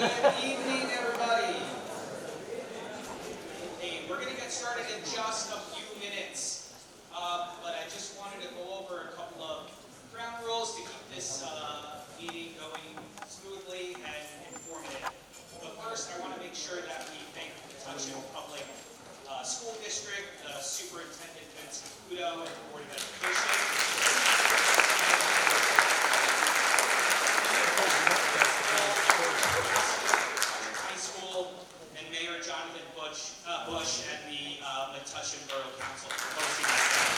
Good evening, everybody. Hey, we're going to get started in just a few minutes, but I just wanted to go over a couple of ground rules to keep this meeting going smoothly and informative. But first, I want to make sure that we thank the Metuchen Public School District, Superintendent Vince Caputo, and the Board of Education. Bush and the Metuchen Borough Council for hosting this event.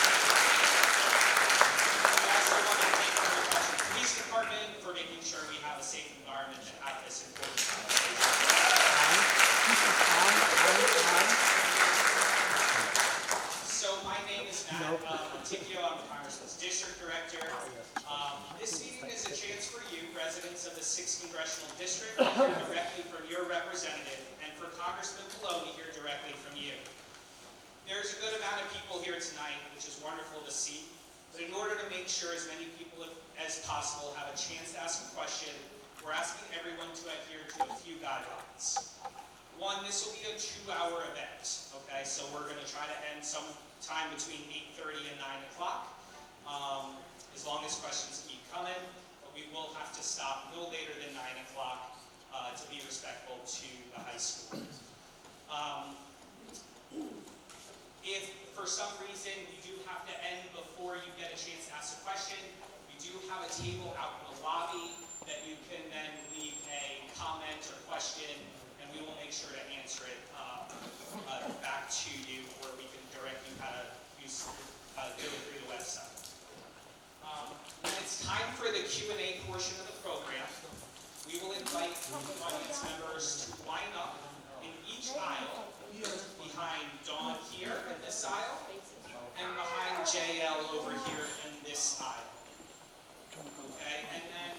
We also want to thank the Metuchen Police Department for making sure we have a safe environment to have this important conversation. So my name is Matt Metuchen. I'm the Congressman's District Director. This meeting is a chance for you, residents of the 6th Congressional District, to hear directly from your representative, and for Congressman Pallone to hear directly from you. There's a good amount of people here tonight, which is wonderful to see, but in order to make sure as many people as possible have a chance to ask a question, we're asking everyone to adhere to a few guidelines. One, this will be a 2-hour event, okay? So we're going to try to end sometime between 8:30 and 9 o'clock, as long as questions keep coming, but we will have to stop no later than 9 o'clock to be respectful to the high school. If for some reason you do have to end before you get a chance to ask a question, we do have a table out in the lobby that you can then leave a comment or question, and we will make sure to answer it back to you, or we can direct you how to do it through the website. When it's time for the Q&A portion of the program, we will invite audience members to line up in each aisle behind Dawn here in this aisle and behind JL over here in this aisle. Okay, and then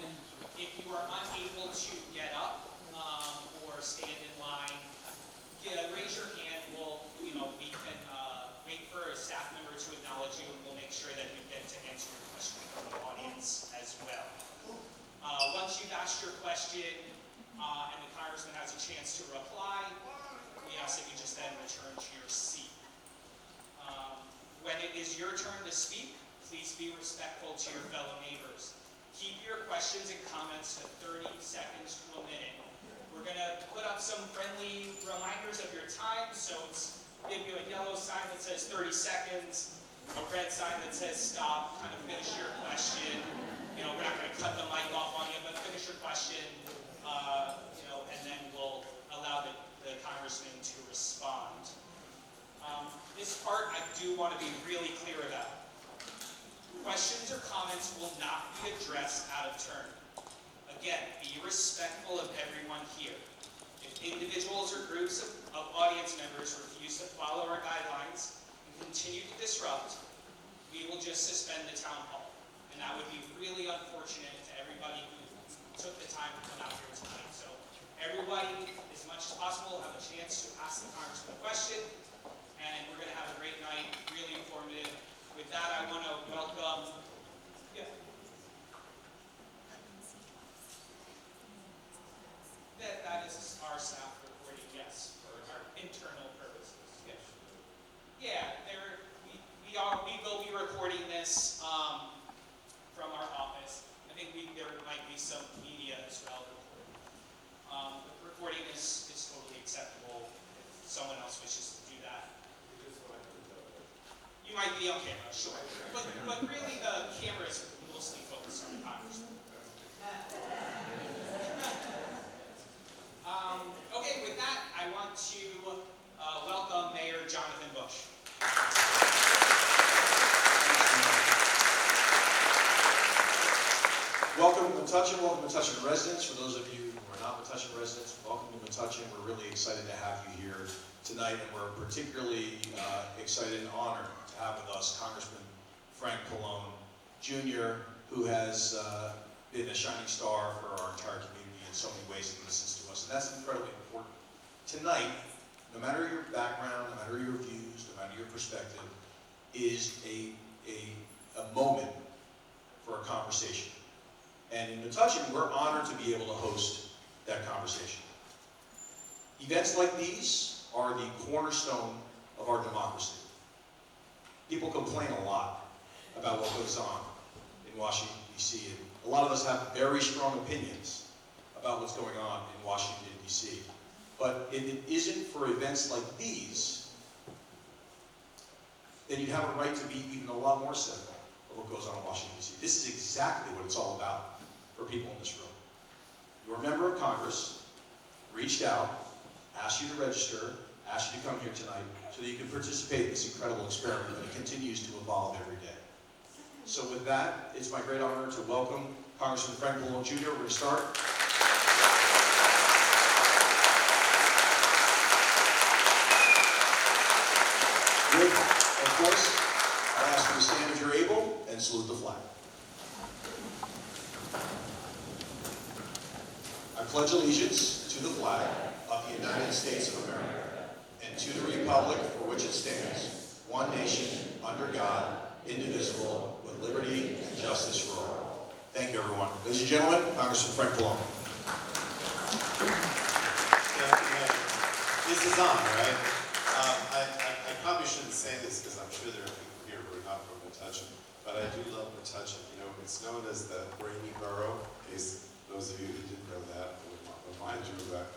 if you are unable to get up or stand in line, raise your hand. We can wait for a staff member to acknowledge you, and we'll make sure that you get to answer your question from the audience as well. Once you've asked your question and the Congressman has a chance to reply, we ask that you just then return to your seat. When it is your turn to speak, please be respectful to your fellow neighbors. Keep your questions and comments to 30 seconds to a minute. We're going to put up some friendly reminders of your time, so it's give you a yellow sign that says 30 seconds, a red sign that says stop, kind of finish your question. We're not going to cut the mic off on you, but finish your question, and then we'll allow the Congressman to respond. This part I do want to be really clear about. Questions or comments will not be addressed out of turn. Again, be respectful of everyone here. If individuals or groups of audience members refuse to follow our guidelines and continue to disrupt, we will just suspend the town hall. And that would be really unfortunate to everybody who took the time to come out here tonight. So everybody, as much as possible, have a chance to ask the Congressman a question, and we're going to have a great night, really informative. With that, I want to welcome, that is our staff recording, yes, for our internal purposes. Yes. Yeah, we will be recording this from our office. I think there might be some media as well recording. The recording is totally acceptable if someone else wishes to do that. You might be on camera, sure. But really the camera is mostly focused on the Congressman. Okay, with that, I want to welcome Mayor Jonathan Bush. Welcome to Metuchen, welcome to Metuchen residents. For those of you who are not Metuchen residents, welcome to Metuchen. We're really excited to have you here tonight, and we're particularly excited and honored to have with us Congressman Frank Pallone, Jr., who has been a shining star for our entire community in so many ways. He listens to us, and that's incredibly important. Tonight, no matter your background, no matter your views, no matter your perspective, is a moment for a conversation. And in Metuchen, we're honored to be able to host that conversation. Events like these are the cornerstone of our democracy. People complain a lot about what goes on in Washington, D.C., and a lot of us have very strong opinions about what's going on in Washington, D.C. But if it isn't for events like these, then you'd have a right to be even a lot more cynical of what goes on in Washington, D.C. This is exactly what it's all about for people in this room. Your member of Congress reached out, asked you to register, asked you to come here tonight so that you can participate in this incredible experiment that continues to evolve every day. So with that, it's my great honor to welcome Congressman Frank Pallone Jr. We're going to start. Of course, I'll ask you to stand if you're able and salute the flag. I pledge allegiance to the flag of the United States of America and to the republic for which it stands, one nation, under God, indivisible, with liberty and justice for all. Thank you, everyone. Ladies and gentlemen, Congressman Frank Pallone. This is on, right? I probably shouldn't say this because I'm sure there are people here who are not from Metuchen, but I do love Metuchen. You know, it's known as the Brainy Borough, in case those of you who didn't know that, I would remind you of that.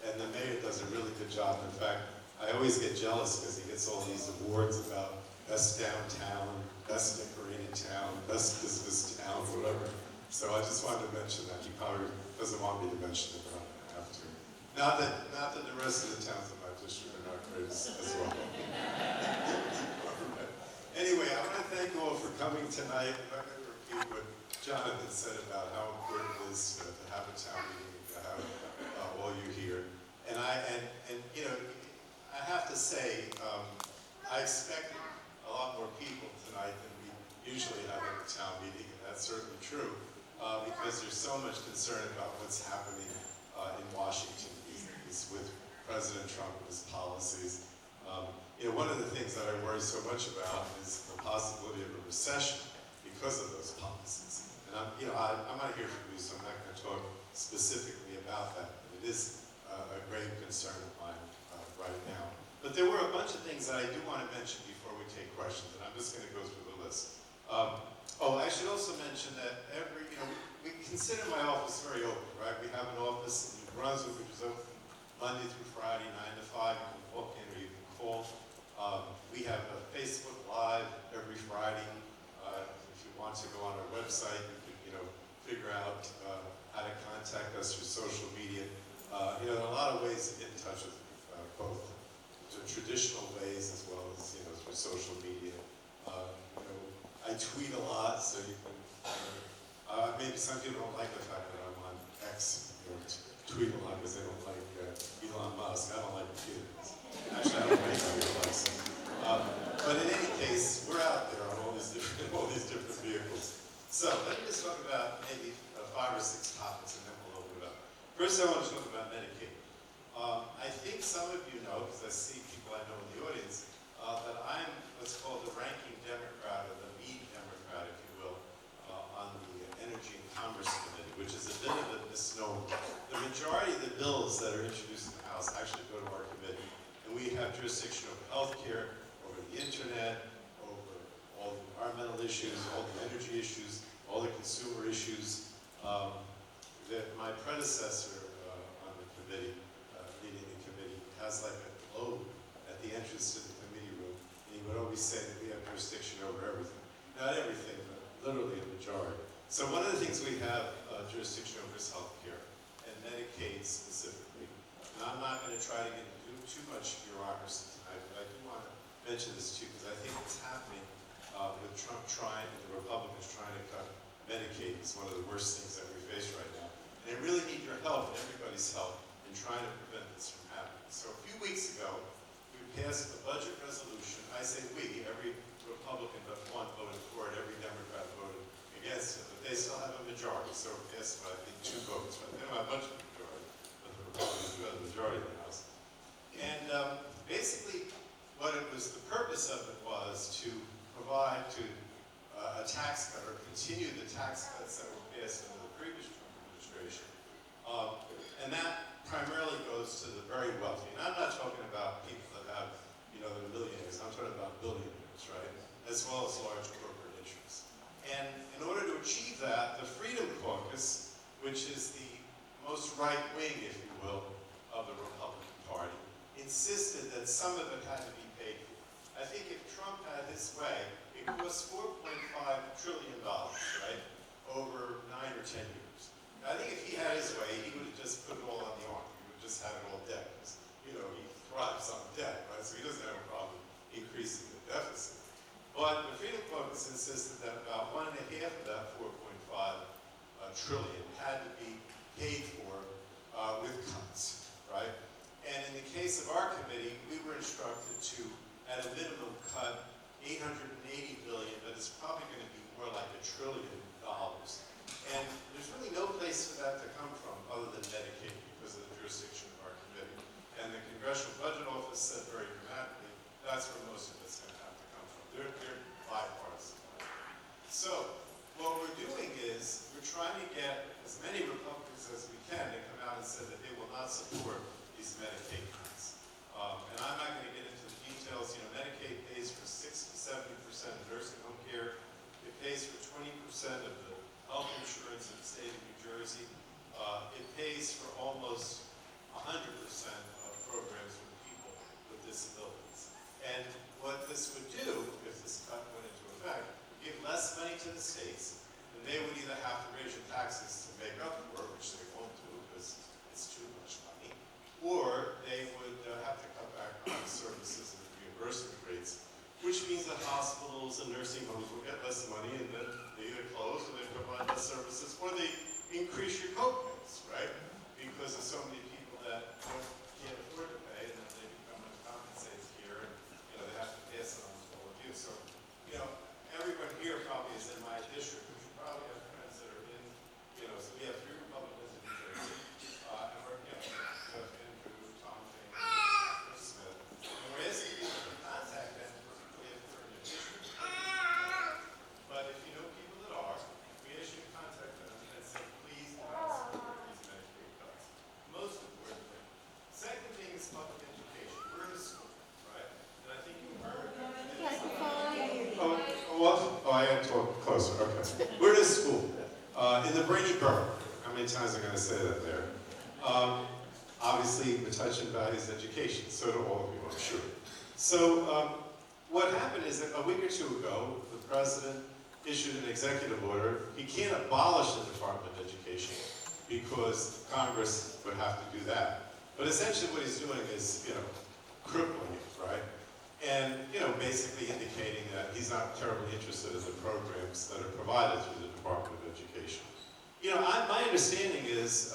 And the mayor does a really good job. In fact, I always get jealous because he gets all these awards about best downtown, best decorated town, best business town, whatever. So I just wanted to mention that. He probably doesn't want me to mention it, but I'm going to have to. Not that the rest of the towns in my district are not great as well. Anyway, I want to thank you all for coming tonight. I'm not going to repeat what Jonathan said about how important it is to have a town meeting, to have all you here. And you know, I have to say, I expected a lot more people tonight than we usually have at the town meeting, and that's certainly true, because there's so much concern about what's happening in Washington with President Trump and his policies. You know, one of the things that I worry so much about is the possibility of a recession because of those policies. And I'm not here for you, so I'm not going to talk specifically about that. But it is a great concern of mine right now. But there were a bunch of things that I do want to mention before we take questions, and I'm just going to go through the list. I should also mention that we consider my office very open, right? We have an office in Brunswick, which is open Monday through Friday, 9 to 5. You can walk in or you can call. We have a Facebook Live every Friday. If you want to go on our website, you can figure out how to contact us through social media. There are a lot of ways to get in touch with both the traditional ways as well as through social media. I tweet a lot, so you can. Maybe some people don't like the fact that I'm on X. Tweet a lot because they don't like Elon Musk. I don't like Peter. Actually, I don't like Elon Musk. But in any case, we're out there on all these different vehicles. So let me just talk about maybe 5 or 6 topics, and then we'll open it up. First, I want to talk about Medicaid. I think some of you know, because I see people I know in the audience, that I'm what's called the ranking Democrat, or the lead Democrat, if you will, on the Energy and Commerce Committee, which is a bit of a misnomer. The majority of the bills that are introduced in the House actually go to our committee, and we have jurisdiction over healthcare, over the internet, over all the environmental issues, all the energy issues, all the consumer issues. That my predecessor on the committee, leading the committee, has like a globe at the entrance to the committee room, and he would always say that we have jurisdiction over everything. Not everything, but literally a majority. So one of the things we have jurisdiction over is healthcare, and Medicaid specifically. And I'm not going to try to get into too much bureaucracy tonight, but I do want to mention this too, because I think what's happening with Trump trying, and the Republicans trying to cut Medicaid is one of the worst things that we face right now. And they really need your help, and everybody's help, in trying to prevent this from happening. So a few weeks ago, we passed a budget resolution. I say we, every Republican but one voted for it, every Democrat voted against it, but they still have a majority, so it passed by, I think, 2 votes. Right? They don't have much of a majority, but the Republicans do have a majority in the House. And basically, what it was, the purpose of it was to provide to a tax cut, or continue the tax cuts that were passed under the previous Trump administration. And that primarily goes goes to the very wealthy. And I'm not talking about people that have, you know, that are millionaires. I'm talking about billionaires, right? As well as large corporate interests. And in order to achieve that, the Freedom Caucus, which is the most right wing, if you will, of the Republican Party, insisted that some of it had to be paid for. I think if Trump had his way, it costs $4.5 trillion, right, over 9 or 10 years. I think if he had his way, he would have just put it all on the army. He would just have it all debt. Because, you know, he thrives on debt, right? So he doesn't have a problem increasing the deficit. But the Freedom Caucus insisted that about 1.5 of that 4.5 trillion had to be paid for with cuts, right? And in the case of our committee, we were instructed to, at a minimum, cut $880 billion, but it's probably going to be more like $1 trillion. And there's really no place for that to come from other than Medicaid because of the jurisdiction of our committee. And the Congressional Budget Office said very dramatically, that's where most of it's going to have to come from. They're bipartisan. So what we're doing is we're trying to get as many Republicans as we can to come out and say that they will not support these Medicaid cuts. And I'm not going to get into the details. You know, Medicaid pays for 60 to 70% of nursing home care. It pays for 20% of the health insurance in the state of New Jersey. It pays for almost 100% of programs for people with disabilities. And what this would do, if this cut went into effect, would give less money to the states, and they would either have to raise your taxes to make up for it, which they won't do because it's too much money, or they would have to cut back on the services and reimbursement rates, which means that hospitals and nursing homes will get less money and then they either close or they provide less services or they increase your co-pays, right? Because there's so many people that can't afford to pay and then they become uncompensated here and, you know, they have to pass it on to all of you. So, you know, everyone here probably is in my district, but you probably have friends that are in, you know, so we have 3 Republicans in New Jersey, and we're, you know, Jeff Andrew, Tom King, Chris Smith, and we're asking people to contact them, particularly if they're in your district. But if you know people that are, we ask you to contact them and say, please do not support these Medicaid cuts. Most importantly. Second thing is public education. We're in a school, right? And I think you heard. I had to talk closer. Okay. We're in a school in the Brainy Borough. How many times am I going to say that there? Obviously, Metuchen values education. So do all of you, I'm sure. So what happened is that a week or 2 ago, the president issued an executive order. He can't abolish the Department of Education because Congress would have to do that. But essentially what he's doing is, you know, crippling it, right? And, you know, basically indicating that he's not terribly interested in the programs that are provided through the Department of Education. You know, my understanding is,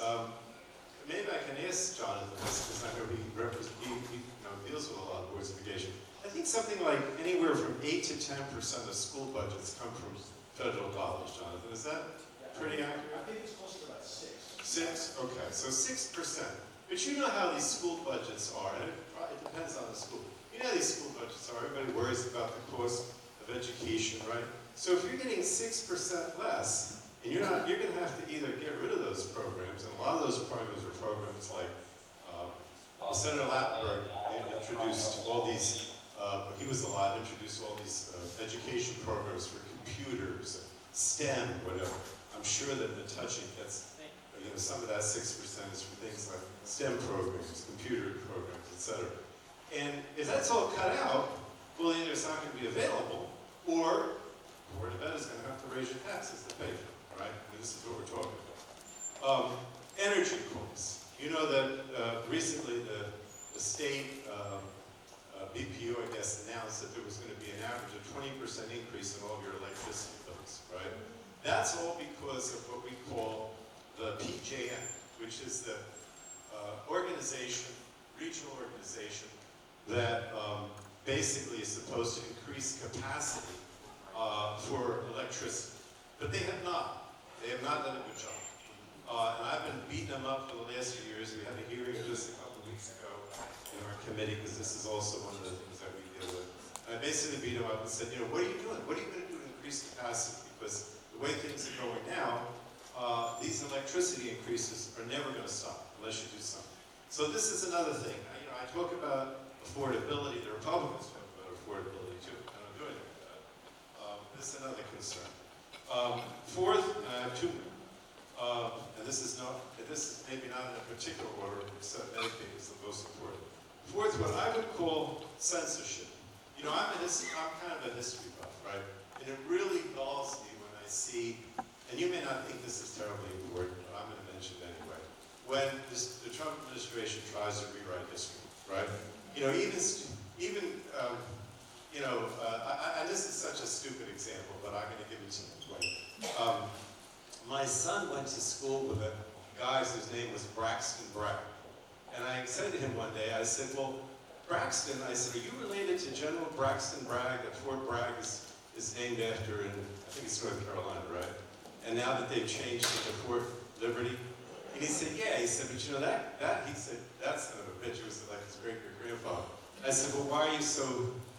maybe I can ask Jonathan this because I know he deals with a lot of boards of education. I think something like anywhere from 8 to 10% of school budgets come from federal dollars, Jonathan. Is that pretty accurate? I think it's close to about 6. 6? Okay, so 6%. But you know how these school budgets are, and it depends on the school. You know how these school budgets are. Everybody worries about the cost of education, right? So if you're getting 6% less, and you're going to have to either get rid of those programs, and a lot of those programs are programs like Senator Lappberg introduced all these, he was allowed to introduce all these education programs for computers, STEM, whatever. I'm sure that Metuchen gets, you know, some of that 6% is for things like STEM programs, computer programs, etc. And if that's all cut out, well, either it's not going to be available, or Board of Ed is going to have to raise your taxes to pay for it, right? And this is what we're talking about. Energy costs. You know that recently the state BPU, I guess, announced that there was going to be an average of 20% increase in all of your electricity bills, right? That's all because of what we call the PJM, which is the organization, regional organization, that basically is supposed to increase capacity for electricity. But they have not. They have not done a good job. And I've been beating them up for the last few years. We had a hearing just a couple of weeks ago in our committee, because this is also one of the things that we deal with. And I basically beat them up and said, you know, what are you doing? What are you going to do to increase capacity? Because the way things are going now, these electricity increases are never going to stop unless you do something. So this is another thing. I talk about affordability. The Republicans talk about affordability too, and I'm doing it with that. This is another concern. Fourth, and I have two more. And this is maybe not in a particular order, except Medicaid is the most important. Fourth, what I would call censorship. I'm kind of a history buff, right? And it really galls me when I see, and you may not think this is terribly important, but I'm going to mention it anyway. When the Trump administration tries to rewrite history, right? And this is such a stupid example, but I'm going to give it to you. My son went to school with a guy whose name was Braxton Bragg. And I said to him one day, I said, well, Braxton, I said, are you related to General Braxton Bragg? That Fort Bragg is named after, in, I think it's North Carolina, right? And now that they've changed it to Fort Liberty. And he said, yeah. He said, but you know he said, that son of a bitch was like his great-great-grandfather. I said, well, why are you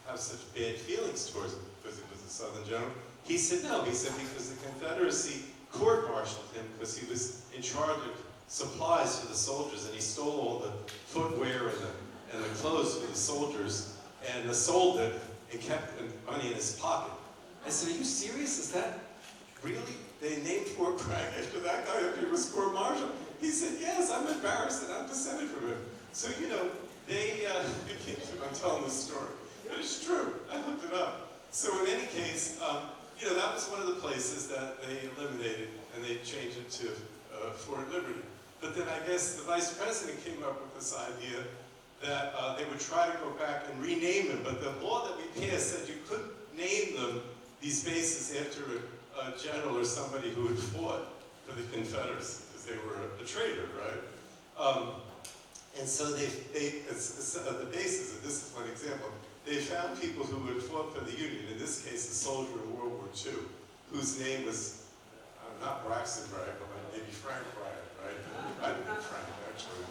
have such bad feelings towards him? Because he was a Southern general? He said, no. He said, because the Confederacy court-martialed him because he was in charge of supplies for the soldiers, and he stole all the footwear and the clothes for the soldiers, and sold it, and kept the money in his pocket. I said, are you serious? Is that really? They named Fort Bragg after that guy after he was court-martialed? He said, yes, I'm embarrassed that I'm descended from him. So, I'm telling this story, but it's true. I looked it up. So in any case, that was one of the places that they eliminated, and they changed it to Fort Liberty. But then I guess the vice president came up with this idea that they would try to go back and rename them, but the law that we passed said you couldn't name them, these bases, after a general or somebody who had fought for the Confederacy, because they were a traitor, right? And so the bases, and this is one example, they found people who had fought for the Union, in this case a soldier in World War II, whose name was, not Braxton Bragg, but maybe Frank Bragg, right? I didn't know Frank, actually.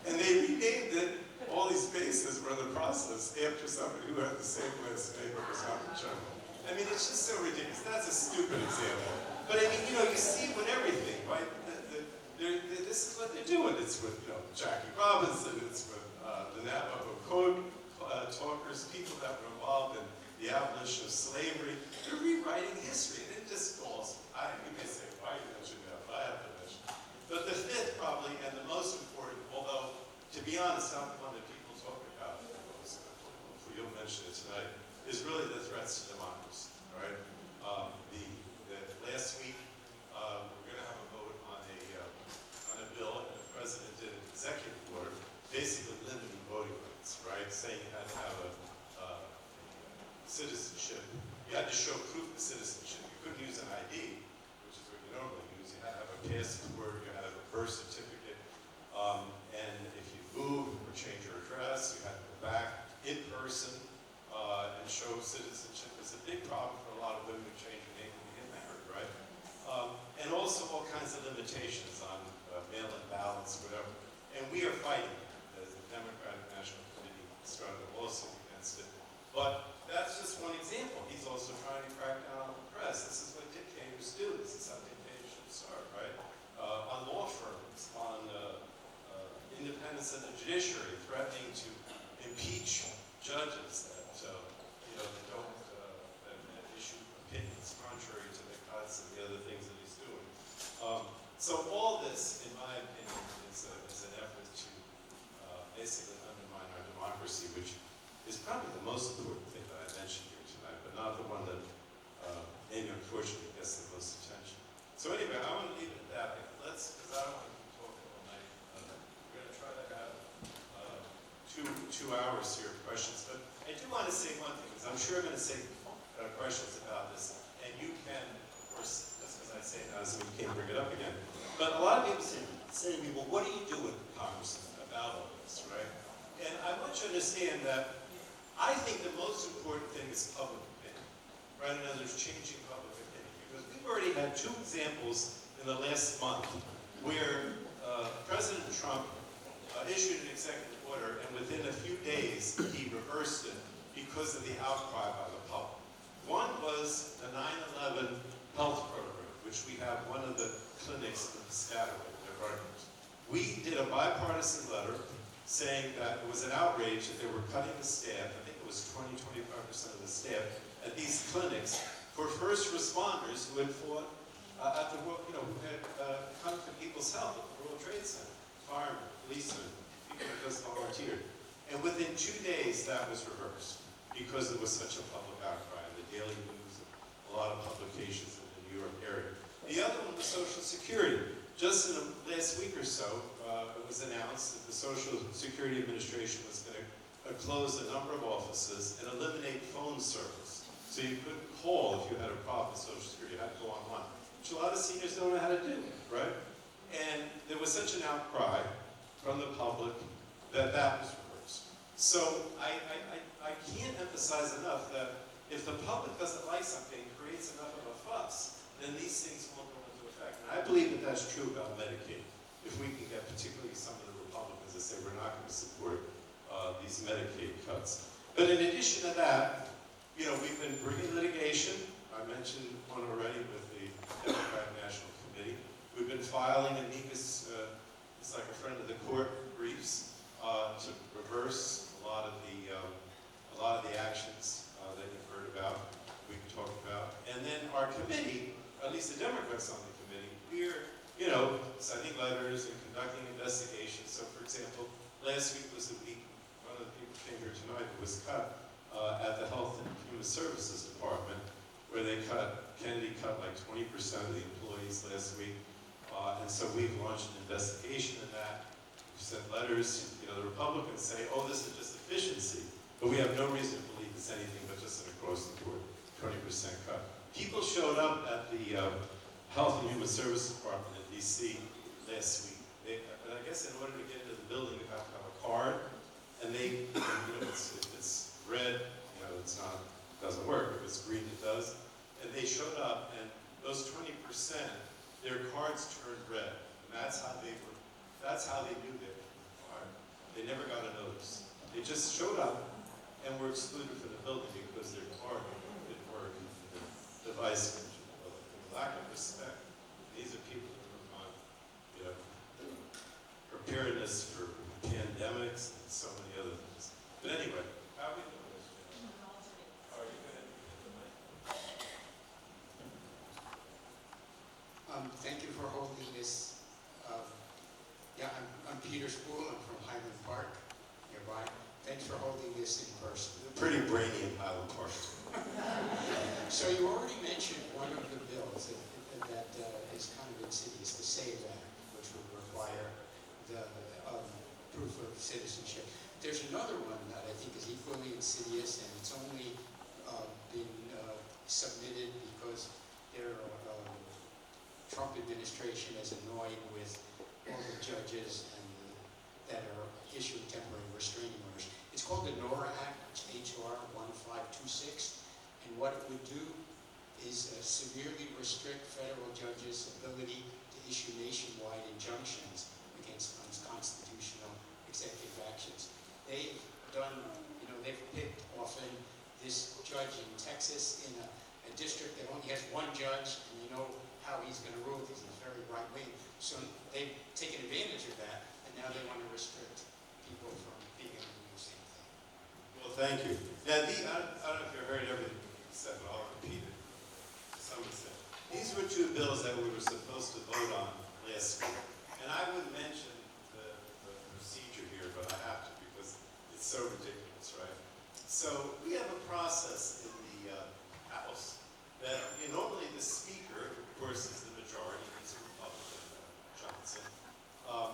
And they renamed it, all these bases were in the process, after somebody who had the same last name but was not the general. I mean, it's just so ridiculous. That's a stupid example. But I mean, you see with everything, right? This is what they're doing. It's with, Jackie Robinson, it's with the Navajo Code talkers, people that were involved in the abolition of slavery. They're rewriting history, and it just falls. You may say, why you mention that? But I have to mention. But the fifth, probably, and the most important, although, to be honest, not the one that people talk about the most, hopefully you'll mention it tonight, is really the threats to democracy, right? Last week, we're going to have a vote on a bill, and the president did an executive order, basically limiting voting rights, right? Saying you had to have a citizenship. You had to show proof of citizenship. You couldn't use an ID, which is what you normally use. You had to have a passport, you had to have a birth certificate, and if you moved or change your address, you had to go back in person and show citizenship. It's a big problem for a lot of women who change their name when they get married, right? And also all kinds of limitations on mail-in ballots, whatever. And we are fighting that. The Democratic National Committee started a lawsuit against it. But that's just one example. He's also trying to crack down on the press. This is what dictators do. This is how dictatorships start, right? On law firms, on independence of the judiciary, threatening to impeach judges that don't that issue opinions contrary to the cuts and the other things that he's doing. So all this, in my opinion, is an effort to basically undermine our democracy, which is probably the most important thing that I mentioned here tonight, but not the one that maybe unfortunately gets the most attention. So anyway, I want to leave it at that. Because I don't want to keep talking all night. We're going to try to have 2 hours here of questions. But I do want to say one thing, because I'm sure I'm going to say questions about this, and you can, of course, just as I say now, so we can't bring it up again. But a lot of people say to me, well, what are you doing, Congressman, about all this, right? And I want you to understand that I think the most important thing is public opinion, right? In other words, changing public opinion. Because we've already had 2 examples in the last month where President Trump issued an executive order, and within a few days, he reversed it because of the outcry by the public. One was the 9/11 health program, which we have one of the clinics in Piscataway, the Rutgers. We did a bipartisan letter saying that it was an outrage that they were cutting the staff, I think it was 20–25% of the staff, at these clinics for first responders who had fought at the, who had come to people's health at the World Trade Center, firemen, policemen, people who just volunteered. And within 2 days, that was reversed because there was such a public outcry in the Daily News, a lot of publications in the New York area. The other one was Social Security. Just in the last week or so, it was announced that the Social Security Administration was going to close a number of offices and eliminate phone service. So you couldn't call if you had a problem with Social Security. You had to go online, which a lot of seniors don't know how to do, right? And there was such an outcry from the public that that was reversed. So I can't emphasize enough that if the public doesn't like something, creates enough of a fuss, then these things won't go into effect. And I believe that that's true about Medicaid. If we can get particularly some of the Republicans to say we're not going to support these Medicaid cuts. But in addition to that, we've been bringing litigation. I mentioned one already with the Democratic National Committee. We've been filing amicus, it's like a friend of the court briefs, to reverse a lot of the actions that you've heard about, we can talk about. And then our committee, at least the Democrats on the committee, we're, sending letters and conducting investigations. So for example, last week was the week, one of the people came here tonight who was cut at the Health and Human Services Department, where Kennedy cut like 20% of the employees last week. And so we've launched an investigation in that. We've sent letters, the Republicans say, oh, this is just efficiency. But we have no reason to believe it's anything but just an across the board 20% cut. People showed up at the Health and Human Services Department in D.C. last week. And I guess in order to get into the building, you have to have a card. And if it's red, doesn't work. If it's green, it does. And they showed up, and those 20%, their cards turned red. And that's how they knew they were required. They never got a notice. They just showed up and were excluded from the building because their card didn't work. The device went to the building. Lack of respect. These are people who are on, preparedness for pandemics and so many other things. But anyway, how are we doing this? Are you going to Thank you for holding this. I'm Peter Spool. I'm from Highland Park, nearby. Thanks for holding this in person. Pretty brainy in Highland Park. So you already mentioned one of the bills that is kind of insidious, the SAVE Act, which would require the proof of citizenship. There's another one that I think is equally insidious, and it's only been submitted because their Trump administration is annoyed with all the judges that are issuing temporary restraining orders. It's called the NORA Act, it's H.R. 1526, and what it would do is severely restrict federal judges' ability to issue nationwide injunctions against unconstitutional executive actions. They've done, they've picked often this judge in Texas in a district that only has one judge, and you know how he's going to rule because he's very right-wing. So they've taken advantage of that, and now they want to restrict people from being able to do the same thing. Well, thank you. Now, I don't know if you heard everything you said, but I'll repeat it to some extent. These were two bills that we were supposed to vote on last week. And I would mention the procedure here, but I have to because it's so ridiculous, right? So we have a process in the House that normally the Speaker, of course, is the majority, he's a Republican, Johnson,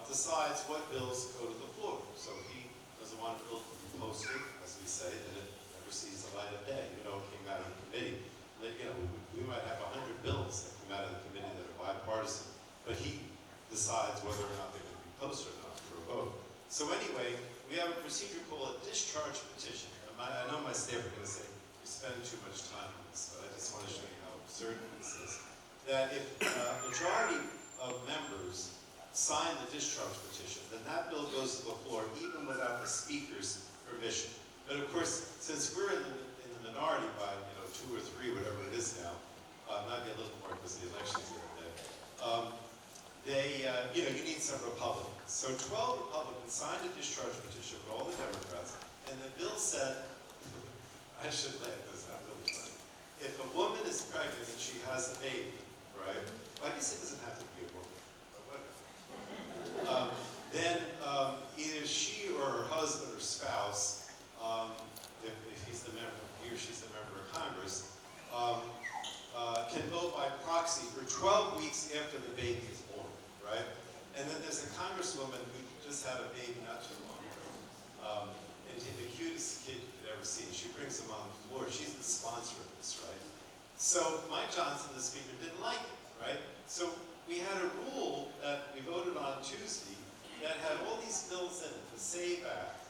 decides what bills go to the floor. So he doesn't want a bill to be posted, as we say, that it never sees the light of day. It came out of the committee. We might have 100 bills that come out of the committee that are bipartisan, but he decides whether or not they're going to be posted or not for a vote. So anyway, we have a procedure called a discharge petition. I know my staff are going to say, we spend too much time on this, but I just want to show you how absurd this is. That if a majority of members sign the discharge petition, then that bill goes to the floor even without the Speaker's permission. But of course, since we're in the minority by 2 or 3, whatever it is now, maybe a little more because the election's the other day, they, you need some Republicans. So 12 Republicans signed a discharge petition with all the Democrats, and the bill said, I should laugh, because that's really funny. If a woman is pregnant and she has a baby, right? Well, I guess it doesn't have to be a woman, but whatever. Then either she or her husband or spouse, if he's the member, he or she's a member of Congress, can vote by proxy for 12 weeks after the baby is born, right? And then there's a congresswoman who just had a baby not too long ago. And the cutest kid you could ever see. She brings him on the floor. She's the sponsor of this, right? So Mike Johnson, the speaker, didn't like it, right? So we had a rule that we voted on Tuesday that had all these bills in it, the SAVE Act,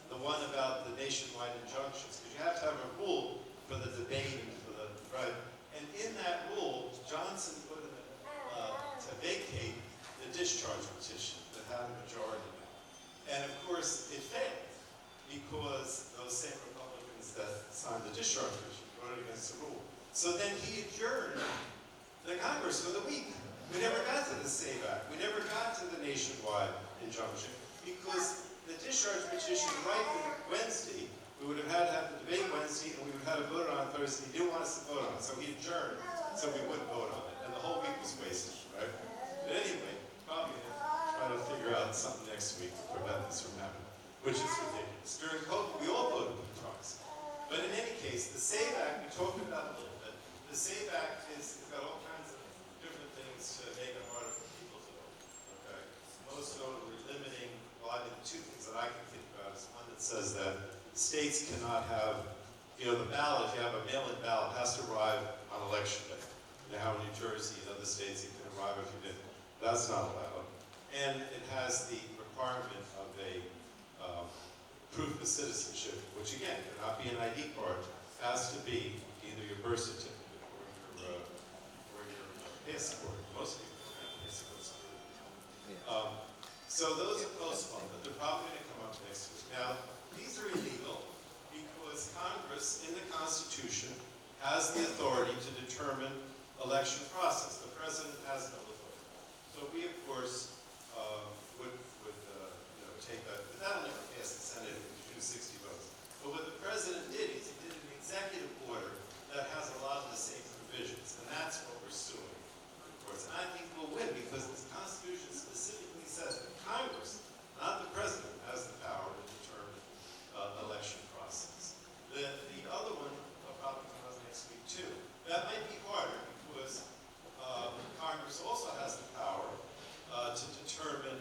the one about the nationwide injunctions, because you have to have a rule for the debate and for the, right? And in that rule, Johnson put in to vacate the discharge petition that had a majority now. And of course, it failed because those same Republicans that signed the discharge petition voted against the rule. So then he adjourned the Congress for the week. We never got to the SAVE Act. We never got to the nationwide injunction because the discharge petition ripened Wednesday. We would have had to have the debate Wednesday, and we would have had to vote on it Thursday. He didn't want us to vote on it, so he adjourned, so we wouldn't vote on it. And the whole week was wasted, right? But anyway, probably try to figure out something next week to prevent this from happening, which is ridiculous. During COVID, we all voted by proxy. But in any case, the SAVE Act, we talked about a little bit. The SAVE Act has got all kinds of different things to make it harder for people to vote, okay? Most notably limiting, well, I mean, two things that I can think about is one that says that states cannot have, the ballot, if you have a mail-in ballot, has to arrive on election day. You know how in New Jersey and other states you can arrive if you didn't. That's not allowed. And it has the requirement of a proof of citizenship, which again, cannot be an ID card, has to be either your birth certificate or your passport. Most people don't have passports. So those are postponed, but they're probably going to come up next week. Now, these are illegal because Congress, in the Constitution, has the authority to determine election process. The president has no authority. So we, of course, would take that. But that'll never pass the Senate if you do 60 votes. But what the president did is he did an executive order that has a lot of the same provisions, and that's what we're suing, of course. And I think we'll win because the Constitution specifically says that Congress, not the president, has the power to determine election process. The other one will probably come up next week too. That might be harder because Congress also has the power to determine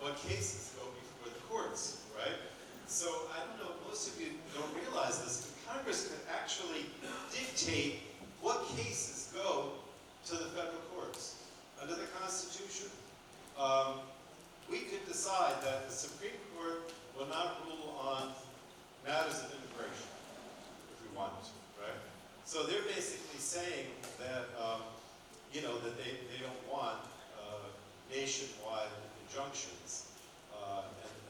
what cases go before the courts, right? So I don't know, most of you don't realize this, but Congress could actually dictate what cases go to the federal courts. Under the Constitution, we could decide that the Supreme Court will not rule on matters of immigration, if we wanted to, right? So they're basically saying that, that they don't want nationwide injunctions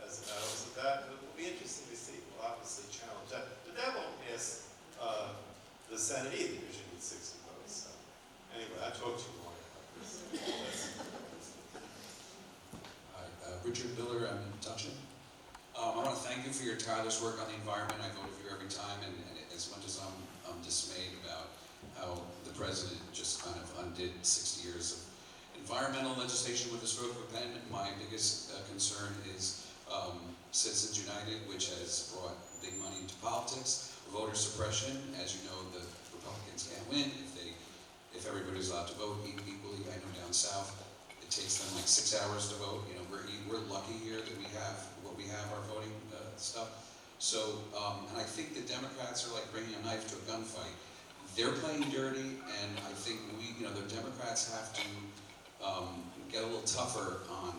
as a matter. So that will be interesting to see. We'll obviously challenge that. But that won't pass the Senate either, because you need 60 votes. So anyway, I talked too long about this. Richard Miller, I'm Metuchen. I want to thank you for your tireless work on the environment. I voted for you every time, and as much as I'm dismayed about how the president just kind of undid 60 years of environmental legislation with a stroke of a pen, my biggest concern is Citizens United, which has brought big money into politics, voter suppression. As you know, the Republicans can't win if everybody's allowed to vote equally. I know down south, it takes them like 6 hours to vote. We're lucky here that we have what we have, our voting stuff. So, and I think the Democrats are like bringing a knife to a gunfight. They're playing dirty, and I think the Democrats have to get a little tougher on,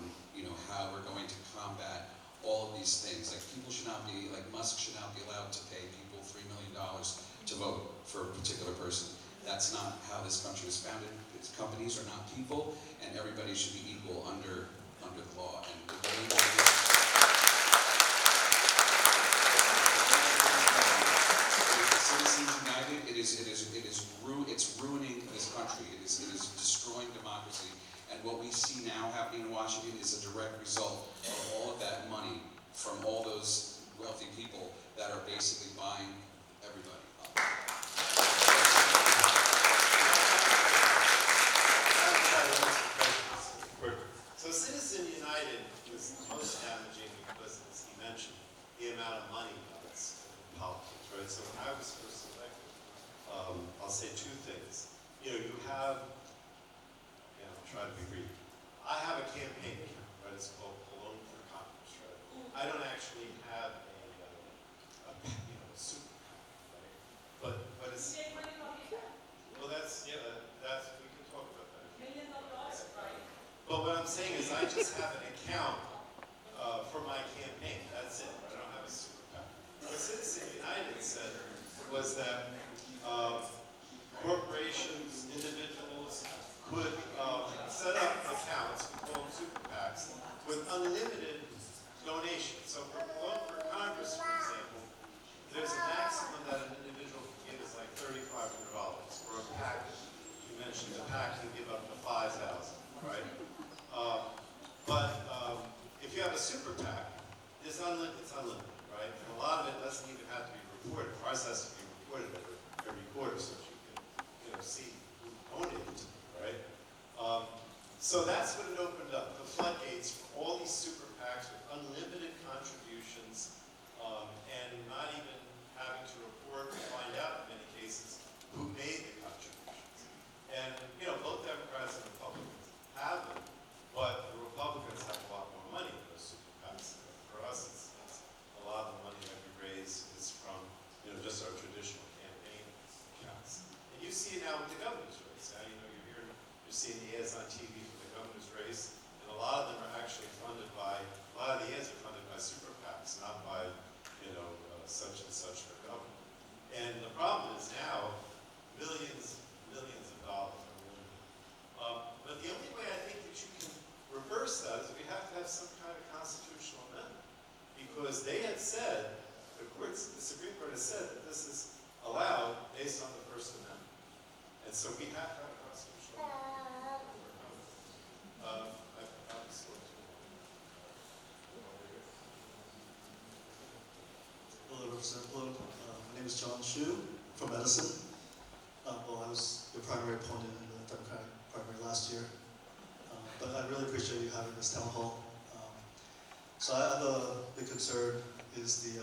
how we're going to combat all of these things. Like people should not be, like Musk should not be allowed to pay people $3 million to vote for a particular person. That's not how this country is founded. Its companies are not people, and everybody should be equal under the law. And Citizens United, it's ruining this country. It is destroying democracy. And what we see amount of money does in politics, right? So when I was first elected, I'll say two things. You know, you have, I'll try to be brief. I have a campaign account, right? It's called Pallone for Congress, right? I don't actually have a super PAC, right? But it's, well, that's, we can talk about that. But what I'm saying is I just have an account for my campaign, that's it. I don't have a super PAC. What Citizens United said was that corporations, individuals could set up accounts called super PACs with unlimited donations. So for Congress, for example, there's a maximum that an individual can give is like $3,500. For a PAC, you mentioned the PAC can give up to $5,000, right? If you have a super PAC, it's unlimited, right? And a lot of it doesn't even have to be reported. Ours has to be reported every quarter so that you can see who donated to it, right? So that's what it opened up, the floodgates for all these super PACs with unlimited contributions, and not even having to report or find out in many cases who made the contributions. And both Democrats and Republicans have them, but the Republicans have a lot more money than those super PACs. For us, it's a lot of the money that we raise is from just our traditional campaign accounts. And you see it now with the governor's race. Now you're seeing the ads on TV for the governor's race, and a lot of them are actually funded by, a lot of the ads are funded by super PACs, not by, such and such for governor. And the problem is now, millions of dollars are limited. But the only way I think that you can reverse that is we have to have some kind of constitutional amendment. Because they had said, the Supreme Court has said that this is allowed based on the First Amendment. And so we have to have a constitutional amendment. Hello, Representative Pallone. My name is John Shu from Edison. Well, I was your primary opponent in the Democratic primary last year. But I really appreciate you having this town hall. So I have a big concern is the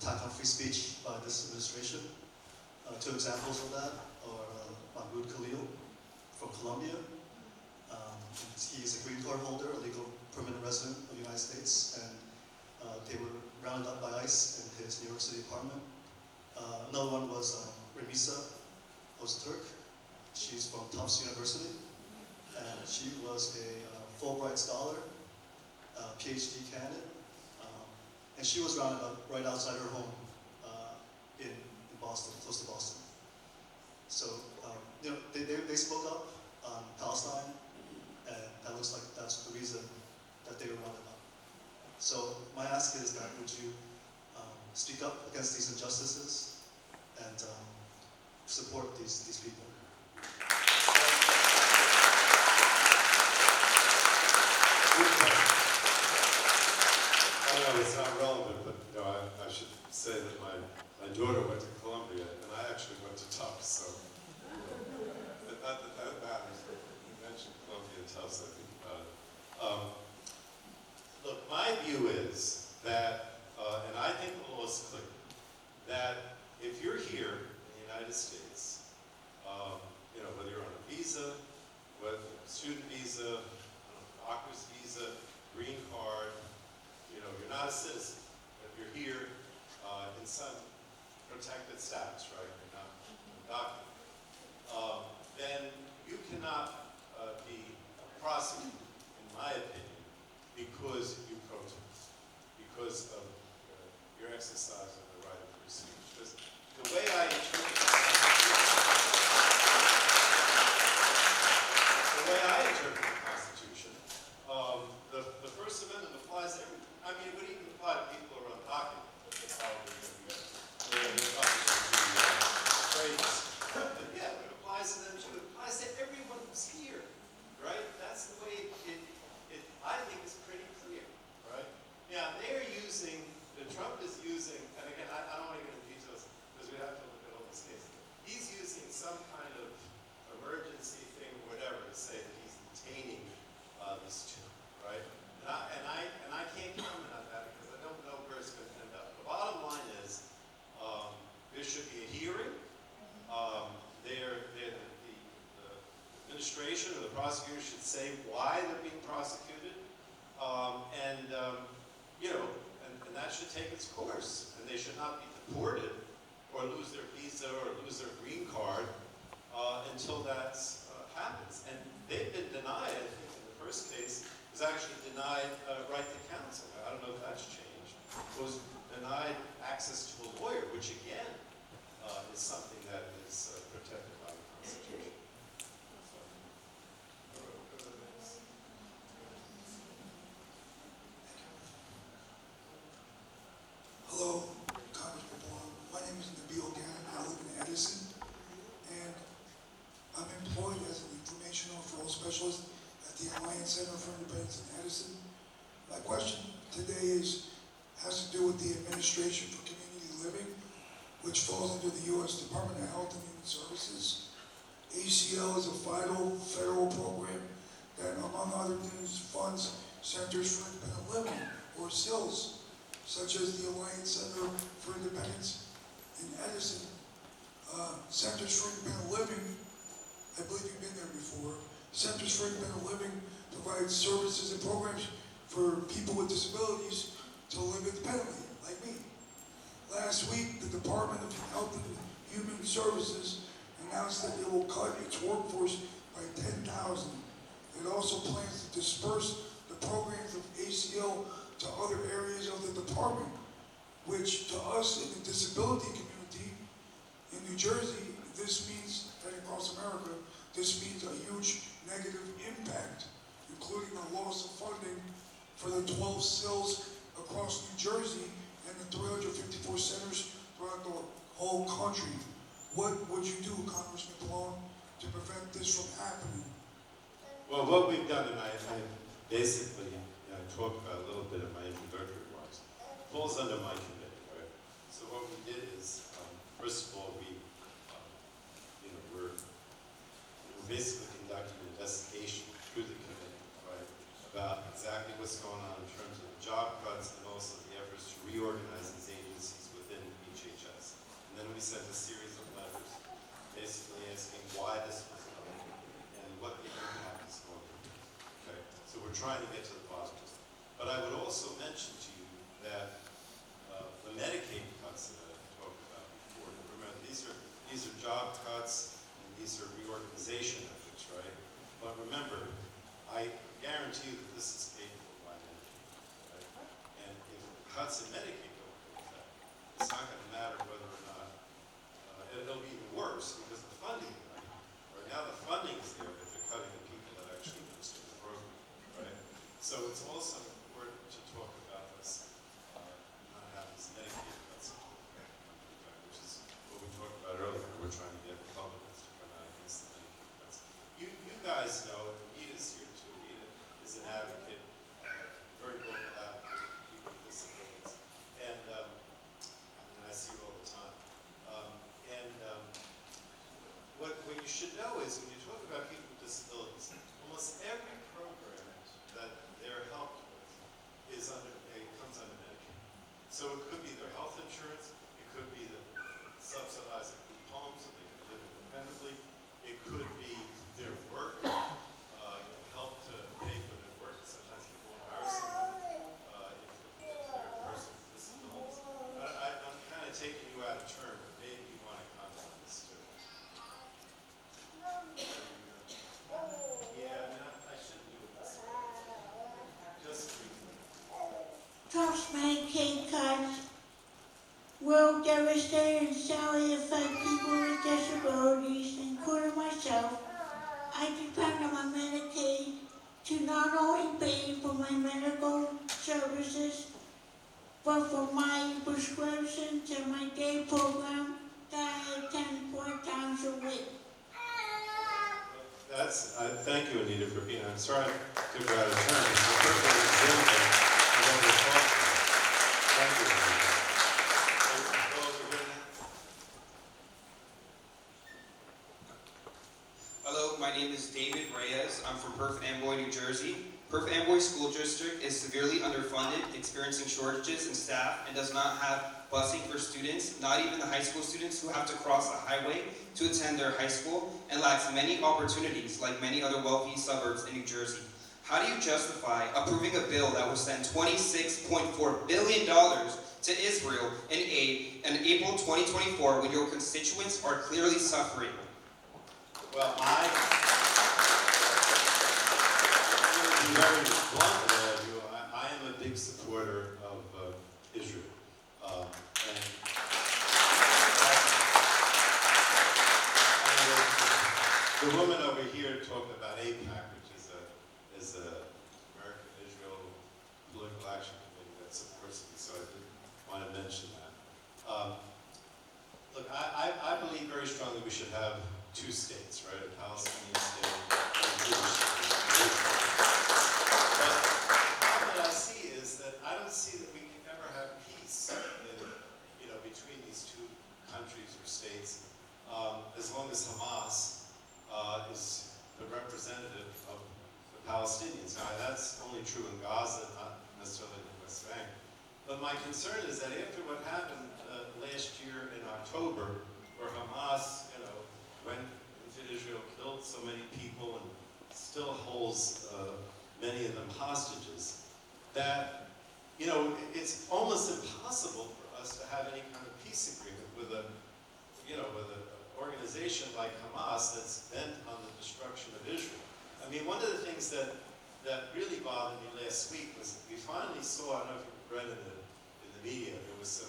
attack on free speech by this administration. Two examples of that are Mahmoud Khalil from Colombia. He's a green card holder, a legal permanent resident of the United States, and they were rounded up by ICE in his New York City apartment. Another one was Remisa Öztürk. She's from Tufts University, and she was a Fulbright scholar, PhD candidate, and she was rounded up right outside her home in Boston, close to Boston. So, they spoke up on Palestine, and that looks like that's the reason that they were rounded up. So my ask is that would you speak up against these injustices and support these people? I know it's not relevant, but I should say that my daughter went to Columbia, and I actually went to Tufts, so not that matters. You mentioned Columbia and Tufts, I think about it. Look, my view is that, and I think the law is clear, that if you're here in the United States, whether you're on a visa, whether student visa, doctor's visa, green card, you're not a citizen, but you're here in some protected status, right? You're not undocumented. Then you cannot be prosecuted, in my opinion, because you protest, because of your exercise of the right of free speech. Because the way I interpret the Constitution, the First Amendment applies to everyone. I mean, it would even apply to people who are undocumented. But yeah, it applies to them too. It applies to everyone who's here, right? That's the way I think is pretty clear, right? Now, Trump is using, and again, I don't want to get into details because we have to look at all these cases. He's using some kind of emergency thing, whatever, to say that he's detaining these two, right? And I can't comment on that because I don't know where it's going to end up. The bottom should take its course, and they should not be deported or lose their visa or lose their green card until that happens. And they've been denied, I think in the first case, was actually denied right to counsel. I don't know if that's changed. Was denied access to a lawyer, which again is something that is protected by the Constitution. Hello, Congressman Pallone. My name is Nabil Gannon. I live in Edison, and I'm employed as an information referral specialist at the Alliance Center for Independence in Edison. My question today has to do with the Administration for Community Living, which falls under the U.S. Department of Health and Human Services. ACL is a vital federal program that, among other things, funds Centers for Independent Living, or CILS, such as the Alliance Center for Independence in Edison. Centers for Independent Living, I believe you've been there before. Centers for Independent Living provides services and programs for people with disabilities to live independently, like me. Last week, the Department of Health and Human Services announced that it will cut its workforce by 10,000. It also plans to disperse the programs of ACL to other areas of the department, which to us in the disability community in New Jersey, this means, and across America, this means a huge negative impact, including the loss of funding for the 12 CILs across New Jersey and the 354 centers throughout the whole country. What would you do, Congressman Pallone, to prevent this from happening? Well, what we've done, and I basically talked about a little bit of my introductory remarks, falls under my committee, right? So what we did is, first of all, we're basically conducting an investigation through the committee, right, about exactly what's going on in terms of job cuts and also the efforts to reorganize these agencies within HHS. And then we sent a series of letters basically asking why this was done and what the impact is going to be. Okay, so we're trying to get to the bottom of this. But I would also mention to you that the Medicaid cuts that I talked about before, remember these are job cuts and these are reorganization efforts, right? But remember, I guarantee you that this is paid for by Medicaid, right? And if cuts in Medicaid don't go with that, it's not going to matter whether or not, it'll be even worse because the funding, right now the funding is there, but they're cutting the people that actually administer the program, right? So it's also important to talk about this, not have these Medicaid cuts, which is what we talked about earlier. We're trying to get Republicans to come out against the Medicaid cuts. You guys know, and Edith's here too. Edith is an advocate, very vocal advocate for people with disabilities. And I see her all the time. What you should know is when you talk about people with disabilities, almost every program that they're helped with comes under Medicaid. So it could be their health insurance, it could be the subsidized homes so they can live independently, it could be their work, help to pay for their work. Sometimes people hire someone if they're a person with disabilities. I'm kind of taking you out of turn, but maybe you want to comment on this too. Yeah, I shouldn't do it this way. Just briefly. Trump's Medicaid cuts will devastate and sadly affect people with disabilities, including myself. I depend on my Medicaid to not only pay for my medical services, but for my prescriptions and my day program that I attend 4 times a week. Thank you, Anita, for being. I'm sorry I took her out of turn. It's a perfect example of what we're talking about. Thank you, Anita. Go over here now. Hello, my name is David Reyes. I'm from Perth Amboy, New Jersey. Perth Amboy School District is severely underfunded, experiencing shortages in staff, and does not have busing for students, not even the high school students who have to cross a highway to attend their high school, and lacks many opportunities like many other wealthy suburbs in New Jersey. How do you justify approving a bill that will send $26.4 billion to Israel in aid in April 2024 when your constituents are clearly suffering? Well, I'm going to be very blunt with all of you. I am a big supporter of Israel. And the woman over here talked about AIPAC, which is a American Israel Political Action Committee that supports me, so I did want to mention that. Look, I believe very strongly we should have two states, right? A Palestinian state and a Jewish state. But the problem that I see is that I don't see that we can ever have peace between these two countries or states as long as Hamas is the representative of the Palestinians. Now, that's only true in Gaza, not necessarily in the West Bank. But my concern is that after what happened last year in October, where Hamas, went into Israel, killed so many people, and still holds many of them hostages, that it's almost impossible for us to have any kind of peace agreement with an organization like Hamas that's bent on the destruction of Israel. I mean, one of the things that really bothered me last week was we finally saw, I don't know if you read in the media, there was a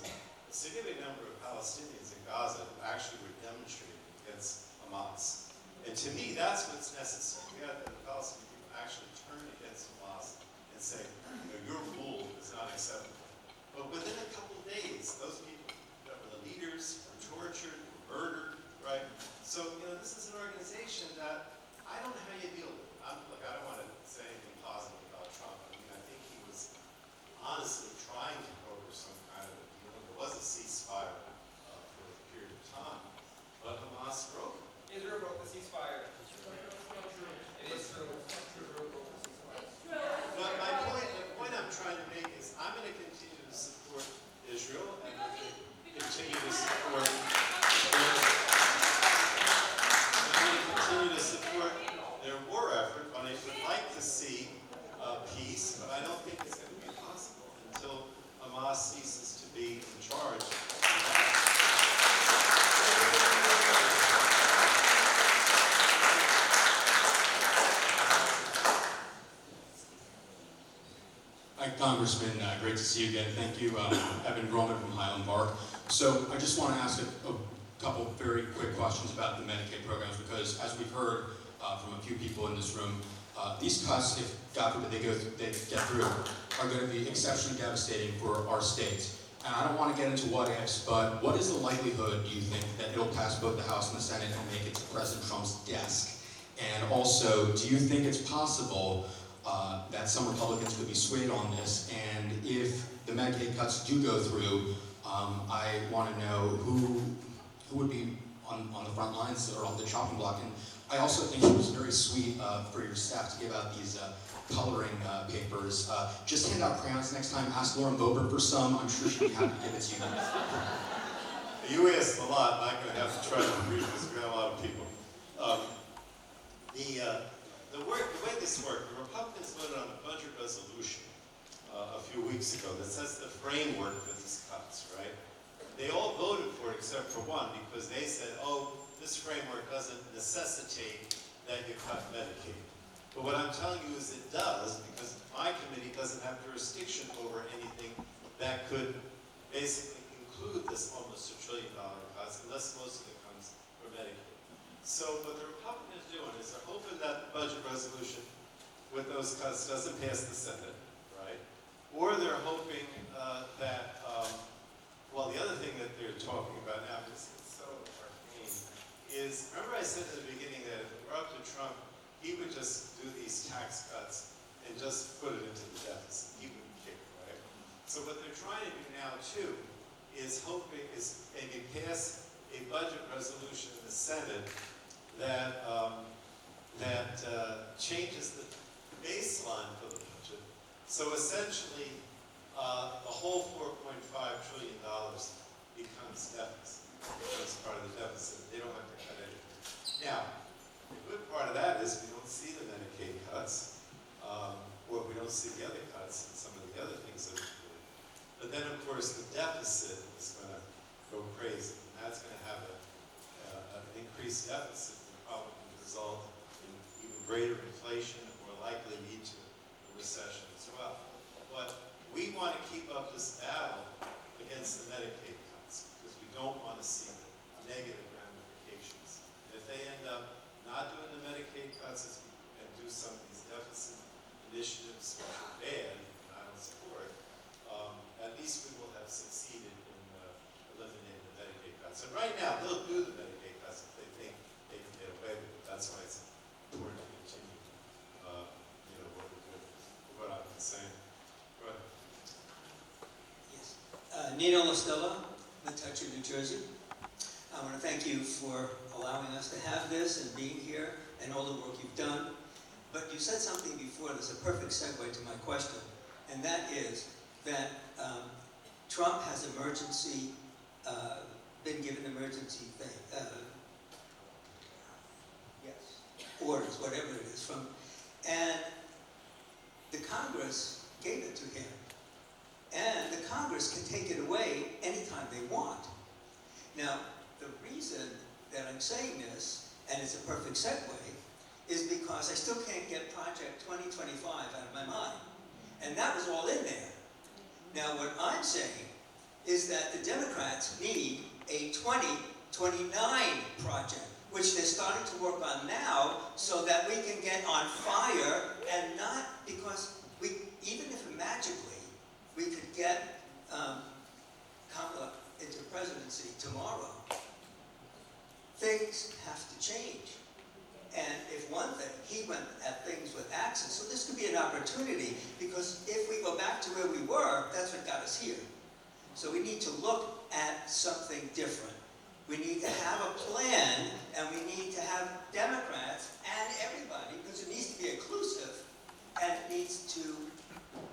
significant number of Palestinians in Gaza who actually were demonstrating against Hamas. And to me, that's what's necessary. We have the Palestinian people actually turn against Hamas and say, your rule is not acceptable. But within a couple of days, those people that were the leaders were tortured, were murdered, right? So, this is an organization that I don't know how you deal with. Look, I don't want to say anything positive about Trump. I mean, I think he was honestly trying to broker some kind of a deal. There was a ceasefire for a period of time, but Hamas broke it. Israel broke the ceasefire. It is true. But the point I'm trying to make is I'm going to continue to support Israel and I'm going to continue to support their war effort, but I would like to see peace, but I don't think it's going to be possible until Hamas ceases to be in charge. Hi, Congressman. Great to see you again. Thank you. Evan Groman from Highland Park. So I just want to ask a couple very quick questions about the Medicaid programs because, as we've heard from a few people in this room, these cuts, if God forbid they get through, are going to be exceptionally devastating for our states. And I don't want to get into what ifs, but what is the likelihood, do you think, that it'll pass both the House and the Senate and make it to President Trump's desk? And also, do you think it's possible that some Republicans could be swayed on this? And if the Medicaid cuts do go through, I want to know who would be on the front lines or on the chopping block. And I also think it was very sweet for your staff to give out these coloring papers. Just hand out crayons next time. Ask Lauren Boebert for some. I'm sure she'd be happy to give it to you. You asked a lot, and I'm going to have to try to read because we have a lot of people. The way this worked, the Republicans voted on a budget resolution a few weeks ago that sets the framework for these cuts, right? They all voted for it except for one because they said, this framework doesn't necessitate that you cut Medicaid. But what I'm telling you is it does, because my committee doesn't have jurisdiction over anything that could basically include this almost $1 trillion cuts, unless most of it comes from Medicaid. So what the Republicans are doing is they're hoping that the budget resolution with those cuts doesn't pass the Senate, right? Or they're hoping the other thing that they're talking about now, because it's so arcane, is, remember I said at the beginning that if it were up to Trump, he would just do these tax cuts and just put it into the deficit. He wouldn't care, right? So what they're trying to do now, too, is maybe pass a budget resolution in the Senate that changes the baseline for the budget. So essentially, the whole $4.5 trillion becomes deficit. It's part of the deficit. They don't have to cut anything. Now, the good part of that is we don't see the Medicaid cuts. course, the deficit is going to go crazy. And that's going to have an increased deficit that probably result in even greater inflation or likely lead to a recession as well. But we want to keep up this battle against the Medicaid cuts because we don't want to see the negative ramifications. And if they end up not doing the Medicaid cuts and do some of these deficit initiatives which are bad and I don't support, at least we will have succeeded in eliminating the Medicaid cuts. And right now, they'll do the Medicaid cuts if they think they can get away with it. That's why it's important to continue, what we're doing, what I've been saying. Go ahead. Yes. Nino Lostella, Metuchen, New Jersey. I want to thank you for allowing us to have this and being here and all the work you've done. But you said something before that's a perfect segue to my question, and that is that Trump has been given emergency orders, whatever it is, and the Congress gave it to him. And the Congress can take it away anytime they want. Now, the reason that I'm saying this, and it's a perfect segue, is because I still can't get Project 2025 out of my mind. And that was all in there. Now, what I'm saying is that the Democrats need a 2029 project, which they're starting to work on now so that we can get on fire and not because even if magically we could get Kamala into presidency tomorrow, things have to change. And if one thing, he went at things with access. So this could be an opportunity because if we go back to where we were, that's what got us here. So we need to look at something different. We need to have a plan and we need to have Democrats and everybody, because it needs to be inclusive and it needs to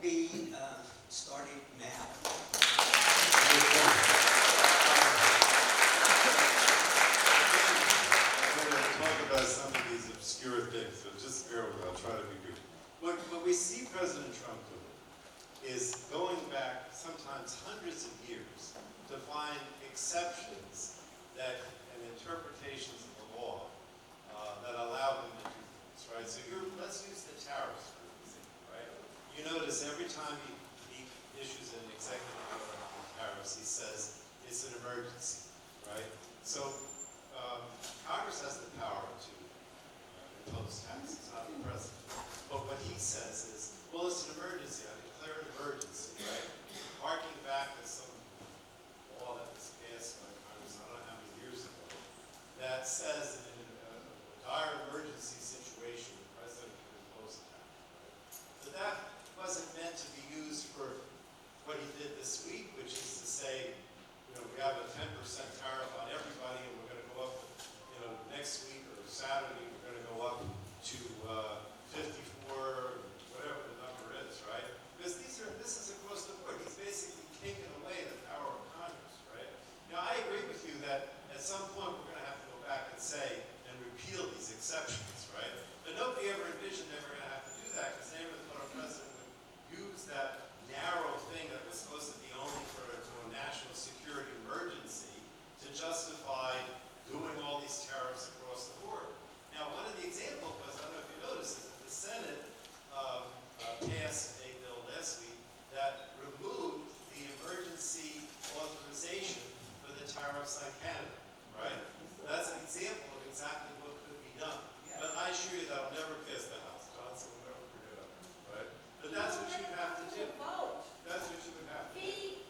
be starting now. About some of these obscure things, so just bear with me, I'll try to be good. What we see President Trump doing is going back sometimes hundreds of years to find exceptions and interpretations of the law that allow him to do things, right? So let's use the tariffs for example, right? You notice every time he issues an executive order on tariffs, he says it's an emergency, right? So Congress has the power to impose taxes, not the president. But what he says is, well, it's an emergency. I declare an emergency, right? Harking back to some law that was passed by Congress, I don't know how many years ago, that says that in a dire emergency situation, the president can impose a tax, right? But that wasn't meant to be used for what he did this week, which is to say, we have a 10% tariff on everybody, and we're going to go up, next week or Saturday, we're going to go up to 54, whatever the number is, right? Because this is across the board. He's basically taken away the power of Congress, right? Now, I agree with you that at some point we're going to have to go back and say and repeal these exceptions, right? But nobody ever envisioned they were going to have to do that because they never thought a president would use that narrow thing that was supposed to be only for a national security emergency to justify doing all these tariffs across the board. Now, one of the examples was, I don't know if you noticed, is that the Senate passed a bill last week that removed the emergency authorization for the tariffs on Canada, right? That's an example of exactly what could be done. But I assure you that'll never pass the House. Johnson will never bring it up, right? But that's what you have to do. That's what you would have to do.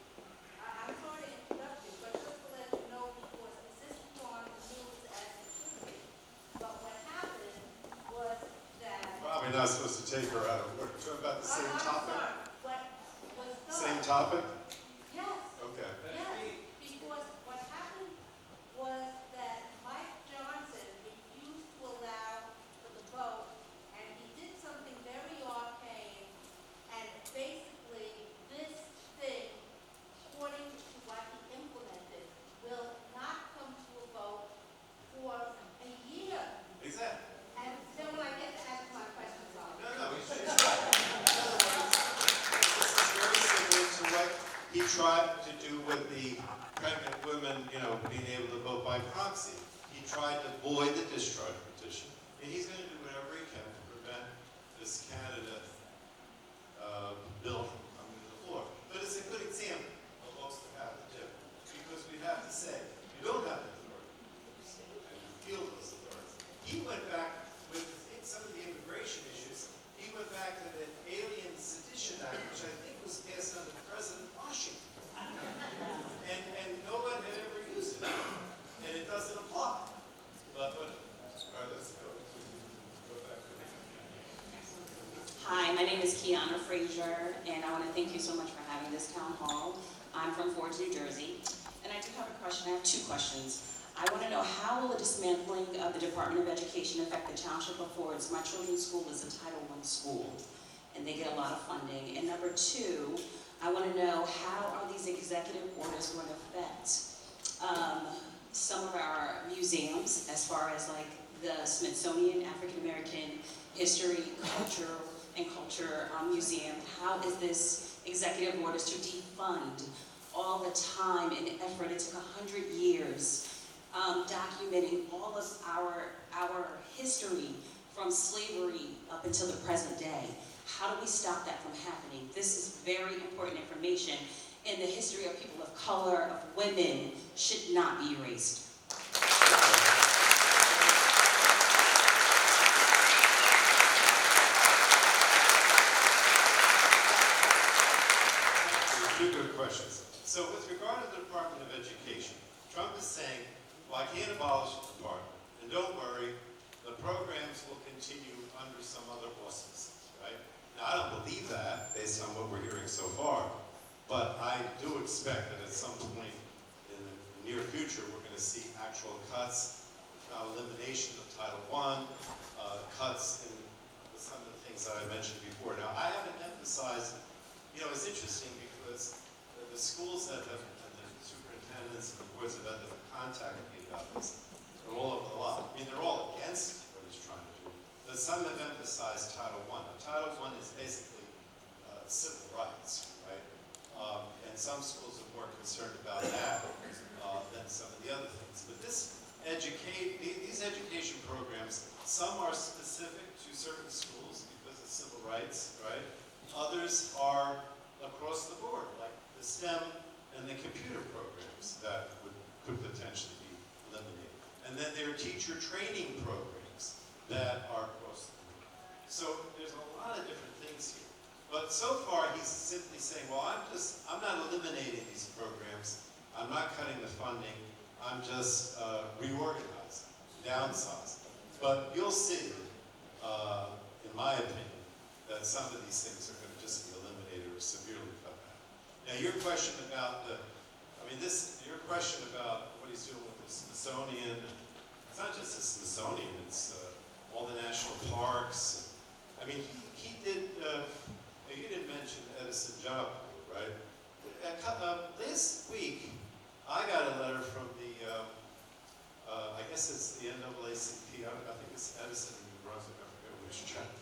I'm sorry to interrupt you, but just to let you know, because this is on the news as it should be. But what happened was that. Probably not supposed to take her out of work. Talking about the same I'm topic? sorry, what was done. Same topic? Yes. Okay. Yes, because what happened was that Mike Johnson refused to allow for the vote, and he did something very arcane, and basically this thing, according to what he implemented, will not come to a vote for a year. Exactly. And then when I get to ask my questions, I'll. No, she's right. In other words, this is very similar to what tried to do with the pregnant women, being able to vote by proxy. He tried to void the discharge petition, and he's going to do whatever he can to prevent this candidate bill from coming to the floor. But it's a good example of what's to have to do, because we have to say, you don't have the authority, and you feel those authorities. He went back with some of the immigration issues. He went back to the Alien Sedition Act, which I think was passed under President Washington. And no one had ever used it. And it doesn't apply. But all right, let's go. Go back. Hi, my name is Kiana Frazier, and I want to thank you so much for having this town hall. I'm from Ford, New Jersey, and I do have a question. I have two questions. I want to know, how will the dismantling of the Department of Education affect the Township of Ford's? My children's school is a Title I school, and they get a lot of funding. And number two, I want to know, how are these executive orders going to affect some of our museums, as far as like the Smithsonian African American History, Culture Museum? How is this executive orders to defund all the time and effort? It took 100 years documenting all of our history from slavery up until the present day. How do we stop that from happening? This is very important information, and the history of people of color, of women, should not be erased. Two good questions. So with regard to the Department of Education, Trump is saying, well, I can't abolish the department. And don't worry, the programs will continue under some other auspices, right? Now, I don't believe that, based on what we're hearing so far, but I do expect that at some point in the near future, we're going to see actual cuts, elimination of Title I, cuts in some of the things that I mentioned before. Now, I haven't emphasized, it's interesting because the schools that have, and the superintendents and the boards of ed that have contacted me about this, they're all against what he's trying to do. But some have emphasized Title I. Now, Title I is basically civil rights, right? And some schools are more concerned about that than some of the other things. But these education programs, some are specific to certain schools because of civil rights, right? Others are across the board, like the STEM and the computer programs that could potentially be eliminated. And then there are teacher training programs that are across the board. So there's a lot of different things here. But so far he's simply saying, well, I'm not eliminating these programs. I'm not cutting the funding. I'm just reorganizing, downsizing. But you'll see, in my opinion, that some of these things are going to just be eliminated or severely cut back. Now, your question about your question about what he's doing with the Smithsonian, it's not just the Smithsonian, it's all the national parks. I mean, he did, you didn't mention Edison Job Corps, right? Last week, I got a letter from the, I guess it's the NAACP, I think it's Edison and Brunswick, I forget which chapter.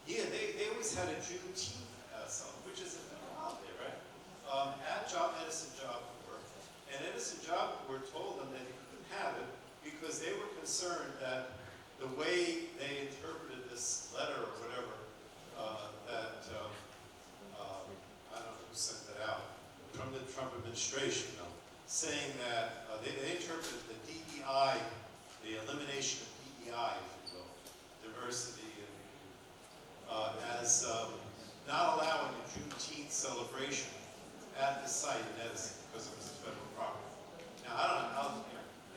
Yeah, they always had a Juneteenth song, which is a holiday, right? At Edison Job Corps. And Edison Job Corps told them that they couldn't have it because they were concerned that the way they interpreted this letter or whatever, I don't know who sent that out, from the Trump administration, saying that they interpreted the DEI, the elimination of DEI, if you will, diversity, as not allowing a Juneteenth celebration at the site in Edison because it was a federal property. Now, I don't know how,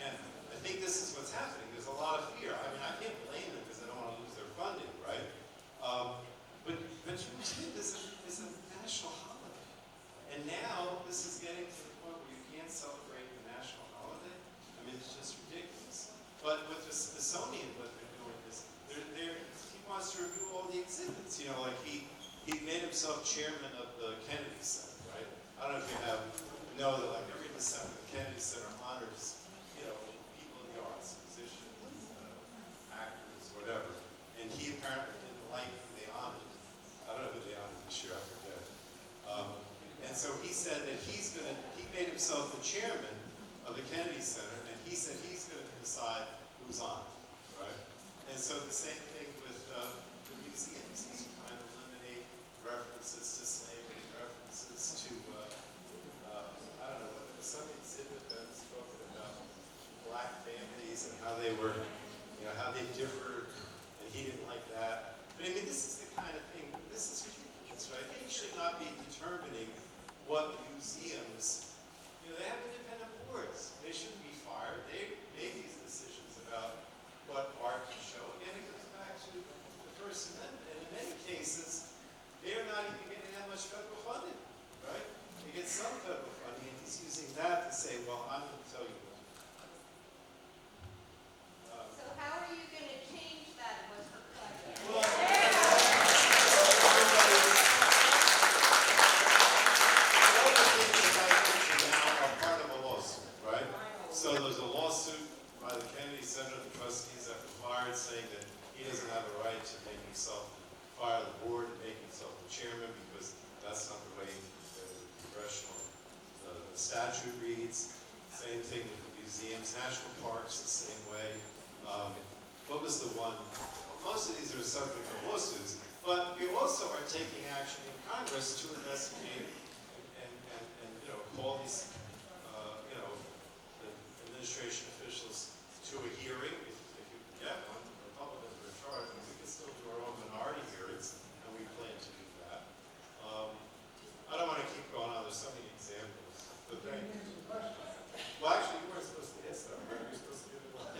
and I think this is what's happening. There's a lot of fear. I mean, I can't blame them because they don't want to lose their funding, right? But Juneteenth is a national holiday. And now this is getting to the point where you can't celebrate the national holiday. I mean, it's just ridiculous. But with the Smithsonian, what they're doing is he wants to review all the exhibits. Like he made himself chairman of the Kennedy Center, right? I don't know if you know that like every December the Kennedy Center honors, people in the arts, musicians, actors, whatever. And he apparently didn't like who they honored. I don't know who they honored this year, I forget. And so he said that he's himself the chairman of the Kennedy Center, and he said he's going to decide who's on, right? And so the same thing with the museums. He's trying to eliminate references to slavery, references to, I don't know, there was some exhibit that was spoken about black families and how they were, how they differed, and he didn't like that. But I mean, this is the kind of thing, this is ridiculous, right? They should not be determining what museums, they have independent boards. They shouldn't be fired. They make these decisions about what art to show. Again, it comes back to the First Amendment. And in many cases, they're not even getting that much federal funding, right? They get some federal funding, and he's using that to say, well, I'm going to tell you what to do. So how are you going to change that was the question. Well, so there's a lawsuit by the Kennedy Center, the trustees have been fired, saying that he doesn't have a right to make himself, fire the board and make himself the chairman, because that's not the way the congressional statute reads. Same thing with the museums, national parks, the same way. What was the one? Most of these are subject to lawsuits, but we also are taking action in Congress to investigate and call these administration officials to a hearing, if you can get one. The Republicans are in charge, and we can still do our own minority hearings, and we plan to do that. I don't want to keep going on, there's so many examples, but thank you. Well, actually, you weren't supposed to ask that, right? You're supposed to give it line.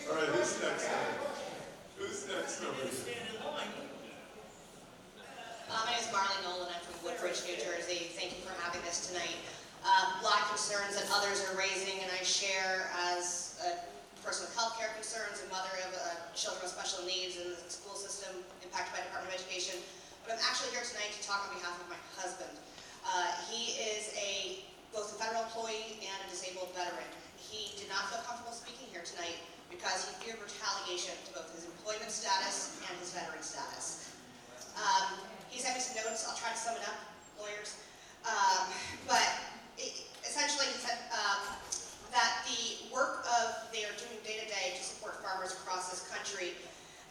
All right, who's next? Who's next over here? My name is Marley Nolan. I'm from Woodbridge, New Jersey. Thank you for having this tonight. A lot of concerns that others are raising, and I share as a person with healthcare concerns and mother of children with special needs in the school system impacted by Department of Education. But I'm actually here tonight to talk on behalf of my husband. He is both a federal employee and a disabled veteran. He did not feel comfortable speaking here tonight because he feared retaliation to both his employment status and his veteran status. He sent me some notes. I'll try to sum it up, lawyers. But essentially, he said that the work they are doing day to day to support farmers across this country,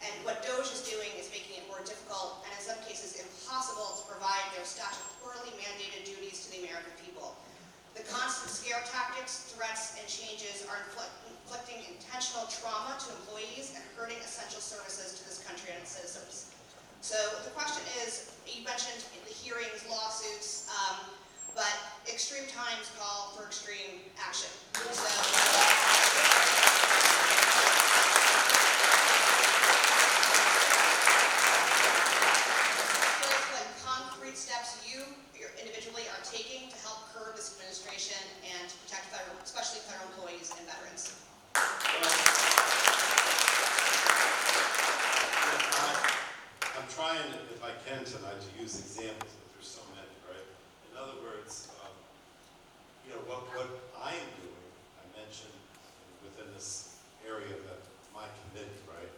and what DOGE is doing is making it more difficult and in some cases impossible to provide their statutorily mandated duties to the American people. The constant scare tactics, threats, and changes are inflicting intentional trauma to employees and hurting essential services to this country and its citizens. So the question is, you mentioned the hearings, lawsuits, but extreme times call for extreme action. So, what concrete steps you individually are taking to help curb this administration and to protect especially federal employees and veterans? I'm trying, if I can tonight, to use examples, but there's so many, right? In other words, what I am doing, I mentioned within this area that my committee, right?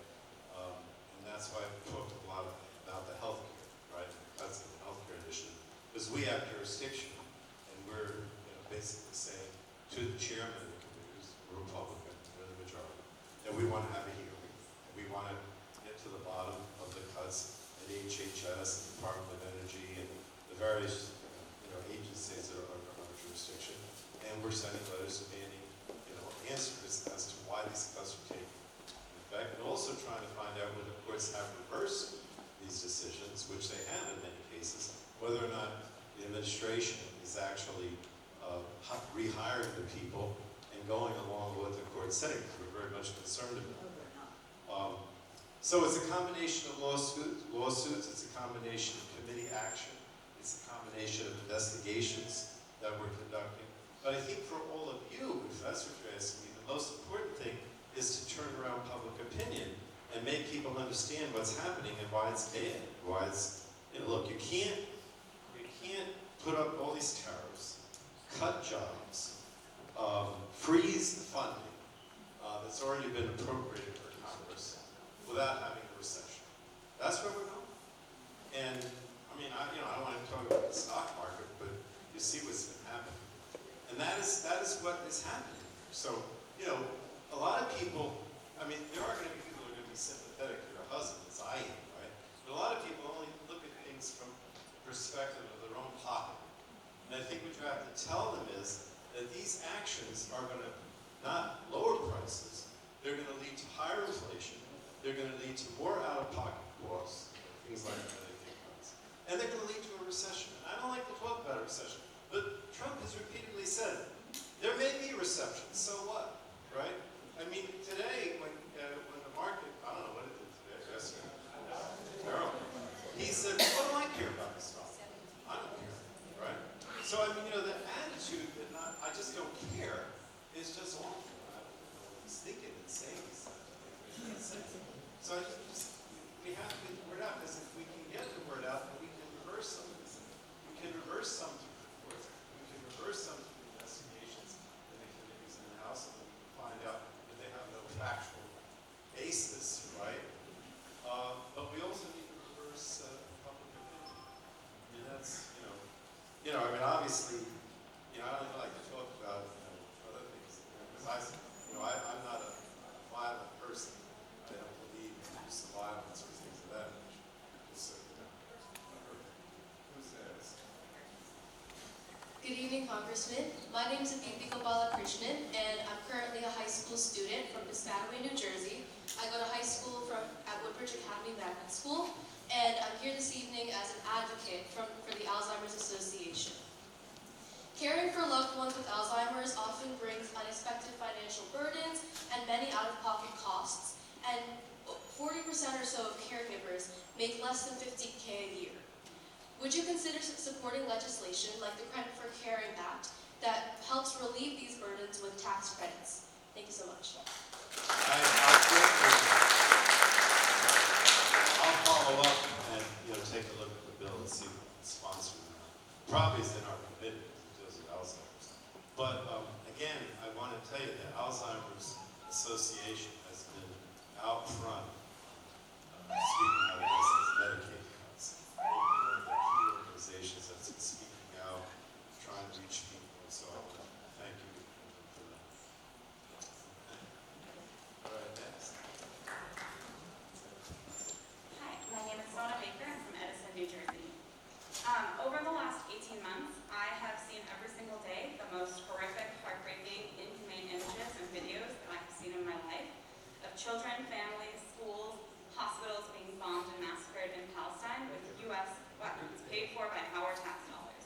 And that's why I've talked a lot about the healthcare, right? That's the healthcare initiative, because we have jurisdiction, and we're basically saying to the chairman of the committee, who's a Republican, we're the majority, that we want to have a hearing, and we want to get to the bottom of the cuts at HHS, the Department of Energy, and the various agencies that are under our jurisdiction. And we're sending letters demanding answers as to why these cuts are taking effect, and also trying to find out whether the courts have reversed these decisions, which they have in many cases, whether or not the administration is actually rehiring the people and going along with what the court's saying, because we're very much concerned about that. So it's a combination of lawsuits, it's a combination of committee action, it's a combination of investigations that we're conducting. But I think for all of you, if that's what you're asking me, the most important thing is to turn around public opinion and make people understand what's happening and why it's bad, why it's, look, you can't put up all these tariffs, cut jobs, freeze the funding that's already been appropriated for Congress without having a recession. That's where we're going. And I mean, I don't want to talk about the stock market, but you see what's been happening. that is what is happening. So, you know, a lot of people, I mean, there are going to be people who are going to be sympathetic to their husband, as I am, right? But a lot of people only look at things from the perspective of their own pocket. And I think what you have to tell them is that these actions are going to not lower prices, they're going to lead to higher inflation, they're going to lead to more out-of-pocket costs, things like Medicaid cuts, and they're going to lead to a recession. And I don't like to talk about a recession, but Trump has repeatedly said, there may be a recession, so what, right? I mean, today, when the market, I don't know what it did today, yesterday, terrible. He said, what do I care about this stuff? I don't care, right? So, I mean, you know, the attitude that I just don't care is just awful. I don't know what he's thinking and saying these things. So I just, we have to get the word out, because if we can get the word out, then we can reverse some of this. We can reverse some through reports. We can reverse some through investigations in the committees in the House, and we can find out that they have no factual basis, right? But we also need to reverse public opinion. And that's, I mean, obviously, I don't even like to talk about, other things, because I'm not a violent person. I don't believe in use of violence or things of that nature. Just so you know. Who's next? Good evening, Congressman. My name is Aditi Gopalakrishnan, and I'm currently a high school student from Piscataway, New Jersey. I go to high school at Woodbridge Academy Magnet School, and I'm here this evening as an advocate for the Alzheimer's Association. Caring for loved ones with Alzheimer's often brings unexpected financial burdens and many out-of-pocket costs, and 40% or so of caregivers make less than $50K a year. Would you consider supporting legislation like the Credit for Caring Act that helps relieve these burdens with tax credits? Thank you so much. I'll follow up and take a look at the bill and see what the sponsor probably is in our committee that deals with Alzheimer's. But again, I want to tell you that Alzheimer's Association has been out front speaking out against these Medicaid cuts. One of the key organizations that's been speaking out, trying to reach people. So thank you for that. All right, next. Hi, my name is Donna Baker. I'm from Edison, New Jersey. Over the last 18 months, I have seen every single day the most horrific, heartbreaking, inhumane images and videos that I have seen in my life of children, families, schools, hospitals being bombed and massacred in Palestine with U.S. weapons paid for by our tax dollars.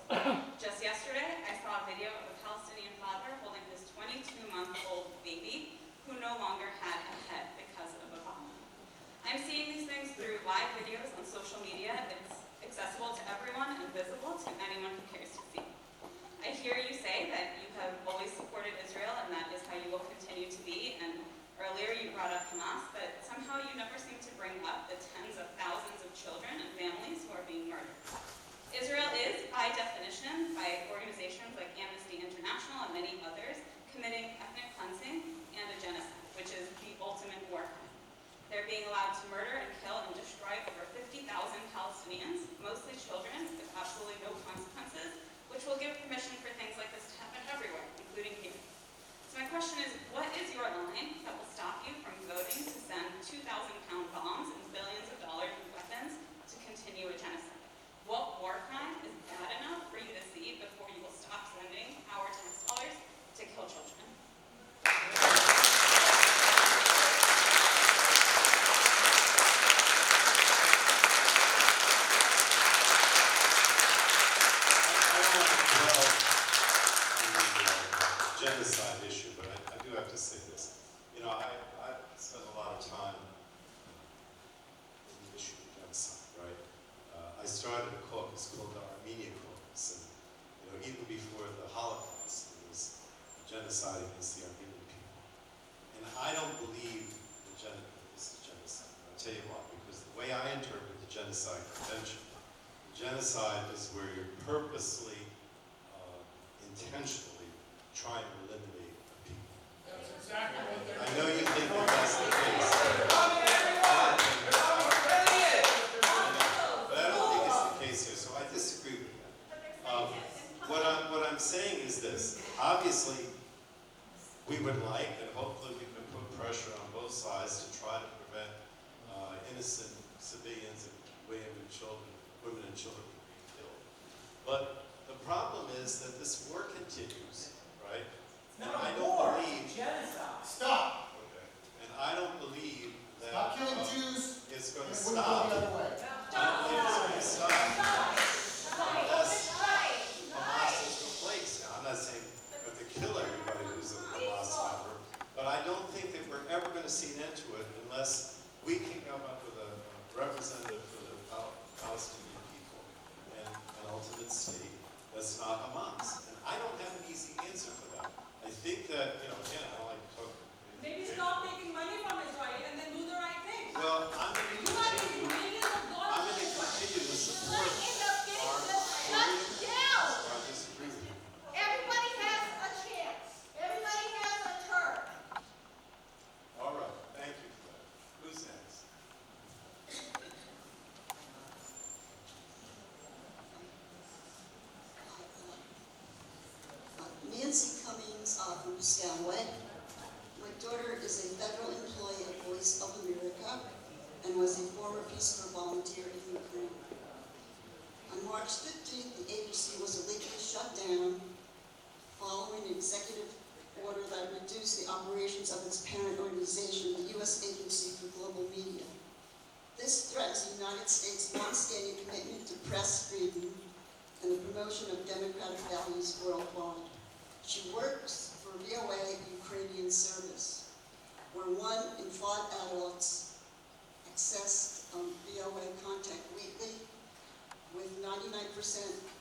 Just yesterday, I saw a video of a Palestinian father holding his 22-month-old baby who no longer had a head because of a bomb. I'm seeing these things through live videos on social media. It's accessible to everyone and visible to anyone who cares to see. I hear you say that you have always supported Israel and that is how you will continue to be. And earlier you brought up Hamas, but somehow you never seem to bring up the tens of thousands of children and families who are being murdered. Israel is, by definition, by organizations like Amnesty International and many others, committing ethnic cleansing and a genocide, which is the ultimate war crime. They're being allowed to murder and kill and destroy over 50,000 Palestinians, mostly children, with absolutely no consequences, which will give permission for things like this to happen everywhere, including here. So my question is, what is your line that will stop you from voting to send 2,000-pound bombs and billions of dollars in weapons to continue a genocide? What war crime is bad enough for you to see before you will stop sending our tax dollars to kill children? Genocide issue, but I do have to say this. I spent a lot of time in the issue of genocide, right? I started a caucus called the Armenian Caucus, and even before the Holocaust, it was genocide against the Armenian people. And I don't believe that this is genocide. And I'll tell you why. Because the way I interpret the Genocide Convention, genocide is where you're purposely, intentionally trying to eliminate a people. That's exactly what they're I know you think that that's the case. But I don't think it's the case here, so I disagree with that. What I'm I'm saying is this, obviously, we would like, and hopefully we can put pressure on both sides to try to prevent innocent civilians and women and children from being killed. But the problem is that this war continues, right? And I don't believe. Genocide. Stop. Okay. And I don't believe that. Stop killing Jews. It's going to And we're going stop. the other way. I don't believe it's going to stop. Unless Hamas is replaced. Now, I'm not saying we have to kill everybody who's a Hamas member, but I don't think that we're ever going to see an end to it unless we can come up with a representative for the Palestinian people and an ultimate state that's not Hamas. And I don't have an easy answer for that. I think that, again, I don't like to talk. Maybe stop making money from Israel and then do the right thing. Well, I'm going to continue. I'm going to continue to support our disagree with you. Everybody has a chance. Everybody has a turn. All right, thank you for that. Who's next? Nancy Cummings from Piscataway. My daughter is a federal employee at Voice of America and was a former Peace Corps volunteer in Ukraine. On March 15th, the agency was illegally shut down following an executive order that reduced the operations of its parent organization, the U.S. Agency for Global Media. This threatens the United States' longstanding commitment to press freedom and the promotion of democratic values worldwide. She works for VOA Ukrainian Service, where 1 in 5 adults access VOA content weekly, with 99%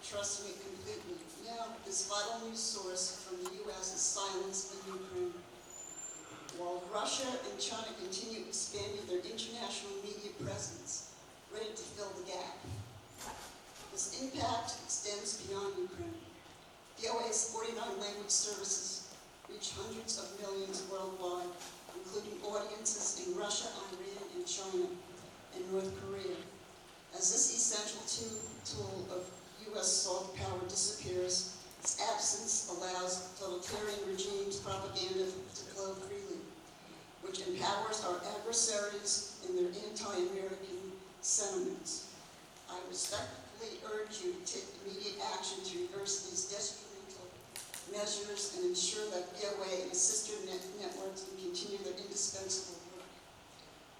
trusting it completely. Now, this vital news source from the U.S. is silenced in Ukraine. While Russia and China continue expanding their international media presence, ready to fill the gap. This impact extends beyond Ukraine. VOA's 49 language services reach hundreds of millions worldwide, including audiences in Russia, Iran, and China, and North Korea. As this essential tool of U.S. soft power disappears, its absence allows totalitarian regimes' propaganda to flow freely, which empowers our adversaries in their anti-American sentiments. I respectfully urge you to take immediate action to reverse these detrimental measures and ensure that VOA and its sister networks can continue their indispensable work.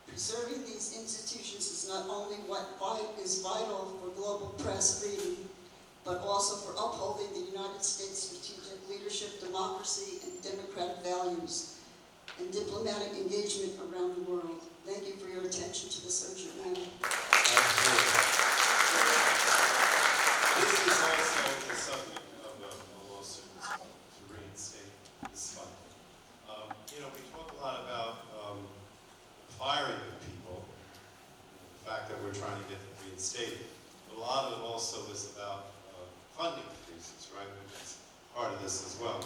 Preserving these institutions is not only what is vital for global press freedom, but also for upholding the United States' strategic leadership, democracy, and democratic values, and diplomatic engagement around the world. Thank you for your attention to this urgent matter. This is also the subject of a lawsuit to reinstate this fund. We talk a lot about firing of people, the fact that we're trying to get them reinstated. But a lot of it also is about funding increases, right? Which is part of this as well.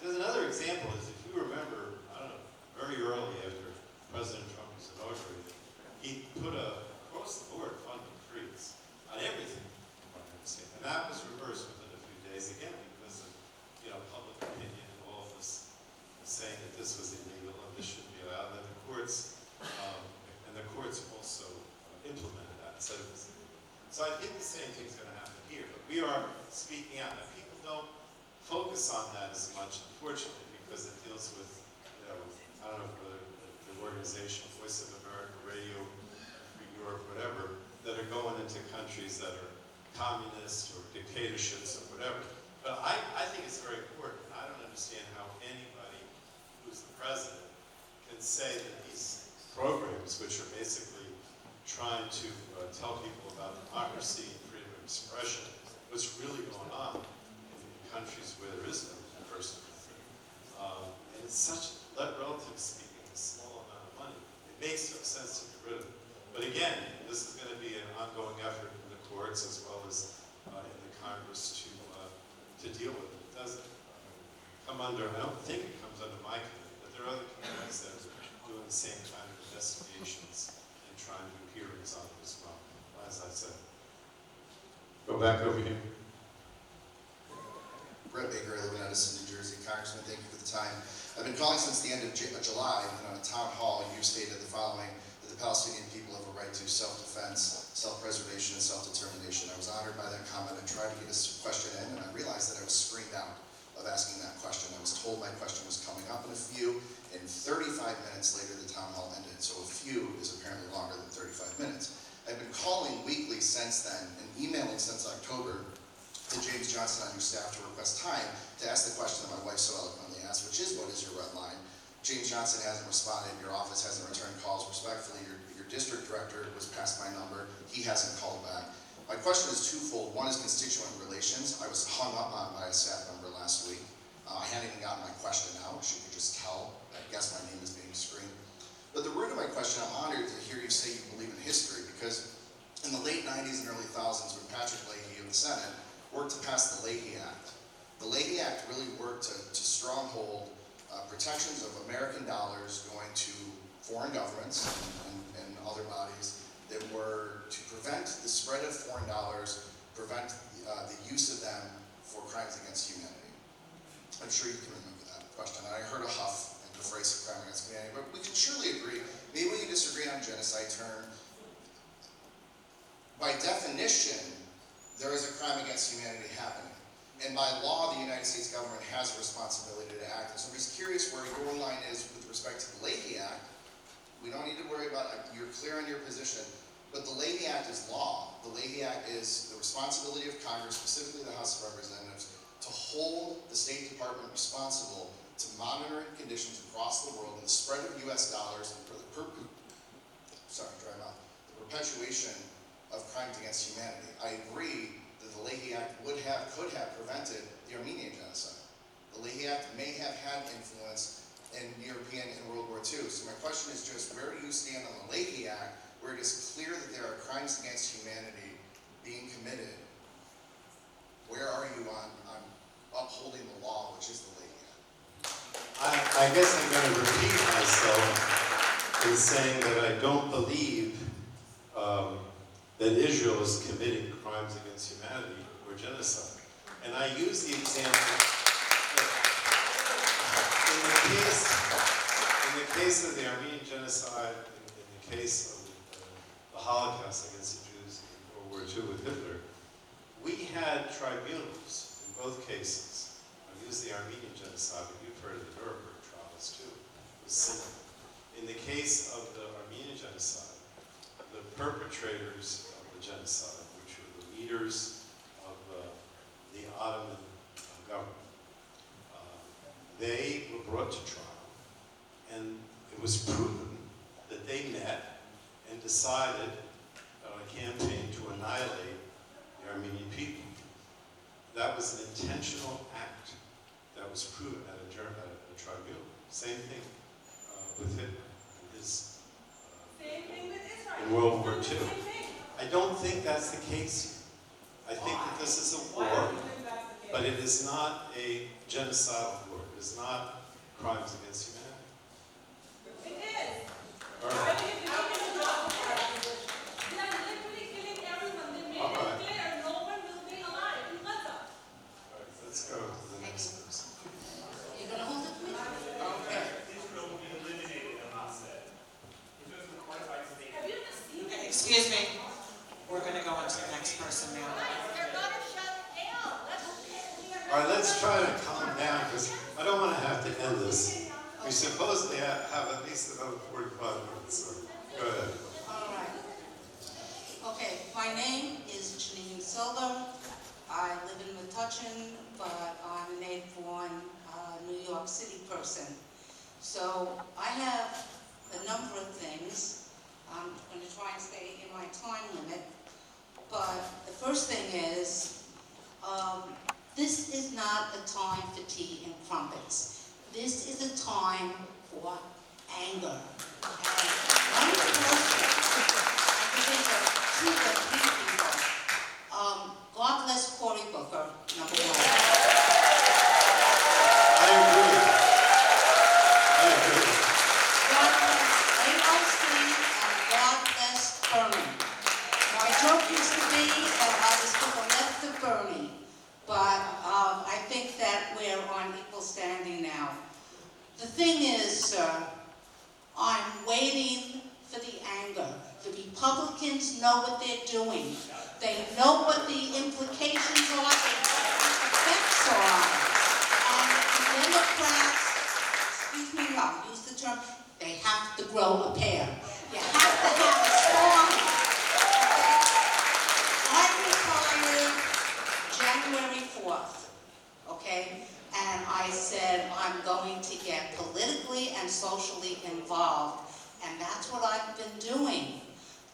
There's another example is if you remember, I don't know, very early after President Trump was inaugurated, he put a across-the-board funding freeze on everything. And that was reversed within a few days again because of, public opinion and all of this saying that this was illegal and this shouldn't be allowed. And the courts also implemented that. So I think the same thing's going to happen here. But we are speaking out. Now, people don't focus on that as much, unfortunately, because it deals with, I don't know whether the organization, Voice of America, Radio Free Europe, whatever, that are going into countries that are communist or dictatorships or whatever. But I think it's very important. I don't understand how anybody who's the president can say that these programs, which are basically trying to tell people about democracy and freedom of expression, what's really going on in countries where there is no diversity. And it's such, relatively speaking, a small amount of money. It makes no sense to get rid of it. But again, this is going to be an ongoing effort in the courts as well as in the Congress to deal with it. It doesn't come under, I don't think it comes under my committee, but there are other committees that are doing the same kind of investigations and trying to do hearings on it as well, as I said. Go back over here. Brett Baker, I live in Edison, New Jersey. Congressman, thank you for the time. I've been calling since the end of July, and on a town hall, you stated the following, that the Palestinian people have a right to self-defense, self-preservation, and self-determination. I was honored by that comment and tried to get a question in, and I realized that I was screened out of asking that question. I was told my question was coming up in a few, and 35 minutes later, the town hall ended. So a few is apparently longer than 35 minutes. I've been calling weekly since then, and emailing since October to James Johnson on your staff to request time to ask the question that my wife so eloquently asked, which is, what is your red line? James Johnson hasn't responded, your office hasn't returned calls. Respectfully, your district director was passed my number, he hasn't called back. My question is twofold. One is constituent relations. I was hung up on by a staff member last week. I hadn't even gotten my question out. She could just tell. I guess my name is being screened. But the root of my question, I'm honored to hear you say you believe in history, because in the late 90s and early 2000s, when Patrick Leahy of the Senate worked to pass the Leahy Act, the Leahy Act really worked to stronghold protections of American dollars going to foreign governments and other bodies that were to prevent the spread of foreign dollars, prevent the use of them for crimes against humanity. I'm sure you can remember that question. And I heard a huff and the phrase of crime against humanity, but we can surely agree, maybe we disagree on genocide term. By definition, there is a crime against humanity happening. And by law, the United States government has a responsibility to act. And so I'm just curious where your line is with respect to the Leahy Act. We don't need to worry about, you're clear on your position, but the Leahy Act is law. The Leahy Act is the responsibility of Congress, specifically the House of Representatives, to hold the State Department responsible to monitoring conditions across the world and the spread of U.S. dollars and for the perpetuation of crimes against humanity. I agree that the Leahy Act could have prevented the Armenian genocide. The Leahy Act may have had influence in European and World War II. So my question is just, where do you stand on the Leahy Act, where it is clear that there are crimes against humanity being committed? Where are you on upholding the law, which is the Leahy Act? I guess I'm going to repeat myself in saying that I don't believe that Israel is committing crimes against humanity or genocide. And I use the example, in the case of the Armenian genocide, in the case of the Holocaust against the Jews in World War II with Hitler, we had tribunals in both cases. I use the Armenian genocide, but you've heard of the Nuremberg trials too. It was simple. In the case of the Armenian genocide, the perpetrators of the genocide, which were the leaders of the Ottoman government, they were brought to trial, and it was proven that they met and decided on a campaign to annihilate the Armenian people. That was an intentional act that was proven at a tribunal. Same thing with Hitler and his in World War II. I don't think that's the case here. I think that this is a war, but it is not a genocidal war. It is not crimes against humanity. It is. All right. They are literally killing everyone. They made it clear no one will be alive. Who let them? All right, let's go to the next person. You're gonna hold it, please? Okay. Israel will be eliminated, Hamas said. Have you ever seen it? Excuse me. We're going to go on to the next person now. They're gonna shut it down. All right, let's try to calm down, because I don't want to have to end this. We supposedly have at least another 45 minutes, so go ahead. All right. Okay, my name is Janine Silva. I live in Metuchen, but I'm a native-born New York City person. So I have a number of things. I'm going to try and stay in my time limit. But the first thing is, this is not a time for tea and crumpets. This is a time for anger. And one person, I think there are two or three people. God bless Cory Booker, number one. I agree. God bless AOC and God bless Bernie. My joke used to be that I was to the left of Bernie, but I think that The thing is, sir, I'm waiting for the anger. The Republicans know what they're doing. They know what the implications are, they know what the effects are. And the Democrats, excuse me, I'll use the term, they have to grow a pair. You have to have a strong. I retired January 4th, okay? And I said, I'm going to get politically and socially involved. And that's what I've been doing.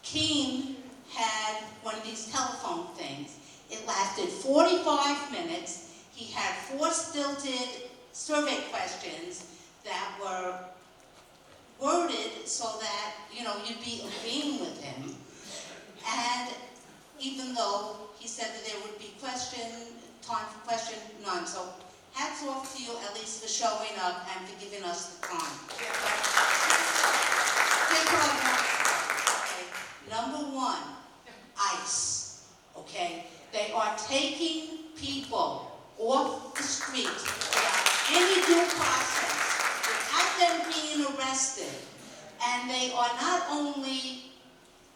Keene had one of these telephone things. It lasted 45 minutes. He had 4 stilted survey questions that were worded so that, you'd be agreeing with him. And even though he said that there would be time for question, none. So hats off to you at least for showing up and for giving us the time. Here's what I want to say, okay? Number 1, ICE, okay? They are taking people off the street without any due process, without them being arrested. And they are not only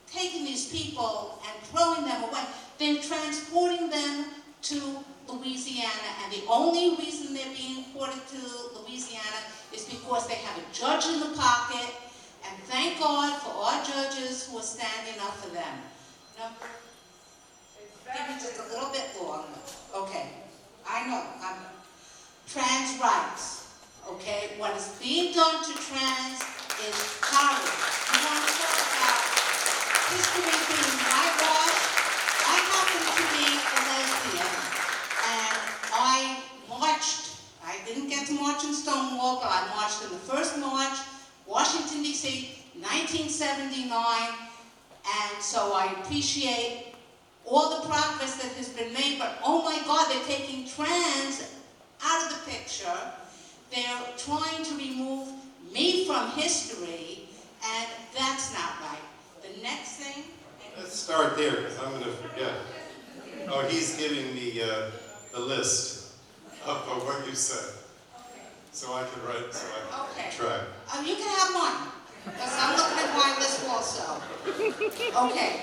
taking these people and throwing them away, they're transporting them to Louisiana, and the only reason they're being ported to Louisiana is because they have a judge in the pocket, and thank God for our judges who are standing up for them. Give me just a little bit longer. Okay, I know, trans rights, okay? What is being done to trans is horrible. You want to talk about history being whitewashed? I happen to be a lesbian, and I marched. I didn't get to march in Stonewall, but I marched in the first march, Washington, D.C., 1979, and so I appreciate all the progress that has been made, but oh my God, they're taking trans out of the picture. They're trying to remove me from history, and that's not right. The next thing... Let's start there, because I'm going to forget. Oh, he's giving me the list of what you said. So I can write, so I can track. You can have mine, because I'm looking at my list also. Okay.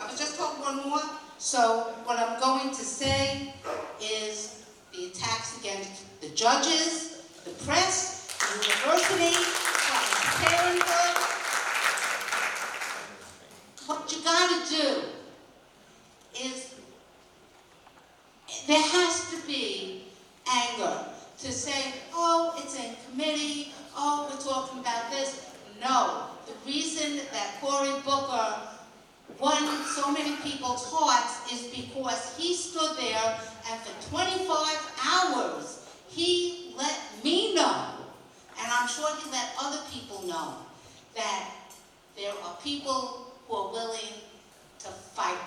I was just told one more. So what I'm going to say is the attacks against the judges, the press, the university, Planned Parenthood. What you gotta do is, there has to be anger to say, oh, it's in committee, oh, we're talking about this. No, the reason that Cory Booker won so many people's hearts is because he stood there and for 25 hours, he let me know, and I'm sure he let other people know, that there are people who are willing to fight.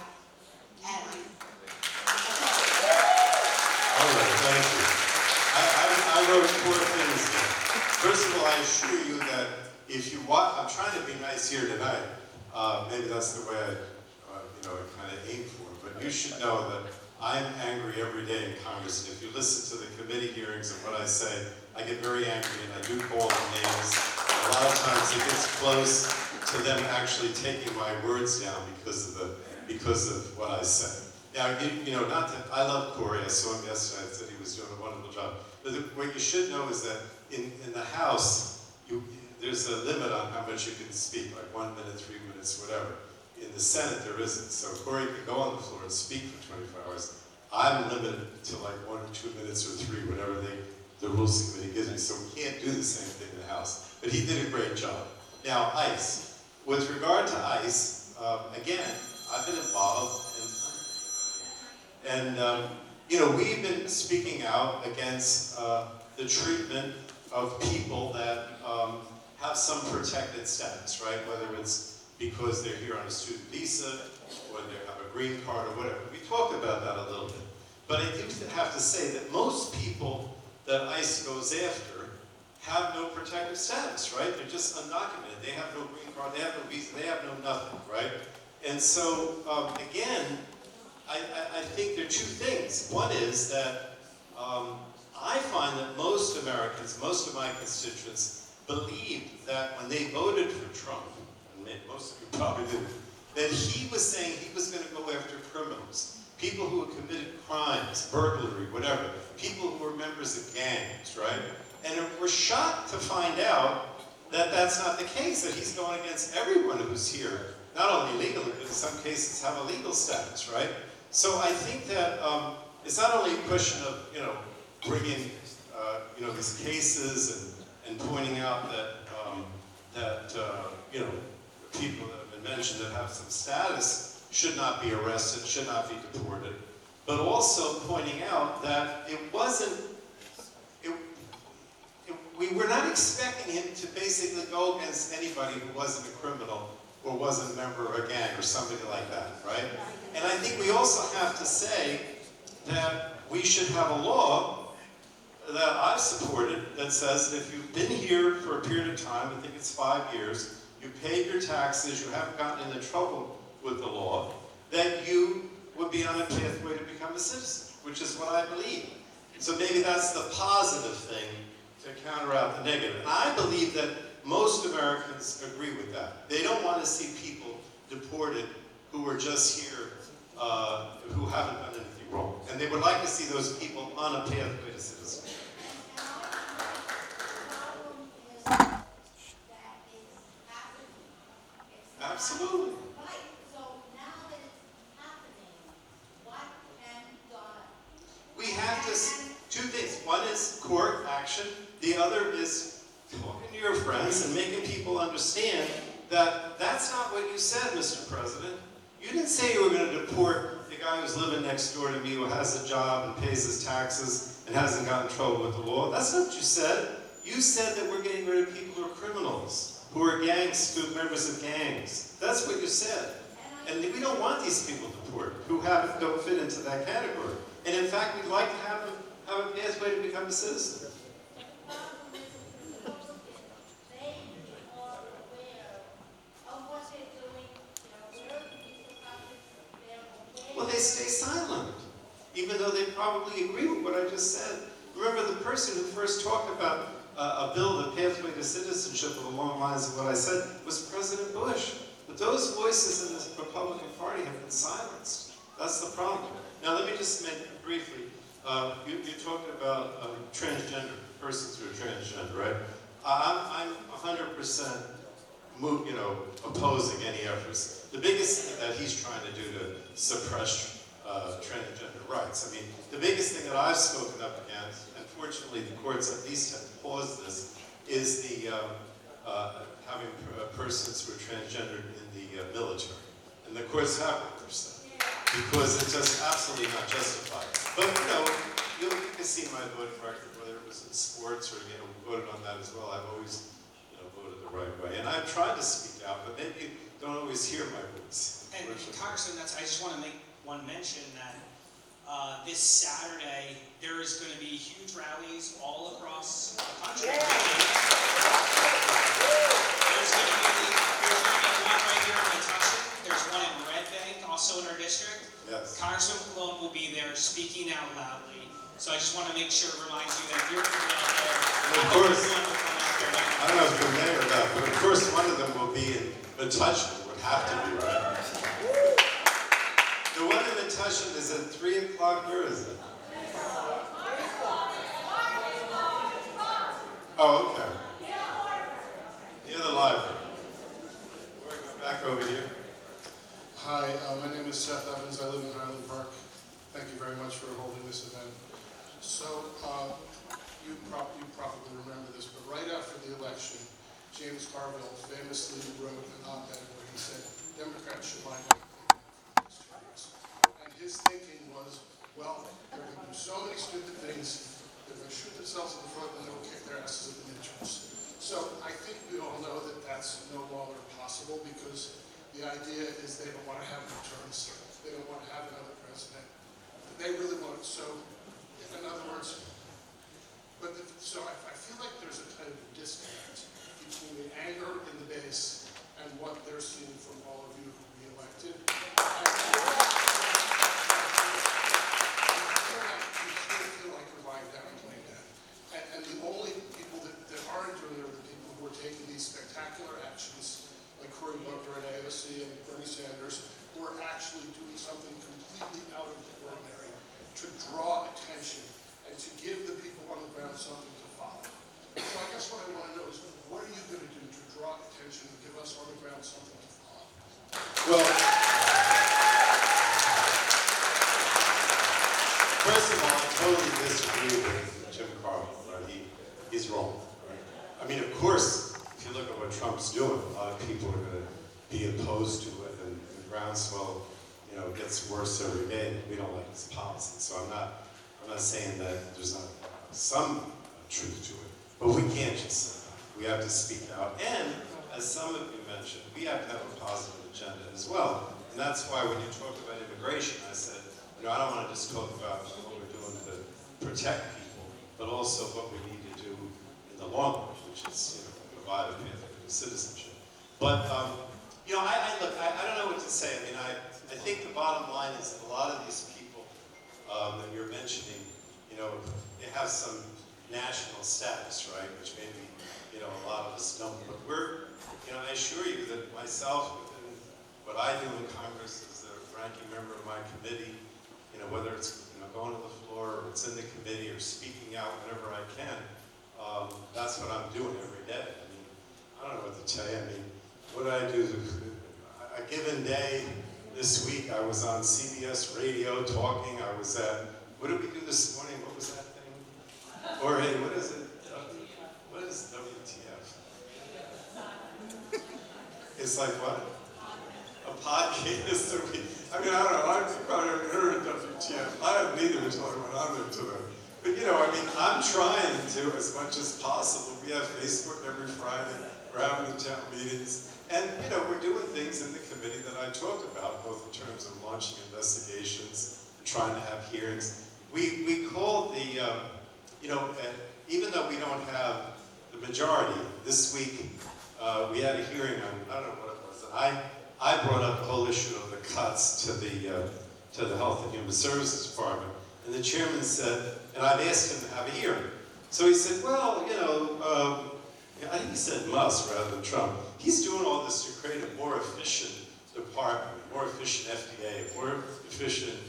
And All right, thank you. I wrote 4 things here. First of all, I assure you that if you watch, I'm trying to be nice here tonight. Maybe that's the way I kind of aim for. But you should know that I'm angry every day in Congress. And if you listen to the committee hearings and what I say, I get very angry and I do call them names. A lot of times it gets close to them actually taking my words down because of what I say. Now, I love Cory. I saw him yesterday. I said he was doing a wonderful job. But what you should know is that in the House, there's a limit on how much you can speak, like 1 minute, 3 minutes, whatever. In the Senate, there isn't. So Cory could go on the floor and speak for 24 hours. I'm limited to like 1 or 2 minutes or 3, whatever the Rules Committee gives me. So we can't do the same thing in the House. But he did a great job. Now, ICE. With regard to ICE, again, I've been involved, and we've been speaking out against the treatment of people that have some protected status, right? Whether it's because they're here on a student visa, or they have a green card, or whatever. We talked about that a little bit. But I do have to say that most people that ICE goes after have no protected status, right? They're just undocumented. They have no green card, they have no visa, they have no nothing, right? And so, again, I think there are 2 things. One is that I find that most Americans, most of my constituents, believed that when they voted for Trump, and most of you probably did, that he was saying he was going to go after criminals, people who had committed crimes, burglary, whatever, people who were members of gangs, right? And we're shocked to find out that that's not the case, that he's going against everyone who's here, not only legally, but in some cases have a legal status, right? So I think that it's not only a question of, bringing, these cases and pointing out that, people that have been mentioned that have some status should not be arrested, should not be deported, but also pointing out that we were not expecting him to basically go against anybody who wasn't a criminal or wasn't a member of a gang or something like that, right? And I think we also have to say that we should have a law that I've supported that says that if you've been here for a period of time, I think it's 5 years, you paid your taxes, you haven't gotten into trouble with the law, that you would be on a pathway to become a citizen, which is what I believe. So maybe that's the positive thing to counteract the negative. And I believe that most Americans agree with that. They don't want to see people deported who are just here, who haven't done anything wrong. And they would like to see those people on a pathway to citizenship. Absolutely. Right, so now that it's happening, what can be done? We have to, two things. One is court action. The other is talking to your friends and making people understand that that's not what you said, Mr. President. You didn't say you were going to deport the guy who's living next door to me who has a job and pays his taxes and hasn't gotten in trouble with the law. That's not what you said. You said that we're getting rid of people who are criminals, who are members of gangs. That's what you said. And we don't want these people deported who don't fit into that category. And in fact, we'd like to have a pathway to become a citizen. Well, they stay silent, even though they probably agree with what I just said. Remember, the person who first talked about a bill, the pathway to citizenship along the lines of what I said, was President Bush. But those voices in the Republican Party have been silenced. That's the problem. Now, let me just mention briefly, you talked about transgender, persons who are transgender, right? I'm 100% opposing any efforts. The biggest thing that he's trying to do to suppress transgender rights. I mean, the biggest thing that I've spoken up against, and fortunately the courts at least have paused this, is the having persons who are transgendered in the military. And the courts have reversed that, because it's just absolutely not justified. But you can see my voting record, whether it was in sports or voted on that as well. I've always voted the right way. And I've tried to speak out, but maybe you don't always hear my voice. And Congressman, I just want to make one mention that this Saturday there is going to be huge rallies all across the country. There's going to be one right here in Metuchen. There's one in Red Bank, also in our district. Yes. Congressman Pallone will be there speaking out loudly. So I just want to make sure, remind you that you're going to be out there. Of course, I don't know if you're there or not, but of course one of them will be in Metuchen. It would have to be, right? The one in Metuchen is at 3 o'clock. Where is it? Oh, okay. Near the library. We're going back over here. Hi, my name is Seth Evans. I live in Highland Park. Thank you very much for holding this event. So, you probably remember this, but right after the election, James Carville famously wrote an op-ed where he said, Democrats should line up streets. And his thinking was, well, they're going to do so many stupid things, they're going to shoot themselves in the foot and they'll kick their asses at the midterms. So I think we all know that that's no longer possible, because the idea is they don't want to have midterms, they don't want to have another president. They really want it. So, in other words, so I feel like there's a kind of disconnect between the anger in the base and what they're seeing from all of you who re-elected. You feel like you're lying spectacular actions like Cory Booker and AOC and Bernie Sanders, who are actually doing something completely out of the ordinary to draw attention and to give the people on the ground something to follow. So I guess what I want to know is, what are you going to do to draw attention and give us on the ground something to follow? Well, first of all, I totally disagree with Jim Carville, right? He's wrong, right? I mean, of course, if you look at what Trump's doing, a lot of people are going to be opposed to it, and the groundswell, gets worse every day. We don't like his policy, so I'm not saying that there's not some truth to it, but we can't just say that. We have to speak out, and as some of you mentioned, we have to have a positive agenda as well, and that's why when you talk about immigration, I said, I don't want to just talk about what we're doing to protect people, but also what we need to do in the long run, which is provide a pathway to citizenship. But I don't know what to say. I mean, I think the bottom line is that a lot of these people that you're mentioning, they have some national status, right? Which maybe a lot of us don't. But I assure you that myself, within what I do in Congress as the ranking member of my committee, whether it's going to the floor or it's in the committee or speaking out whenever I can, that's what I'm doing every day. I mean, I don't know what to tell you. I mean, what do I do? A given day, this week I was on CBS radio talking. I was at, what did we do this morning? What was that thing? Or hey, what is it? What is WTF? It's like what? A podcast. I mean, I don't know. I've probably never heard of WTF. I haven't either until I went on there today. But I'm trying to, as much as possible. We have Facebook every Friday. We're having the town meetings. And, we're doing things in the committee that I talked about, both in terms of launching investigations, trying to have hearings. We called the, even though we don't have the majority, this week we had a hearing on, I don't know what it was, and I brought up the whole issue of the cuts to the Health and Human Services Department. And the chairman said, and I've asked him to have a hearing. So he said, well, I think he said must rather than Trump. He's doing all this to create a more efficient department, more efficient FDA, more efficient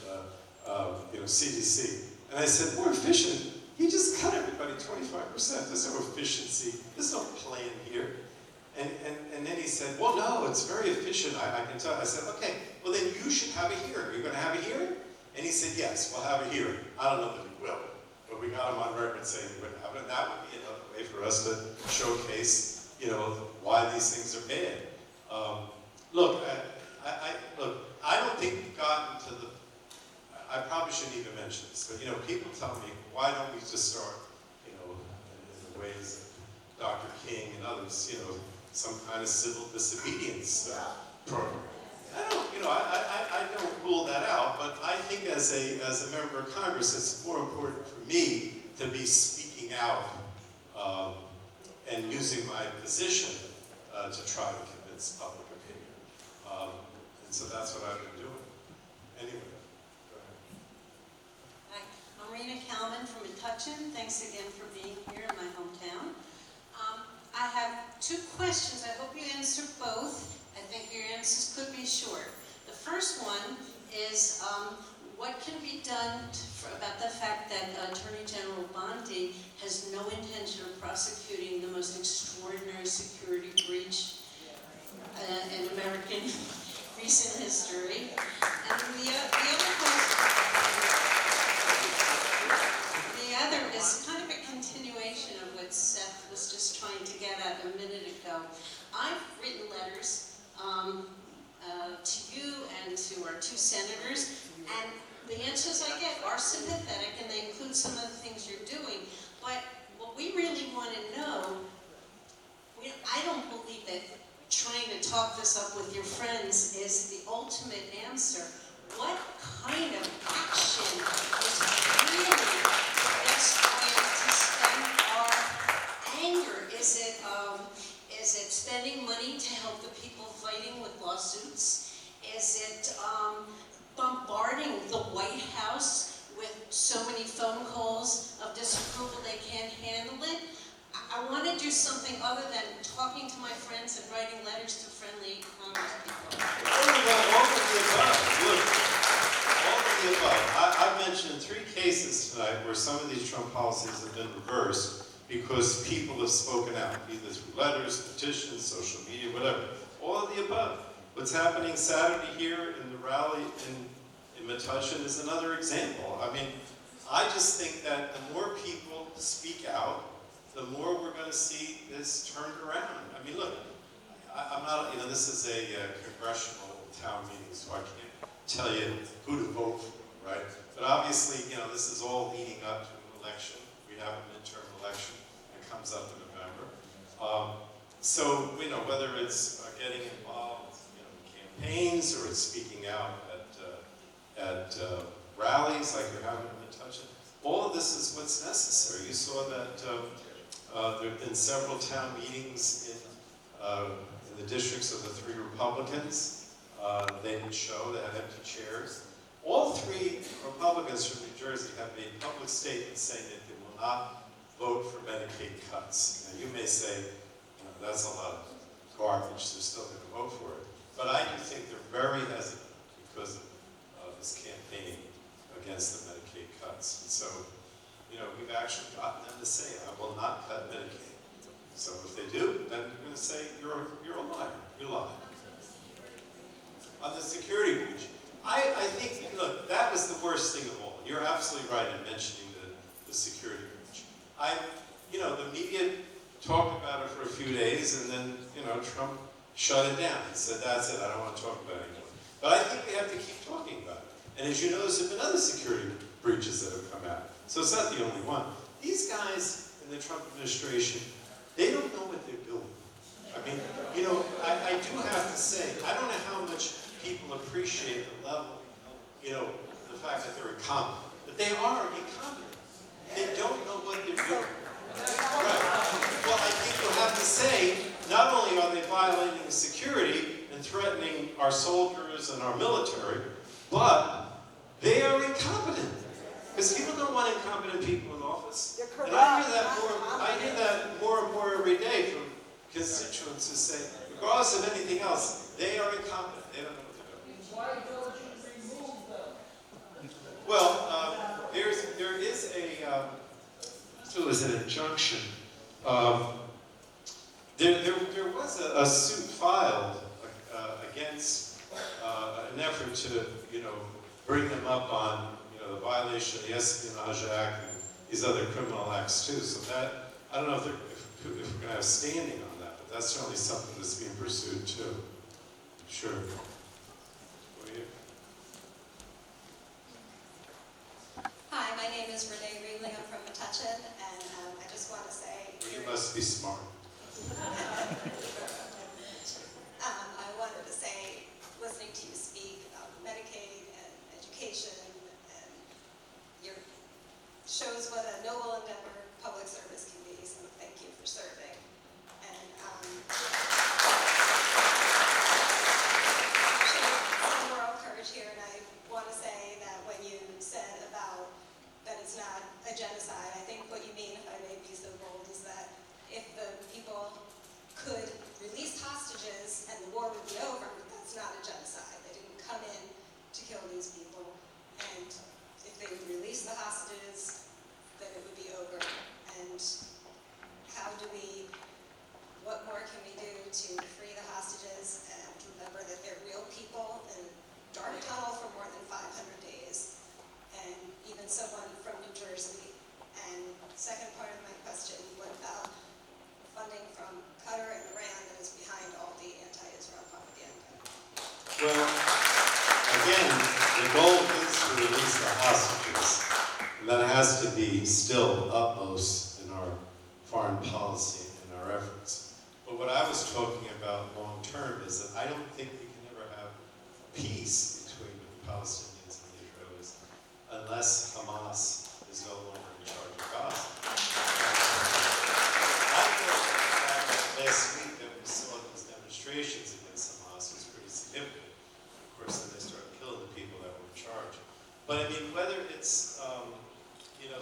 CDC. And I said, more efficient? He just cut everybody 25%. There's no efficiency. There's no plan here. And then he said, well, no, it's very efficient. I can tell. I said, okay, well, then you should have a hearing. You're going to have a hearing? And he said, yes, we'll have a hearing. I don't know that he will, but we got him on record saying he would have it. And that would be another way for us to showcase, why these things are bad. Look, I don't think we've gotten to the, I probably shouldn't even mention this, but, people tell me, why don't we just start, in the ways of Dr. King and others, some kind of civil disobedience program. I don't rule that out, but I think as a member of Congress, it's more important for me to be speaking out and using my position to try to convince public opinion. And so that's what I've been doing. Anyway, go ahead. Hi, I'm Rena Kalman from Metuchen. Thanks again for being here in my hometown. I have two questions. I hope you answer both. I think your answers could be short. The first one is, what can be done about the fact that Attorney General Bondi has no intention of prosecuting the most extraordinary security breach in American recent history? And the other is kind of a continuation of what Seth was just trying to get at a minute ago. I've written letters to you and to our two senators, and the answers I get are sympathetic, and they include some of the things you're doing. But what we really want to know, I don't believe that trying to talk this up with your friends is the ultimate answer. What kind of action is really the best way to spend our anger? Is it spending money to help the people fighting with lawsuits? Is it bombarding the White House with so many phone calls of disapproval they can't handle it? I want to do something other other than talking to my friends and writing letters to friendly congresspeople? All of the above. Look, all of the above. I've mentioned 3 cases tonight where some of these Trump policies have been reversed because people have spoken out, either through letters, petitions, social media, whatever. All of the above. What's happening Saturday here in the rally in Metuchen is another example. I mean, I just think that the more people speak out, the more we're going to see this turned around. I mean, look, I'm not, this is a congressional town meeting, so I can't tell you who to vote for, right? But obviously, this is all leading up to an election. We have a midterm election that comes up in November. So, whether it's getting involved in campaigns or it's speaking out at rallies like you're having in Metuchen, all of this is what's necessary. You saw that there have been several town meetings in the districts of the 3 Republicans. They didn't show, they had empty chairs. All 3 Republicans from New Jersey have made public statements saying that they will not vote for Medicaid cuts. Now, you may say, that's a lot of garbage, they're still going to vote for it. But I do think they're very hesitant because of this campaign against the Medicaid cuts. And so, we've actually gotten them to say, I will not cut Medicaid. So if they do, then you're going to say, you're a liar, you're lying. On the security breach, I think, look, that was the worst thing of all. You're absolutely right in mentioning the security breach. The media talked about it for a few days, and then, Trump shut it down. He said, that's it, I don't want to talk about it anymore. But I think we have to keep talking about it. And as you know, there's been other security breaches that have come out. So it's not the only one. These guys in the Trump administration, they don't know what they're doing. I mean, I do have to say, I don't know how much people appreciate the level, the fact that they're incompetent. But they are incompetent. They don't know what they're doing. Right. Well, I think you'll have to say, not only are they violating security and threatening our soldiers and our military, but they are incompetent. Because people don't want incompetent people in office. And I hear that more and more every day from constituents who say, regardless of anything else, they are incompetent. They don't know what they're doing. Why don't you remove them? Well, there is an injunction. There was a suit filed against an effort to, bring them up on, the violation of the Espionage Act and these other criminal acts too. So that, I don't know if we're going to have standing on that, but that's certainly something that's being pursued too. Sure. What are you? Hi, my name is Renee Reeling. I'm from Metuchen, and I just want to say... You must be smart. I wanted to say, listening to you speak about Medicaid and education, and your shows what a noble endeavor public service can be, so thank you for serving. And showing moral courage here, and I want to say that when you said about that it's not a genocide, I think what you mean, if I may be so bold, is that if the people could release hostages and the war would be over, that's not a genocide. They didn't come in to kill these people. And if they would release the hostages, then it would be over. And what more can we do to free the hostages and remember that they're real people in dark tunnel for more than 500 days, and even someone from New Jersey. And second part of my question, what about funding from Qatar and Iran that is behind all the anti-Israel propaganda? Well, again, the goal is to release the hostages. And that has to be still utmost in our foreign policy and our efforts. But what I was talking about long term is that I don't think we can ever have peace between the Palestinians and the Israelis unless Hamas is no longer in charge of Gaza. I thought that last week that we saw these demonstrations against Hamas was pretty significant. Of course, then they started killing the people that were in charge. But I mean, whether it's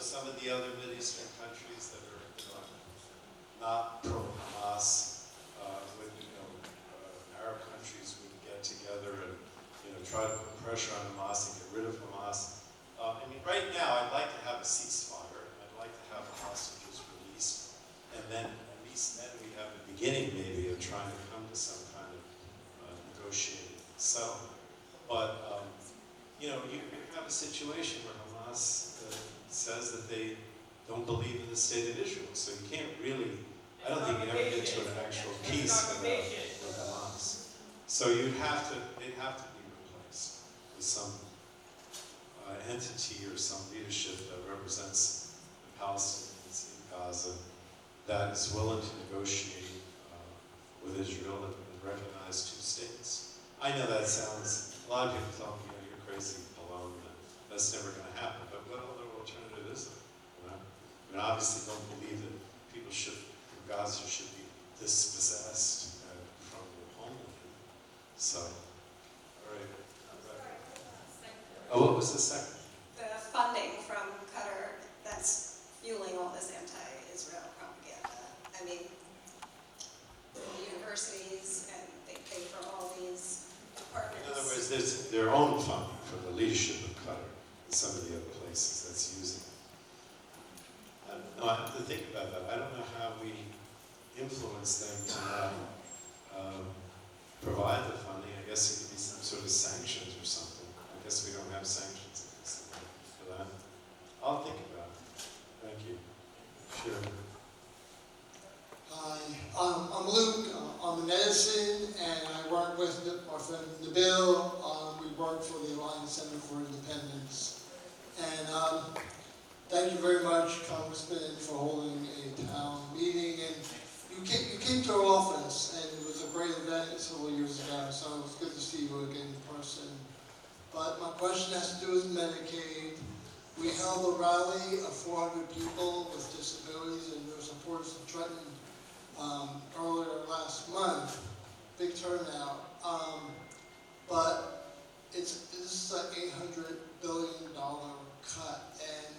some of the other Middle Eastern countries that are not pro-Hamas, pressure on Hamas and get rid of Hamas. I mean, right now, I'd like to have a ceasefire. I'd like to have the hostages released. And then, at least then, we have the beginning, maybe, of trying to come to some kind of negotiated settlement. But, you know, you have a situation where Hamas says that they don't believe in the state of Israel. So you can't really, I don't think you ever get to an actual peace with Hamas. So they'd have to be replaced with some entity or some leadership that represents the Palestinians in Gaza that is willing to negotiate with Israel and recognize two states. I know that sounds, a lot of people tell me, you're crazy, Pallone, that's never going to happen, but what other alternative is there? You know? I mean, obviously don't believe that people from Gaza should be dispossessed from their homeland. So, all right. Oh, what was the second? The funding from Qatar that's fueling all this anti-Israel propaganda. I mean, the universities, and they pay for all these departments. In other words, there's their own funding from the leadership of Qatar and some of the other places that's using it. No, I have to think about that. I don't know how we influence them to not provide the funding. I guess it could be some sort of sanctions or something. I guess we don't have sanctions for that. I'll think about it. Thank you. Sure. Hi, I'm Luke. I'm in Edison, and I work with my friend Nabil. We work for the Alliance Center for Independence. And thank you very much, Congressman, for holding a town meeting. And you came to our office, and it was a great event several years ago, so it was good to see you again in person. But my question has to do with Medicaid. We held a rally of 400 people with disabilities and their supporters in Trenton earlier last month. Big turnout. But this is an $800 billion cut, and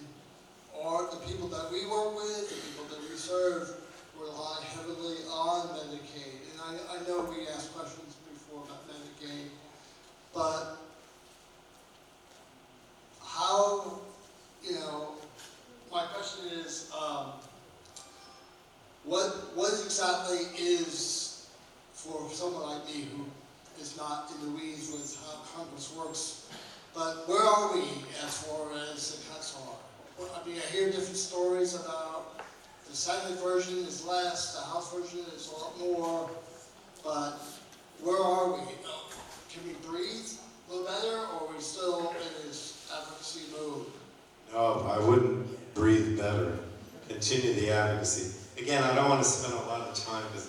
the people that we work with, the people that we serve, rely heavily on Medicaid. And I know we asked questions before about Medicaid, but how, my question is, what exactly is, for someone like me who is not in the weeds with how Congress works, but where are we as far as the cuts are? I mean, I hear different stories about the Senate version is less, the House version is a lot more, but where are we? Can we breathe a little better, or are we still in this advocacy mode? No, I wouldn't breathe better. Continue the advocacy. Again, I don't want to spend a lot of time because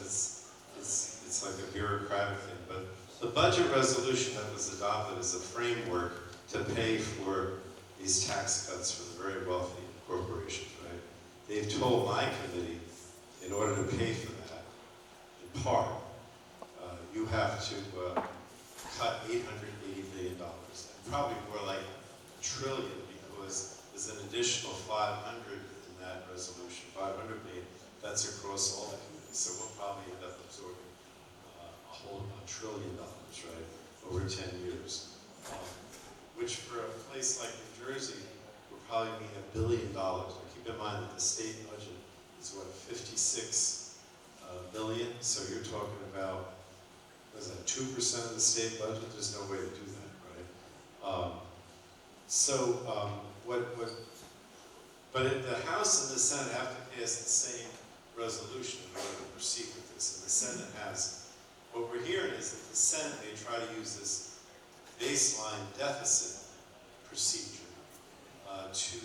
it's like a bureaucratic thing, but the budget resolution that was adopted is a framework to pay for these tax cuts for the very wealthy corporations, right? They've told my committee, in order to pay for that, in part, you have to cut $880 billion, and probably more like $1 trillion, because there's an additional 500 in that resolution, 500 million. That's across all the committees, so we'll probably end up absorbing a whole $1 trillion, right, over 10 years. Which for a place like New Jersey would probably mean $1 billion. Now keep in mind that the state budget is what, 56 billion? So you're talking about, what is that, 2% of the state budget? There's no way to do that, right? But the House and the Senate have to pass the same resolution in order to proceed with this, and the Senate has. What we're hearing is that the Senate may try to use this baseline deficit procedure to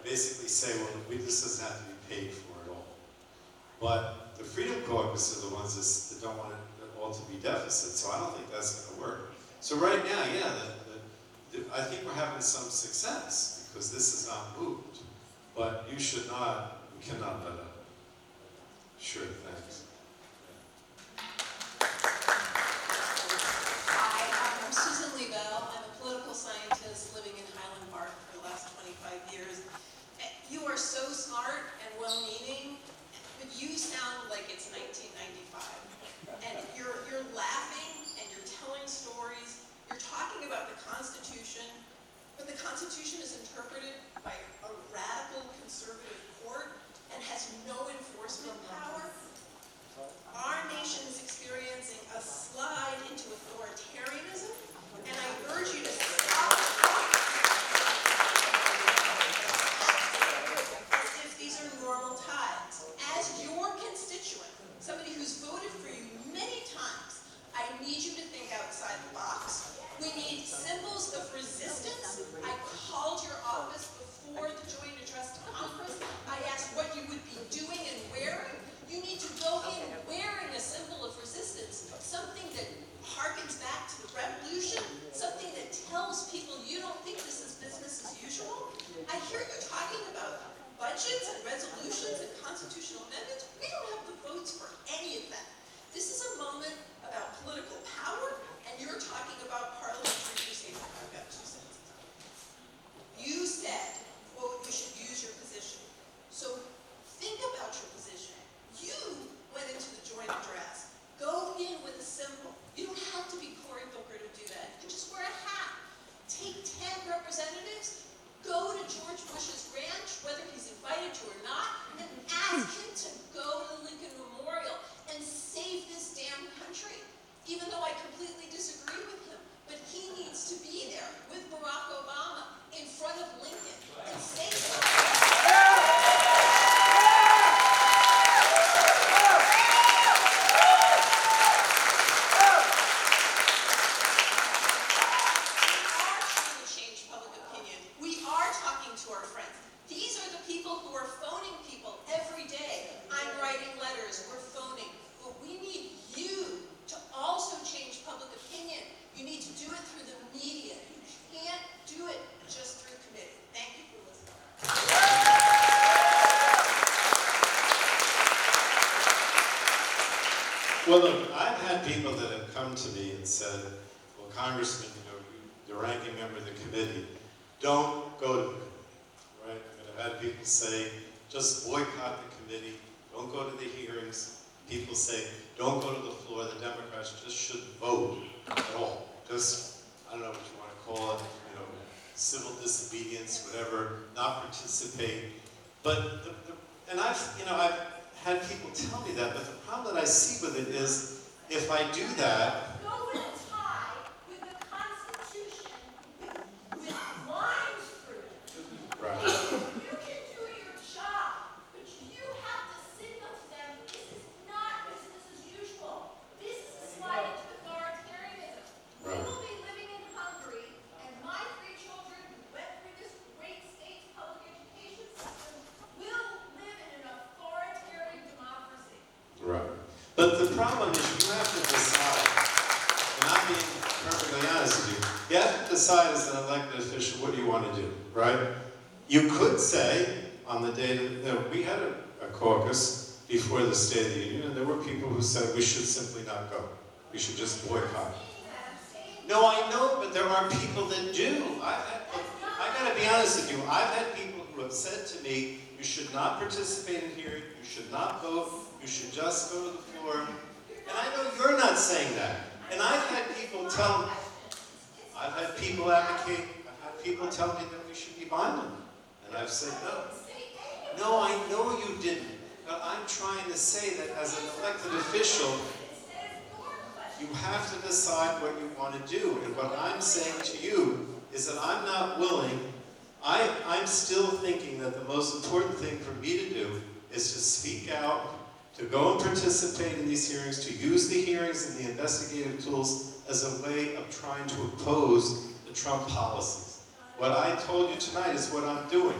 basically say, well, this doesn't have to be paid for at all. But the Freedom Caucus are the ones that don't want it all to be deficit, so I don't think that's going to work. So right now, yeah, I think we're having some success because this is not moved. But we cannot let up. Sure, thanks. Hi, I'm Susan Liebell. I'm a political scientist living in Highland Park for the last 25 years. You are so smart and well-meaning, but you sound like it's 1995. And you're laughing and you're telling stories. You're talking about the Constitution, but the Constitution is interpreted by a radical conservative court and has no enforcement power. Our nation is experiencing a slide into authoritarianism, and I urge you to stop as if these are normal times. As your constituent, somebody who's voted for you many times, I need you to think outside the box. We need symbols of resistance. I called your office before the joint address to Congress. I asked what you would be doing and wearing. You need to go in wearing a symbol of resistance, something that harkens back to the revolution, something that tells people you don't think this is business as usual. I hear you talking about budgets and resolutions and constitutional amendments. We don't have the votes for any of that. This is a moment about political power, and you're talking about parliamentary procedure. I've got 2 sentences. You said, quote, you should use your position. So think about your position. You went into the joint address. Go in with a symbol. You don't have to be Cory Booker to do that. You can just wear a hat. Take 10 representatives. Go to George Bush's ranch, whether he's invited to or not, and ask him to go to the Lincoln Memorial and save this damn country. Even though I completely disagree with him, but he needs to be there with Barack Obama in front of Lincoln and say something. Well, look, I've had people that have come to me and said, well, Congressman, the ranking member of the committee, don't go to the committee, right? And I've had people say, just boycott the committee, don't go to the hearings. People say, don't go to the floor, the Democrats just shouldn't vote at all. Just, I don't know what you want to call it, civil disobedience, whatever, not participate. But, and I've had people tell me that, but the problem that I see with it is, if I do that, Go in a tie with the Constitution with lines through it. right. You can do your job, but you have to signal to them, this is not business as usual. This is a slide into authoritarianism. We will be living in Hungary, and my 3 children who went through this great state's public education system will live in an authoritarian democracy. Right. But the problem is you have to decide, and I'm being perfectly honest with you, you have to decide as an elected official what you want to do, right? You could say on the day that, we had a caucus before the State of the Union, and there were people who said we should simply not go. We should just boycott. No, I know, but there are people that do. I gotta be honest with you, I've had people who have said to me, you should not participate in hearing, you should not vote, you should just go to the floor. And I know you're not saying that. And I've had people tell me, I've had people advocate, I've had people tell me that we should be violent. And I've said no. No, I know you didn't. But I'm trying to say that as an elected official, you have to decide what you want to do. And what I'm saying to you is that I'm not willing, I'm still thinking that the most important thing for me to do is to speak out, to go and participate in these hearings, to use the hearings and the investigative tools as a way of trying to oppose the Trump policies. What I told you tonight is what I'm doing.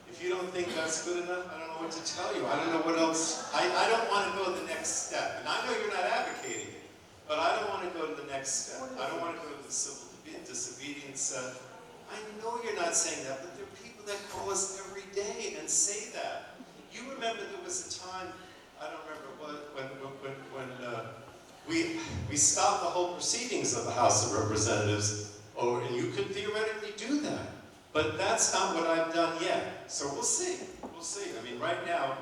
If you don't think that's good enough, I don't know what to tell you. I don't know what else. I don't want to go the next step. And I know you're not advocating it, but I don't want to go to the next step. I don't want to go to the civil disobedience. I know you're not saying that, but there are people that call us every day and say that. You remember there was a time, I don't remember what, when we stopped the whole proceedings of the House of Representatives, and you could theoretically do that. But that's not what I've done yet. So we'll see. We'll see. I mean, right now,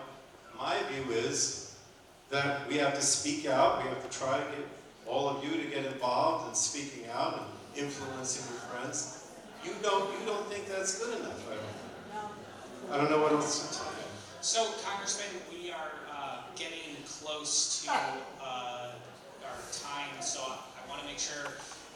my view is that we have to speak out. We have to try to get all of you to get involved in speaking out and influencing your friends. You don't think that's good enough. I don't know what else to tell you. So, Congressman, we are getting close to our time, so I want to make sure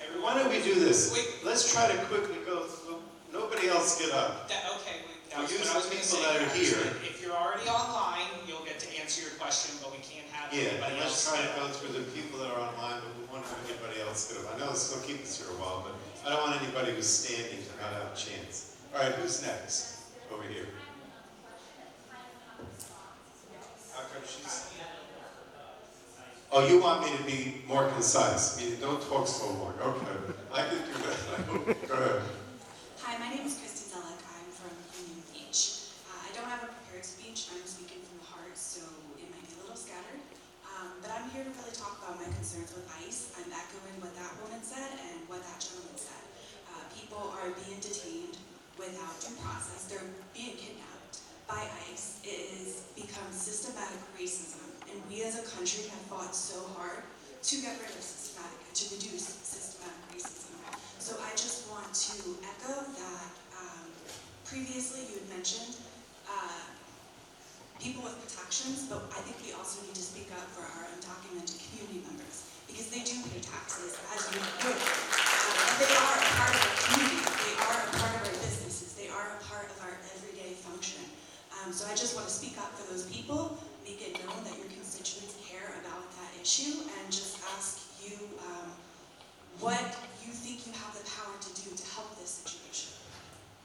everyone... Why don't we do this? Wait. Let's try to quickly go through. Nobody else get up. Okay, that was Use what I was the going to people say. that are here. Congressman. If you're already online, you'll get to answer your question, but we can't have Yeah, anybody and let's else. try to go through the people that are online, but we want to have anybody else get up. I know it's going to keep us here a while, but I don't want anybody who's standing to not have a chance. All right, who's next? Over here. How come she's... Oh, you want me to be more concise? I mean, don't talk so long. Okay, I can do that. Go ahead. Hi, my name is Kristen Zellick. I'm from Union Beach. I don't have a prepared speech. I'm speaking from the heart, so it might be a little scattered. But I'm here to really talk about my concerns with ICE. I'm echoing what that woman said and what that gentleman said. People are being detained without due process. They're being kidnapped by ICE. It has become systematic racism, and we as a country have fought so hard to get rid of to reduce systematic racism. So I just want to echo that previously you had mentioned people with protections, but I think we also need to speak up for our undocumented community members because they do pay taxes as we would. They are a part of our community. They are a part of our businesses. They are a part of our everyday function. So I just want to speak up for those people, make it known that your constituents care about that issue, and just ask you what you think you have the power to do to help this situation.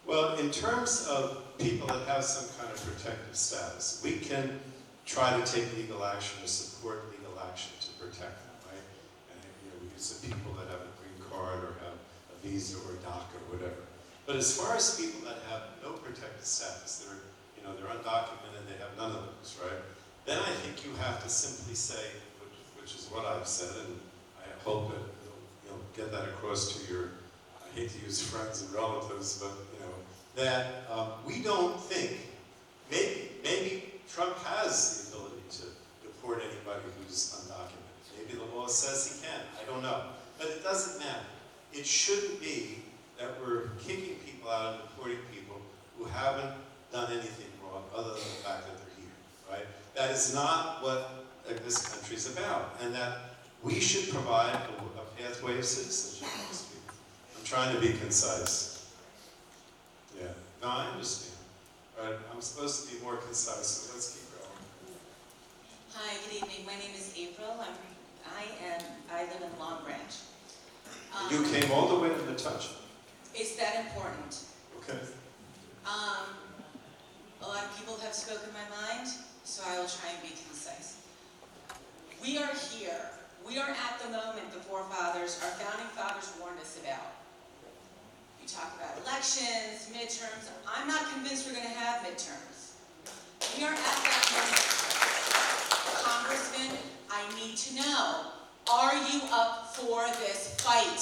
Well, in terms of people that have some kind of protective status, we can try to take legal action or support legal action to protect them, right? And we use the people that have a green card or have a visa or DACA or whatever. But as far as people that have no protected status, they're undocumented, they have none of those, right? Then I think you have to simply say, which is what I've said, and I hope that you'll get that across to your, I hate to use friends and relatives, but that we don't think, maybe Trump has the ability to deport anybody who's undocumented. Maybe the law says he can, I don't know. But it doesn't matter. It shouldn't be that we're kicking people out and deporting people who haven't done anything wrong other than the fact that they're here, right? That is not what this country's about, and that we should provide a pathway of citizenship for these people. I'm trying to be concise. Yeah, no, I understand. All right, I'm supposed to be more concise, so let's keep going. Hi, good evening. My name is April. I live in Long Branch. You came all the way to Metuchen. Is that important? Okay. A lot of people have spoken my mind, so I will try and be concise. We are here. We are at the moment the forefathers, our founding fathers warned us about. We talk about elections, midterms. I'm not convinced we're going to have midterms. We are at that moment. Congressman, I need to know, are you up for this fight?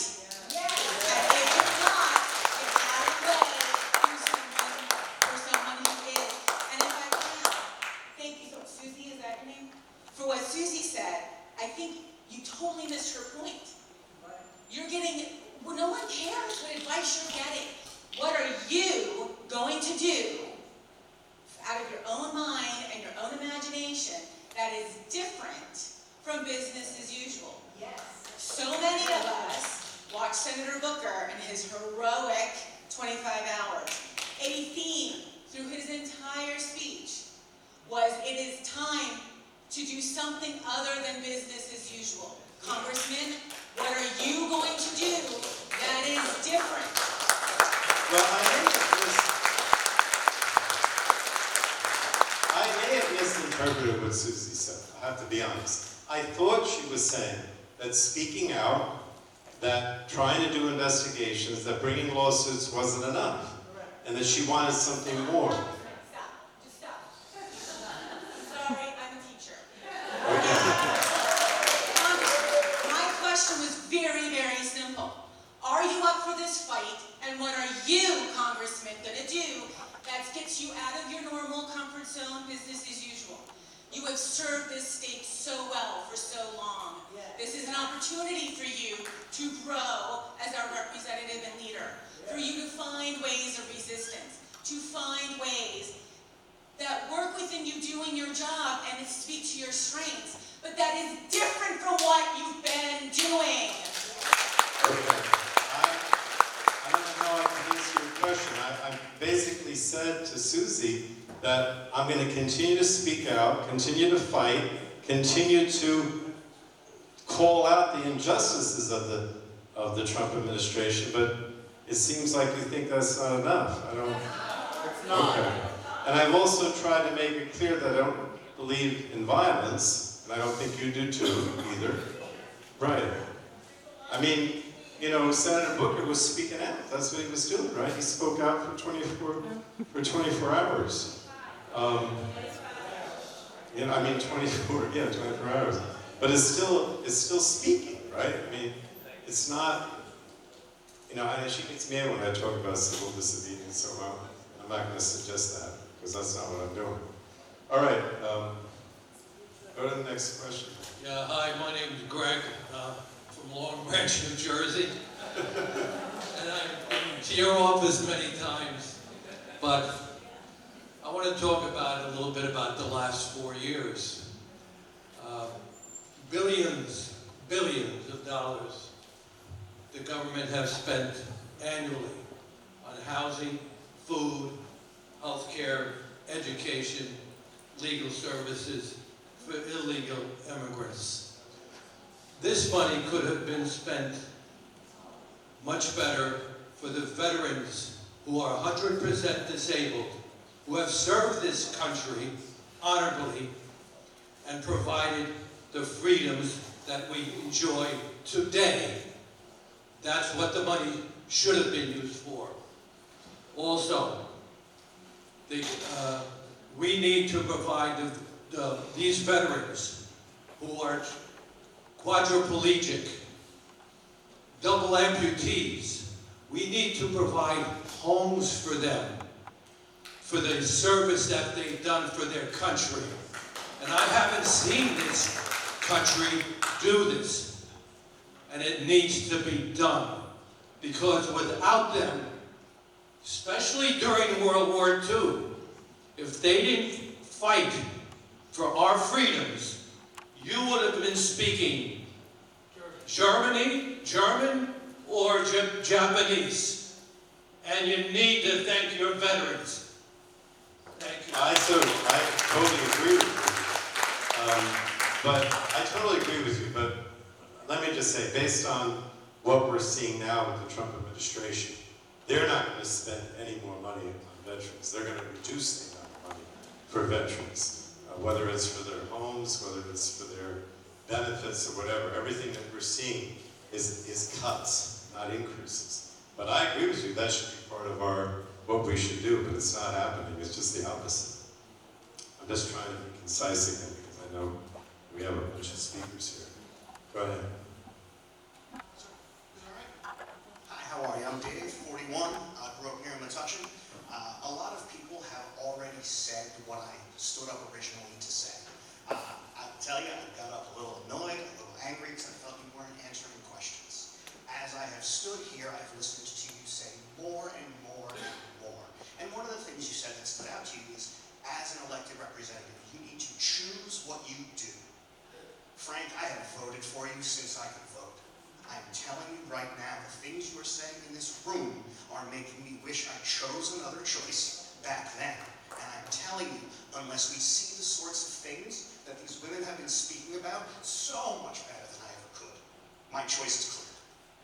Yes. And if you're not, get out of the way. For someone who is. And if I can, thank you. So Susie, is that your name? For what Susie said, I think you totally missed her point. You're getting, well, no one cares what advice you're getting. What are you going to do out of your own mind and your own imagination that is different from business as usual? Yes. So many of us watched Senator Booker and his heroic 25 hours. A theme through his entire speech was, it is time to do something other than business as usual. Congressman, what are you going to do that is different? Well, I may have misinterpreted what Susie said. I have to be honest. I thought she was saying that speaking out, that trying to do investigations, that bringing lawsuits wasn't enough, and that she wanted something more. Stop. Just stop. Sorry, I'm a teacher. My question was very, very simple. Are you up for this fight? And what are you, Congressman, going to do that gets you out of your normal comfort zone, business as usual? You have served this state so well for so long. This is an opportunity for you to grow as our representative and leader, for you to find ways of resistance, to find ways that work within you doing your job and speak to your strengths, but that is different from what you've been doing. Okay. I don't know if I can answer your question. I basically said to Susie that I'm going to continue to speak out, continue to fight, continue to call out the injustices of the Trump administration, but it seems like you think that's not enough. I don't. It's not. Okay. And I've also tried to make it clear that I don't believe in violence, and I don't think you do too, either. Right. I mean, you know, Senator Booker was speaking out. That's what he was doing, right? He spoke out for 24 hours. You know, I mean 24 hours. But it's still speaking, right? I mean, it's not, you know, she gets mad when I talk about civil disobedience, so I'm not going to suggest that, because that's not what I'm doing. All right, go to the next question. Yeah, hi, my name is Greg, from Long Branch, New Jersey. And I've been to your office many times, but I want to talk about a little bit about the last 4 years. Billions of dollars the government has spent annually on housing, food, healthcare, education, legal services for illegal immigrants. This money could have been spent much better for the veterans who are 100% disabled, who have served this country honorably and provided the freedoms that we enjoy today. That's what the money should have been used for. Also, we need to provide these veterans who are quadriplegic, double amputees. We need to provide homes for them, for the service that they've done for their country. And I haven't seen this country do this. And it needs to be done. Because without them, especially during World War II, if they didn't fight for our freedoms, you would have been speaking German, or Japanese. And you need to thank your veterans. Thank you. I totally agree with you. I totally agree with you, but let me just say, based on what we're seeing now with the Trump administration, they're not going to spend any more money on veterans. They're going to reduce the amount of money for veterans, whether it's for their homes, whether it's for their benefits or whatever. Everything that we're seeing is cuts, not increases. But I agree with you, that should be part of what we should do, but it's not happening. It's just the opposite. I'm just trying to be concise again, because I know we have a bunch of speakers here. Go ahead. Hi, how are you? I'm Dave, 41. I grew up here in Metuchen. A lot of people have already said what I stood up originally to say. I'll tell you, I got up a little annoyed, a little angry, because I felt you weren't answering questions. As I have stood here, I've listened to you say more and more and more. And one of the things you said that stood out to you is, as an elected representative, you need to choose what you do. Frank, I have voted for you since I could vote. I'm telling you right now, the things you are saying in this room are making me wish I chose another choice back then. And I'm telling you, unless we see the sorts of things that these women have been speaking about, so much better than I ever could. My choice is clear.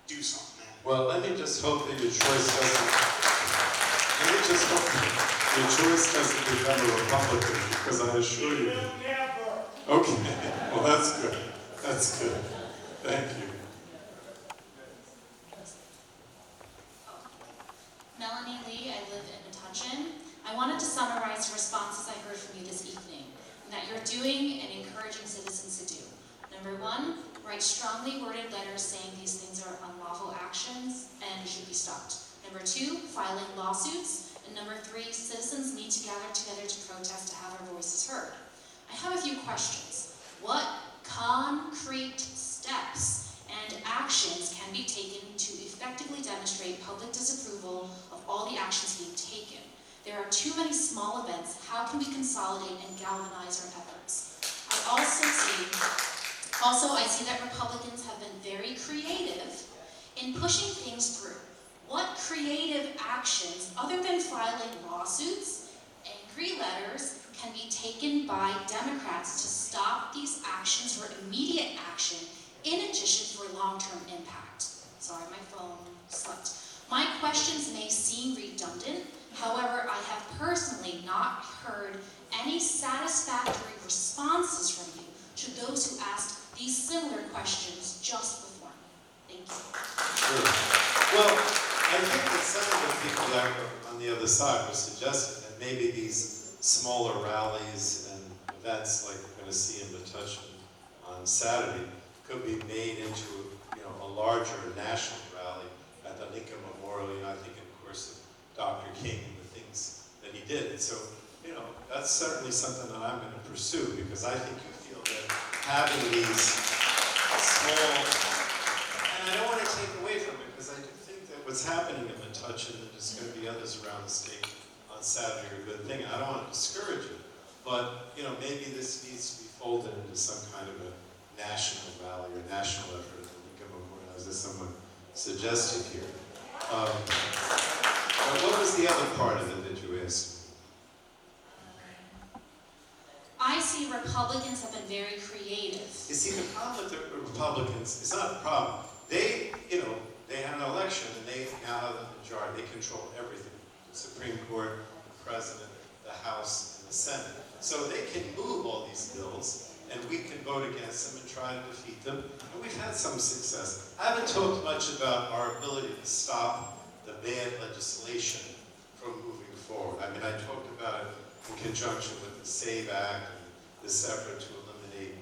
Do something, man. Well, let me just hope that your choice doesn't. Let me just hope that your choice doesn't become a Republican, because I assure you. Okay. Well, that's good. That's good. Thank you. Melanie Lee, I live in Metuchen. I wanted to summarize the responses I heard from you this evening, and that you're doing and encouraging citizens to do. Number 1, write strongly worded letters saying these things are unlawful actions and should be stopped. Number 2, filing lawsuits. And number 3, citizens need to gather together to protest to have our voices heard. I have a few questions. What concrete steps steps and actions can be taken to effectively demonstrate public disapproval of all the actions being taken. There are too many small events. How can we consolidate and galvanize our efforts? I see that Republicans have been very creative in pushing things through. What creative actions, other than filing lawsuits, angry letters, can be taken by Democrats to stop these actions for immediate action in addition for long-term impact? Sorry, my phone slept. My questions may seem redundant. However, I have personally not heard any satisfactory responses from you to those who asked these similar questions just before me. Thank you. Sure. Well, I think that some of the people that were on the other side were suggesting that maybe these smaller rallies and events like we're going to see in Metuchen on Saturday could be made into, a larger national rally at the Lincoln Memorial. I think, of course, of Dr. King and the things that he did. And so, that's certainly something that I'm going to pursue, because I think you feel that having these small, and I don't want to take away from it, because I do think that what's happening in Metuchen, and there's going to be others around the state on Saturday, are a good thing. And I don't want to discourage it, but maybe this needs to be folded into some kind of a national rally or national effort at the Lincoln Memorial, as someone suggested here. But what was the other part of it that you asked? I see Republicans have been very creative. You see, the problem with the Republicans, it's not a problem. They, they had an election and they now have the majority. They control everything. The Supreme Court, the President, the House, and the Senate. So they can move all these bills and we can vote against them and try to defeat them. And we've had some success. I haven't talked much about our ability to stop the bad legislation from moving forward. I mean, I talked about it in conjunction with the SAVE Act and this effort to eliminate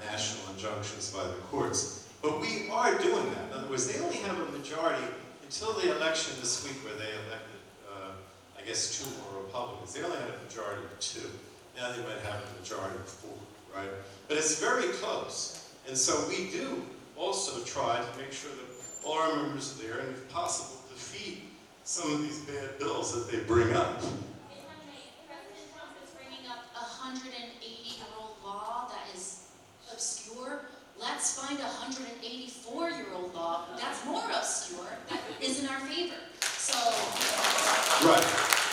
national injunctions by the courts. But we are doing that. In other words, they only have a majority until the election this week where they elected, I guess, 2 more Republicans. They only had a majority of 2. Now they might have a majority of 4, right? But it's very close. And so we do also try to make sure that all our members are there and, if possible, defeat some of these bad bills that they bring up. President Trump is bringing up a 180-year-old law that is obscure. Let's find a 184-year-old law that's more obscure, that is in our favor. So. Right.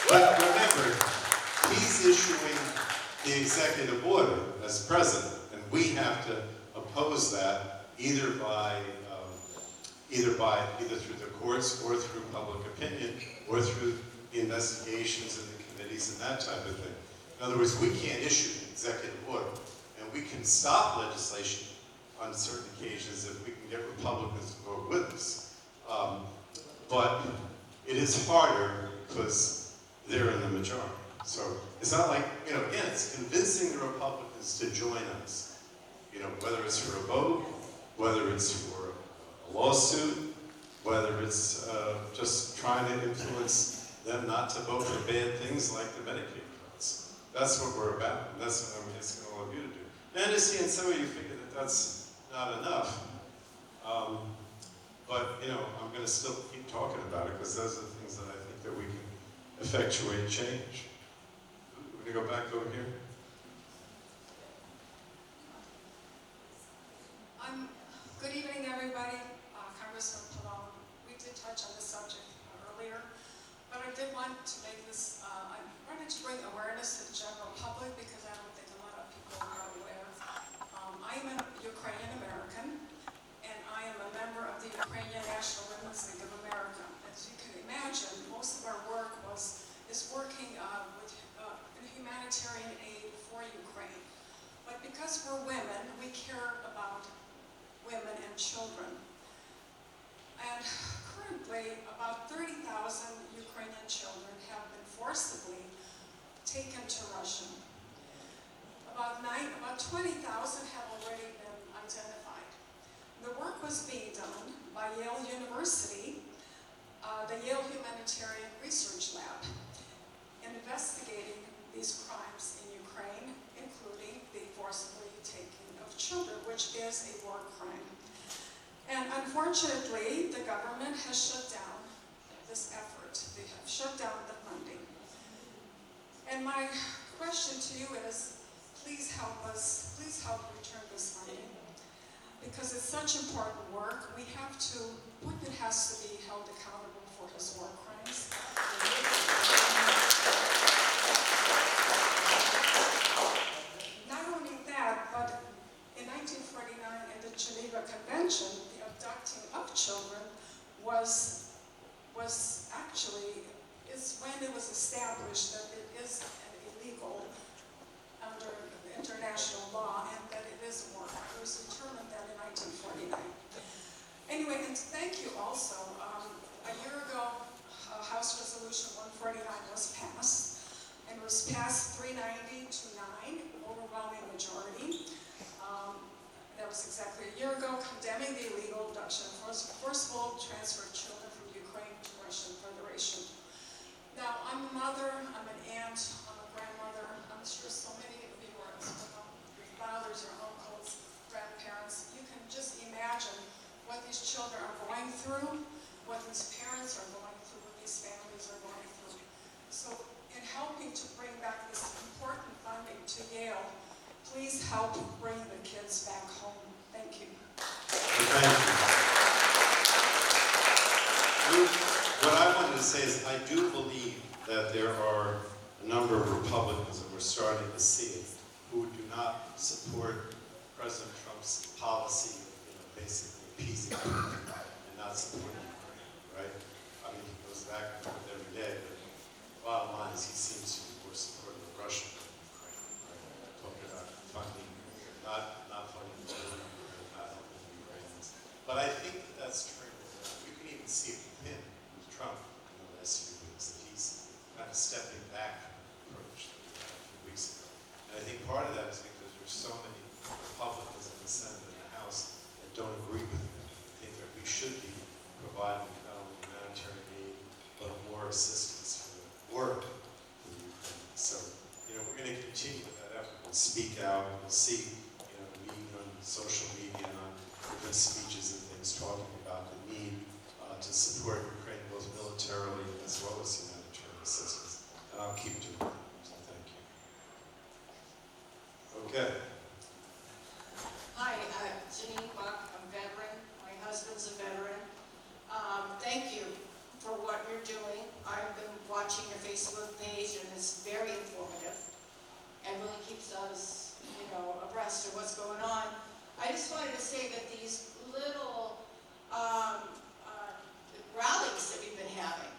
But remember, he's issuing the executive order as president, and we have to oppose that either through the courts or through public opinion or through the investigations and the committees and that type of thing. In other words, we can't issue an executive order, and we can stop legislation on certain occasions if we can get Republicans to vote with us. But it is harder because they're in the majority. So it's not like, again, it's convincing the Republicans to join us. Whether it's for a vote, whether it's for a lawsuit, whether it's just trying to influence them not to vote for bad things like the Medicaid cuts. That's what we're about, and that's what I'm asking all of you to do. And I understand some of you figure that that's not enough, but I'm going to still keep talking about it because those are the things that I think that we can effectuate change. We're going to go back over here. Good evening, everybody. Congressman Pallone, we did touch on this subject earlier, but I did want to make this, I wanted to bring awareness to the general public because I don't think a lot of people are aware. I am a Ukrainian American, and I am a member of the Ukrainian National Women's League of America. As you can imagine, most of our work is working with humanitarian aid for Ukraine. But because we're women, we care about women and children. And currently, about 30,000 Ukrainian children have been forcibly taken to Russia. About 20,000 have already been identified. The work was being done by Yale University, the Yale Humanitarian Research Lab, in investigating these crimes in Ukraine, including the forcibly taking of children, which which is a war crime. And unfortunately, the government has shut down this effort. They have shut down the funding. And my question to you is, please help us, please help return this money. Because it's such important work, Whitman has to be held accountable for his war crimes. Not only that, but in 1949 in the Geneva Convention, the abducting of children was actually, is when it was established that it is illegal under international law and that it is a war crime. It was determined that in 1949. Anyway, and thank you also. A year ago, House Resolution 149 was passed, and it was passed 390 to 9, overwhelming majority. That was exactly a year ago, condemning the illegal abduction and forcible transfer of children from Ukraine to Russian Federation. Now, I'm a mother, I'm an aunt, I'm a grandmother. I'm sure so many of you are as well. Your fathers, your uncles, grandparents. You can just imagine what these children are going through, what these parents are going through, what these families are going through. So in helping to bring back this important funding to Yale, please help bring the kids back home. Thank you. Thank you. What I wanted to say is I do believe that there are a number of Republicans, and we're starting to see it, who do not support President Trump's policy of basically appeasing Ukraine and not supporting Ukraine, right? I mean, he goes back and forth every day, but the bottom line is he seems to be more supportive of Russia than Ukraine, right? Talking about funding, not funding the Ukraine, not helping the Ukrainians. But I think that's true. You can even see it with him, with Trump, in the last few weeks, that he's kind of stepping back from the approach that we had a few weeks ago. And I think part of that is because there's so many Republicans in the Senate and the House that don't agree with him. I think that we should be providing not only humanitarian aid, but more assistance for the work for the Ukraine. So, we're going to continue with that effort. We'll speak out. We'll see, me on social media and on different speeches and things talking about the need to support Ukraine both militarily as well as humanitarian assistance. And I'll keep doing that. So thank you. Okay. Hi, Janine Buck, I'm a veteran. My husband's a veteran. Thank you for what you're doing. I've been watching your Facebook page and it's very informative and really keeps us, abreast of what's going on. I just wanted to say that these little rallies that we've been having,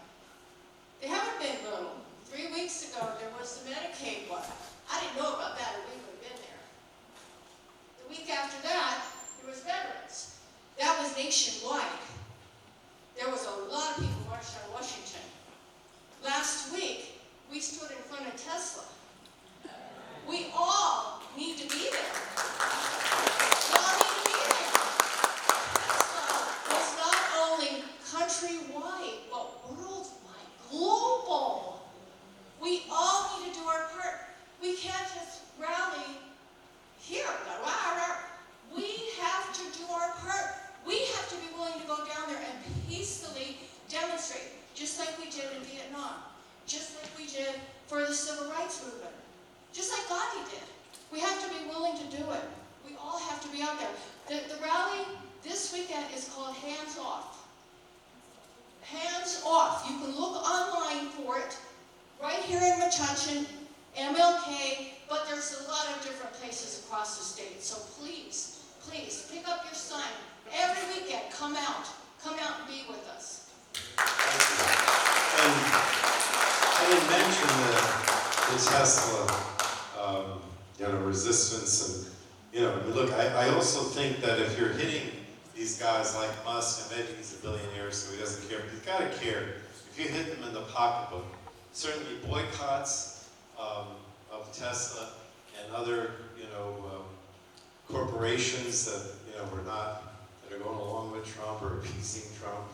they haven't been little. 3 weeks ago, there was the Medicaid one. I didn't know about that, or we would have been there. The week after that, there was veterans. That was nationwide. There was a lot of people marching on Washington. Last week, we stood in front of Tesla. We all need to be there. We all need to be there. Tesla was not only countrywide, but worldwide, global. We all need to do our part. We can't just rally here. We have to do our part. We have to be willing to go down there and peacefully demonstrate, just like we did in Vietnam, just like we did for the civil rights movement, just like Gandhi did. We have to be willing to do it. We all have to be out there. The rally this weekend is called Hands Off. Hands Off. You can look online for it, right here in Metuchen, MLK, but there's a lot of different places across the state. So please, please, pick up your sign. Every weekend, come out and be with us. And I didn't mention the Tesla, resistance, and look, I also think that if you're hitting these guys like Musk, and maybe he's a billionaire, so he doesn't care, but he's got to care. If you hit them in the pocketbook, certainly boycotts of Tesla and other, corporations that that are going along with Trump or appeasing Trump,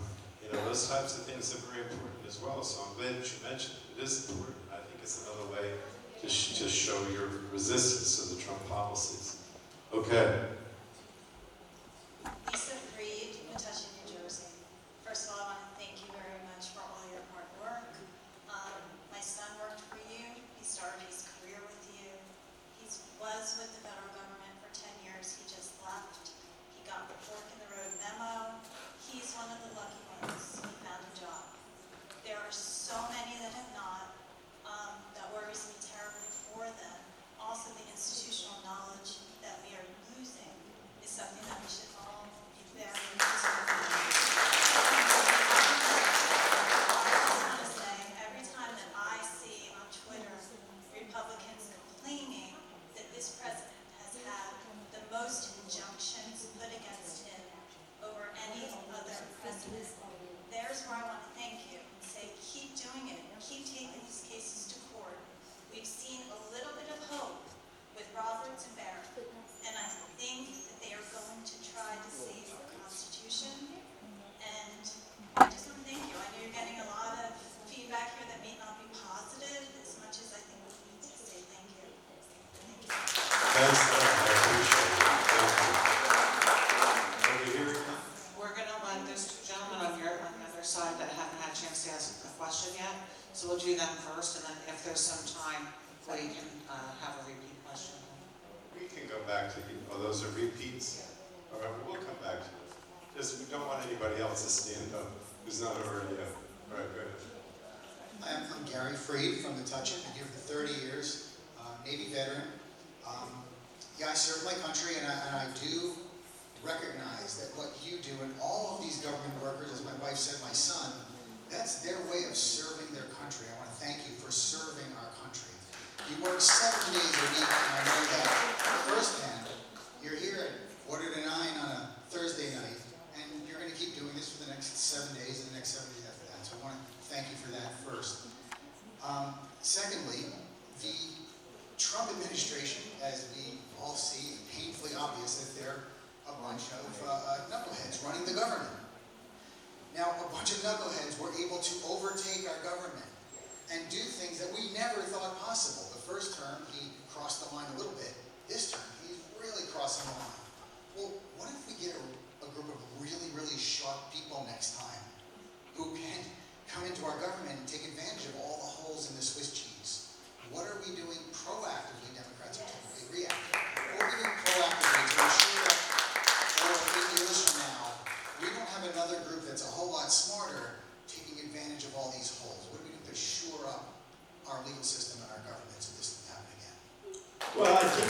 those types of things are very important as well. So I'm glad that you mentioned it. It is important. I think it's another way to show your resistance to the Trump policies. Okay. Thanks, Larry. I appreciate it. Thank you. Over here again? We're gonna let those two gentlemen on the other side that haven't had a chance to ask a question yet. So we'll do them first, and then if there's some time, we can have a repeat question. We can go back to, those are repeats? All right, we'll come back to it. Just, we don't want anybody else to stand up who's not already up. All right, go ahead. I'm Gary Freed from Metuchen. Been here for 30 years, Navy veteran. Yeah, I serve my country, and I do recognize that what you do, and all of these government workers, as my wife said, my son, that's their way of serving their country. I want to thank you for serving our country. You work 7 days a week, and I know that firsthand. You're here at 8:45 on a Thursday night, and you're going to keep doing this for the next 7 days and the next 7 days after that. So I want to thank you for that first. Secondly, the Trump administration, as we all see, painfully obvious that they're a bunch of knuckleheads running the government. Now, a bunch of knuckleheads were able to overtake our government and do things that we never thought possible. The first term, he crossed the line a little bit. This term, he's really crossing the line. Well, what if we get a group of really, really sharp people next time who can come into our government and take advantage of all the holes in the Swiss cheese? What are we doing proactively? Democrats are typically reactive. What are we doing proactively to ensure that 8 years from now, we don't have another group that's a whole lot smarter taking advantage of all these holes? What do we do to shore up our legal system and our government so this doesn't happen again? Well, I think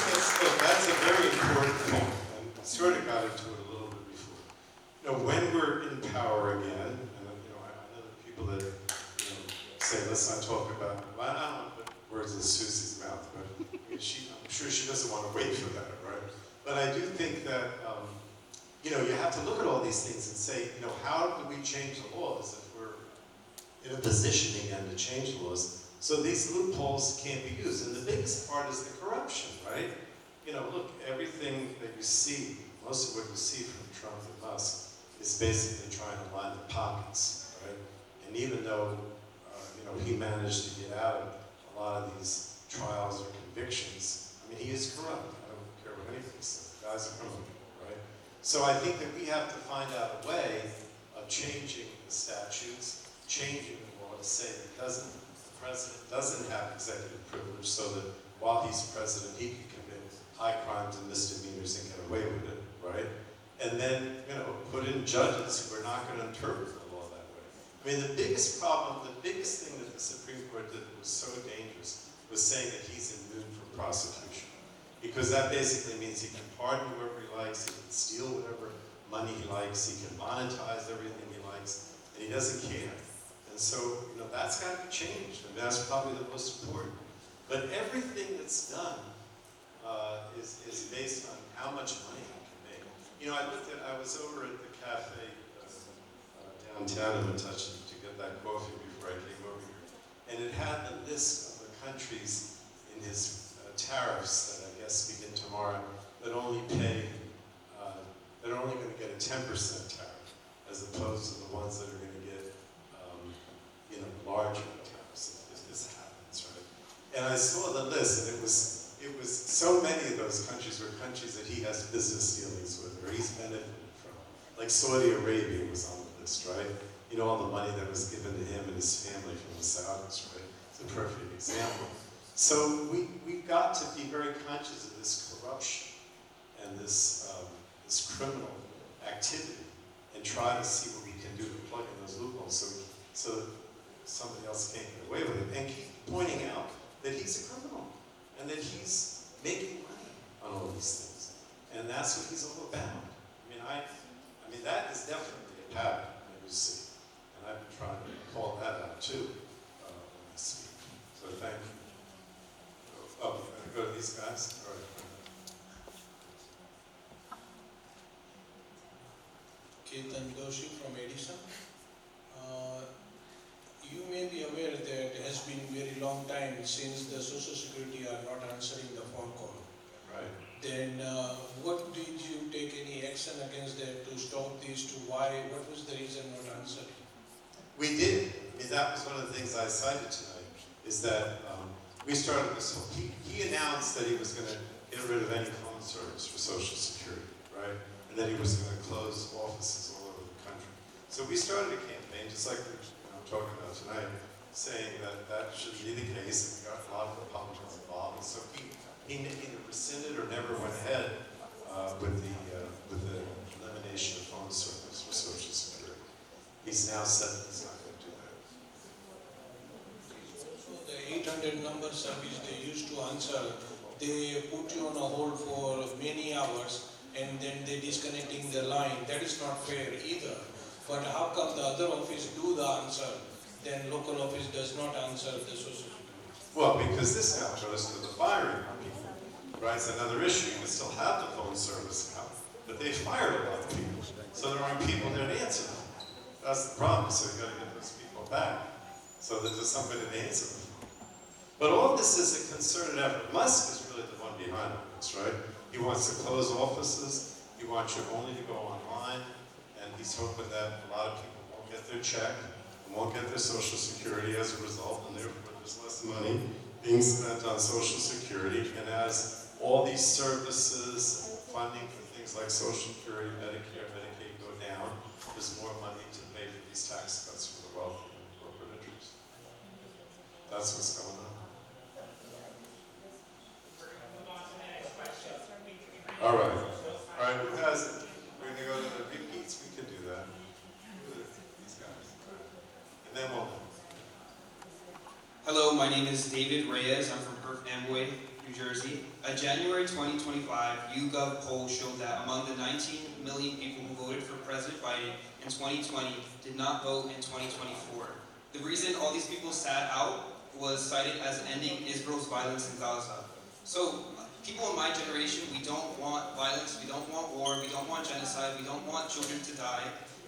that's a very important point. And I sort of got into it a little bit before. When we're in power again, and I know the people that say, let's not talk about, well, I don't want to put words in Susie's mouth, but I'm sure she doesn't want to wait for that, right? But I do think that, you have to look at all these things and say, how do we change the laws if we're in a position again to change laws so these loopholes can't be used? And the biggest part is the corruption, right? Look, everything that you see, most of what you see from Trump and Musk is basically trying to line the pockets, right? And even though, he managed to get out of a lot of these trials or convictions, I mean, he is corrupt. I don't care what anybody says. The guy's a criminal, right? So I think that we have to find out a way of changing the statutes, changing the law to say that the president doesn't have executive privilege so that while he's president, he can commit high crimes and misdemeanors and get away with it, right? And then, put in judges who are not going to interpret the law that way. I mean, the biggest problem, the biggest thing that the Supreme Court did that was so dangerous was saying that he's immune from prosecution. Because that basically means he can pardon whoever he likes, he can steal whatever money he likes, he can monetize everything he likes, and he doesn't care. And so, that's got to be changed, and that's probably the most important. But everything that's done is based on how much money he can make. I was over at the cafe downtown in Metuchen to get that coffee before I came over here. And it had the list of the countries in his tariffs that I guess begin tomorrow that only pay, that are only going to get a 10% tariff, as opposed to the ones that are going to get, larger tariffs if this happens, right? And I saw the list, and it was so many of those countries were countries that he has business dealings with, or he's benefited from. Like Saudi Arabia was on the list, right? All the money that was given to him and his family from the Saudis, right? It's a perfect example. So we've got to be very conscious of this corruption and this criminal activity and try to see what we can do to plug in those loopholes so that somebody else can't get away with it. And keep pointing out that he's a criminal and that he's making money on all these things. And that's what he's all about. I mean, that is definitely a pattern that we see. And I've been trying to call that out too when I speak. So thank you. Oh, go to these guys? All right. Ketan Doshi from Edison. You may be aware that it has been a very long time since the Social Security are not answering the phone call. Right. Then what did you take any action against them to stop these two? Why? What was the reason not answering? We did. That was one of the things I cited tonight, is that we started this whole, he announced that he was going to get rid of any Social Security, right? And that he was going to close offices all over the country. So we started a campaign, just like I'm talking about tonight, saying that that should be the case, and we got a lot of Republicans involved. And so he either rescinded or never went ahead with the elimination of phone service for Social Security. He's now said he's not going to do that. The 800 number service they used to answer, they put you on a hold for many hours and then they disconnecting the line. That is not fair either. But how come the other office do the answer, then local office does not answer the social security? Well, because this now goes to the firing of people, right? It's another issue. You can still have the phone service now, but they fired a lot of people. So there aren't people there to answer them. That's the problem. So you got to get those people back so that there's somebody to answer them. But all this is a concerted effort. Musk is really the one behind all this, right? He wants to close offices. He wants you only to go online. And he's hoping that a lot of people won't get their check, won't get their Social Security as a result, and therefore there's less money being spent on Social Security. And as all these services, funding for things like Social Security, Medicare, Medicaid go down, there's more money to pay for these tax cuts for the wealthy and corporate interests. That's what's going on. All right. All right, who has it? We're going to go to the repeats. We can do that. These guys. And then we'll. Hello, my name is David Reyes. I'm from Perth Amboy, New Jersey. A January 2025 YouGov poll showed that among the 19 million people who voted for President Biden in 2020 did not vote in 2024. The reason all these people sat out was cited as ending Israel's violence in Gaza. So, people in my generation, we don't want violence, we don't want war, we don't want genocide, we don't want children to die,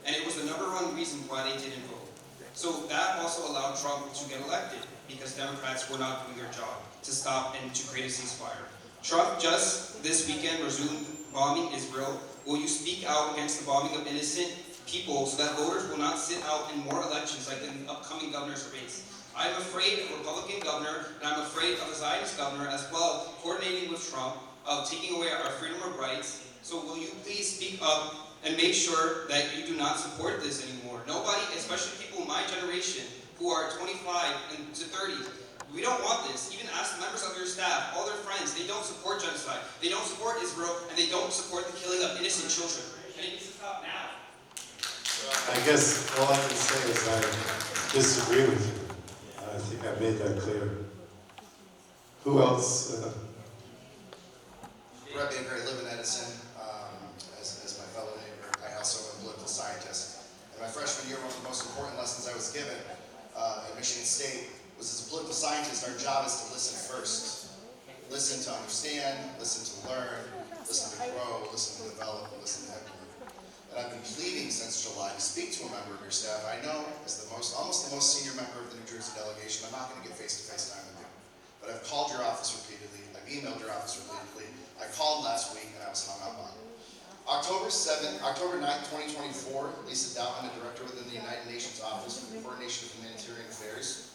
and it was the #1 reason why they didn't vote. So that also allowed Trump to get elected, because Democrats were not doing their job to stop and to create a ceasefire. Trump just this weekend resumed bombing Israel. Will you speak out against the bombing of innocent people so that voters will not sit out in more elections like the upcoming governor's race? I'm afraid of a Republican governor, and I'm afraid of a Zionist governor as well, coordinating with Trump, of taking away our freedom of rights. So will you please speak up and make sure that you do not support this anymore? Nobody, especially people in my generation, who are 25 and to 30, we don't want this. Even ask members of your staff, all their friends, they don't support genocide, they don't support Israel, and they don't support the killing of innocent children. And it needs to stop now. I guess all I can say is I disagree with you. I think I made that clear. Who else? Brett Baker, I live in Edison. As my fellow neighbor, I also am a political scientist. In my freshman year, one of the most important lessons I was given at Michigan State was, as a political scientist, our job is to listen first. Listen to understand, listen to learn, listen to grow, listen to develop, and listen to implement. And I've been pleading since July to speak to a member of your staff. I know, as almost the most senior member of the New Jersey delegation, I'm not going to get face-to-face time with you. But I've called your office repeatedly, I've emailed your office repeatedly, I called last week and I was hung up on. October 9th, 2024, Lisa Doutman, a director within the United Nations Office for the Coordination of Humanitarian Affairs,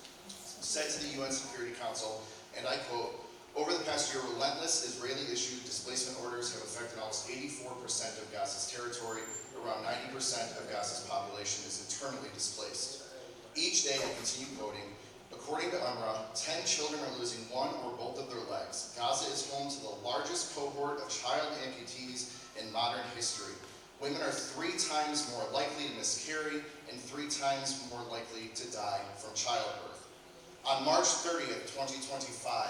said to the UN Security Council, and I quote, "Over the past year, relentless Israeli-issued displacement orders have affected almost 84% of Gaza's territory. Around 90% of Gaza's population is internally displaced. Each day," I continue quoting, "according to UNRWA, 10 children are losing one or both of their legs. Gaza is home to the largest cohort of child amputees in modern history. Women are 3 times more likely to miscarry and 3 times more likely to die from childbirth." On March 30th, 2025,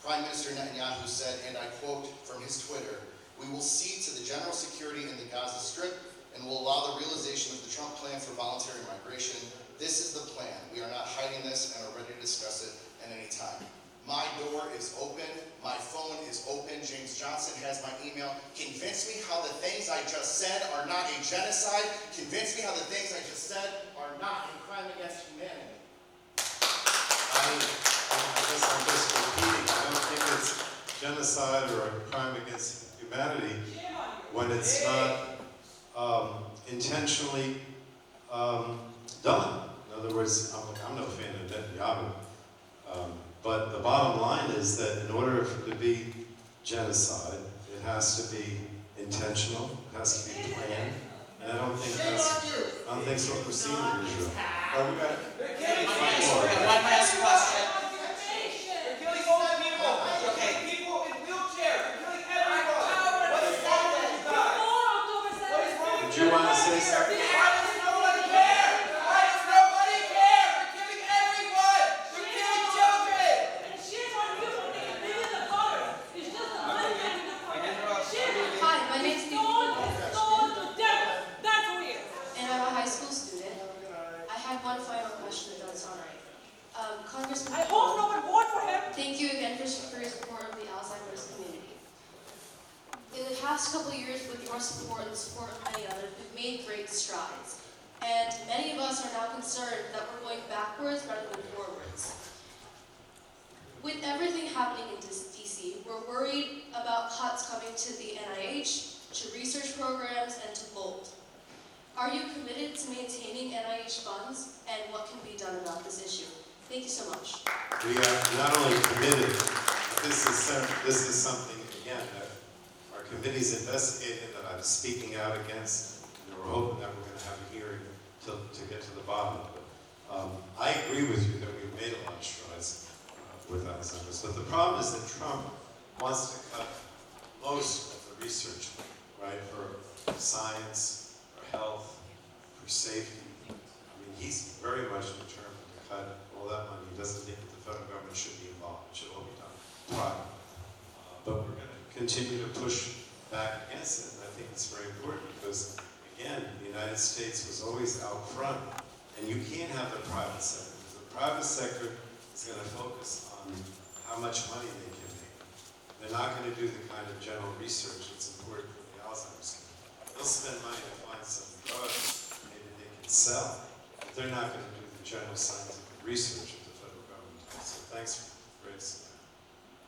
Prime Minister Netanyahu said, and I quote from his Twitter, "We will see to the general security in the Gaza Strip and will allow the realization of the Trump plan for voluntary migration. This is the plan. We are not hiding this and are ready to discuss it at any time. My door is open. My phone is open. James Johnson has my email. Convince me how the things I just said are not a genocide. Convince me how the things I just said are not a crime against humanity." I guess I'm just repeating. I don't think it's genocide or a crime against humanity when it's not intentionally done. In other words, I'm no fan of Netanyahu, but the bottom line is that in order for it to be genocide. It has to be intentional, it has to be planned, and I don't think so proceeding is real. Oh, we got One last question. They're killing old people. They're killing people in wheelchairs. They're killing everyone. What is wrong with you guys? What is wrong with Did you want to say something? Why does nobody care? Why does nobody care? They're killing everyone. They're killing children. Hi, my name's and I'm a high school student. I have one final question, if that's all right. Congressman. I hope no one voted for him. Thank you again for your support of the Alzheimer's community. In the past couple of years, with your support and the support of many others, we've made great strides. And many of us are now concerned that we're going backwards rather than forwards. With everything happening in DC, we're worried about cuts coming to the NIH, to research programs, and to BOLT. Are you committed to maintaining NIH funds, and what can be done about this issue? Thank you so much. We are not only committed, this is something, again, that our committee's investigating, that I'm speaking out against, and we're hoping that we're going to have a hearing to get to the bottom of it. I agree with you that we've made a lot of strides with Alzheimer's, but the problem is that Trump wants to cut most of the research, right, for science, for health, for safety. I mean, he's very much determined to cut all that money. He doesn't think that the federal government should be involved. It should all be done private. But we're going to continue to push back against it. And I think it's very important because, again, the United States was always out front. And you can't have the private sector. Because the private sector is going to focus on how much money they can make. They're not going to do the kind of general research that's important for the Alzheimer's community. They'll spend money to find some drugs maybe they can sell, but they're not going to do the general scientific research that the federal government does. So thanks for raising that.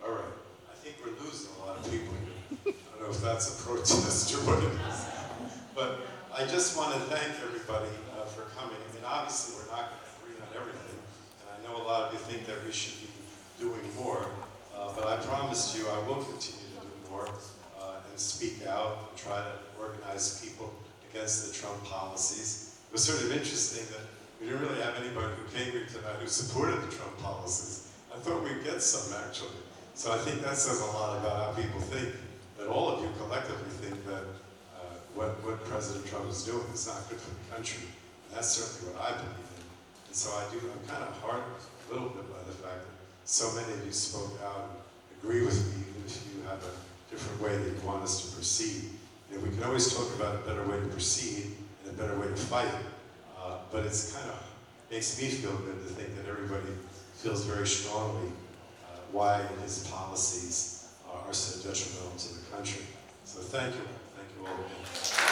All right. I think we're losing a lot of people here. I don't know if that's a protest or what it is. But I just want to thank everybody for coming. I mean, obviously, we're not going to agree on everything. And I know a lot of you think that we should be doing more. But I promised you I will continue to do more and speak out and try to organize people against the Trump policies. It was sort of interesting that we didn't really have anybody who came here tonight who supported the Trump policies. I thought we'd get some, actually. So I think that says a lot about how people think, that all of you collectively think that what President Trump is doing is not good for the country. And that's certainly what I believe in. And so I'm kind of heartened a little bit by the fact that so many of you spoke out and agree with me, even if you have a different way that you want us to proceed. You know, we can always talk about a better way to proceed and a better way to fight, but it's kind of makes me feel good to think that everybody feels very strongly why his policies are so detrimental to the country. So thank you all again.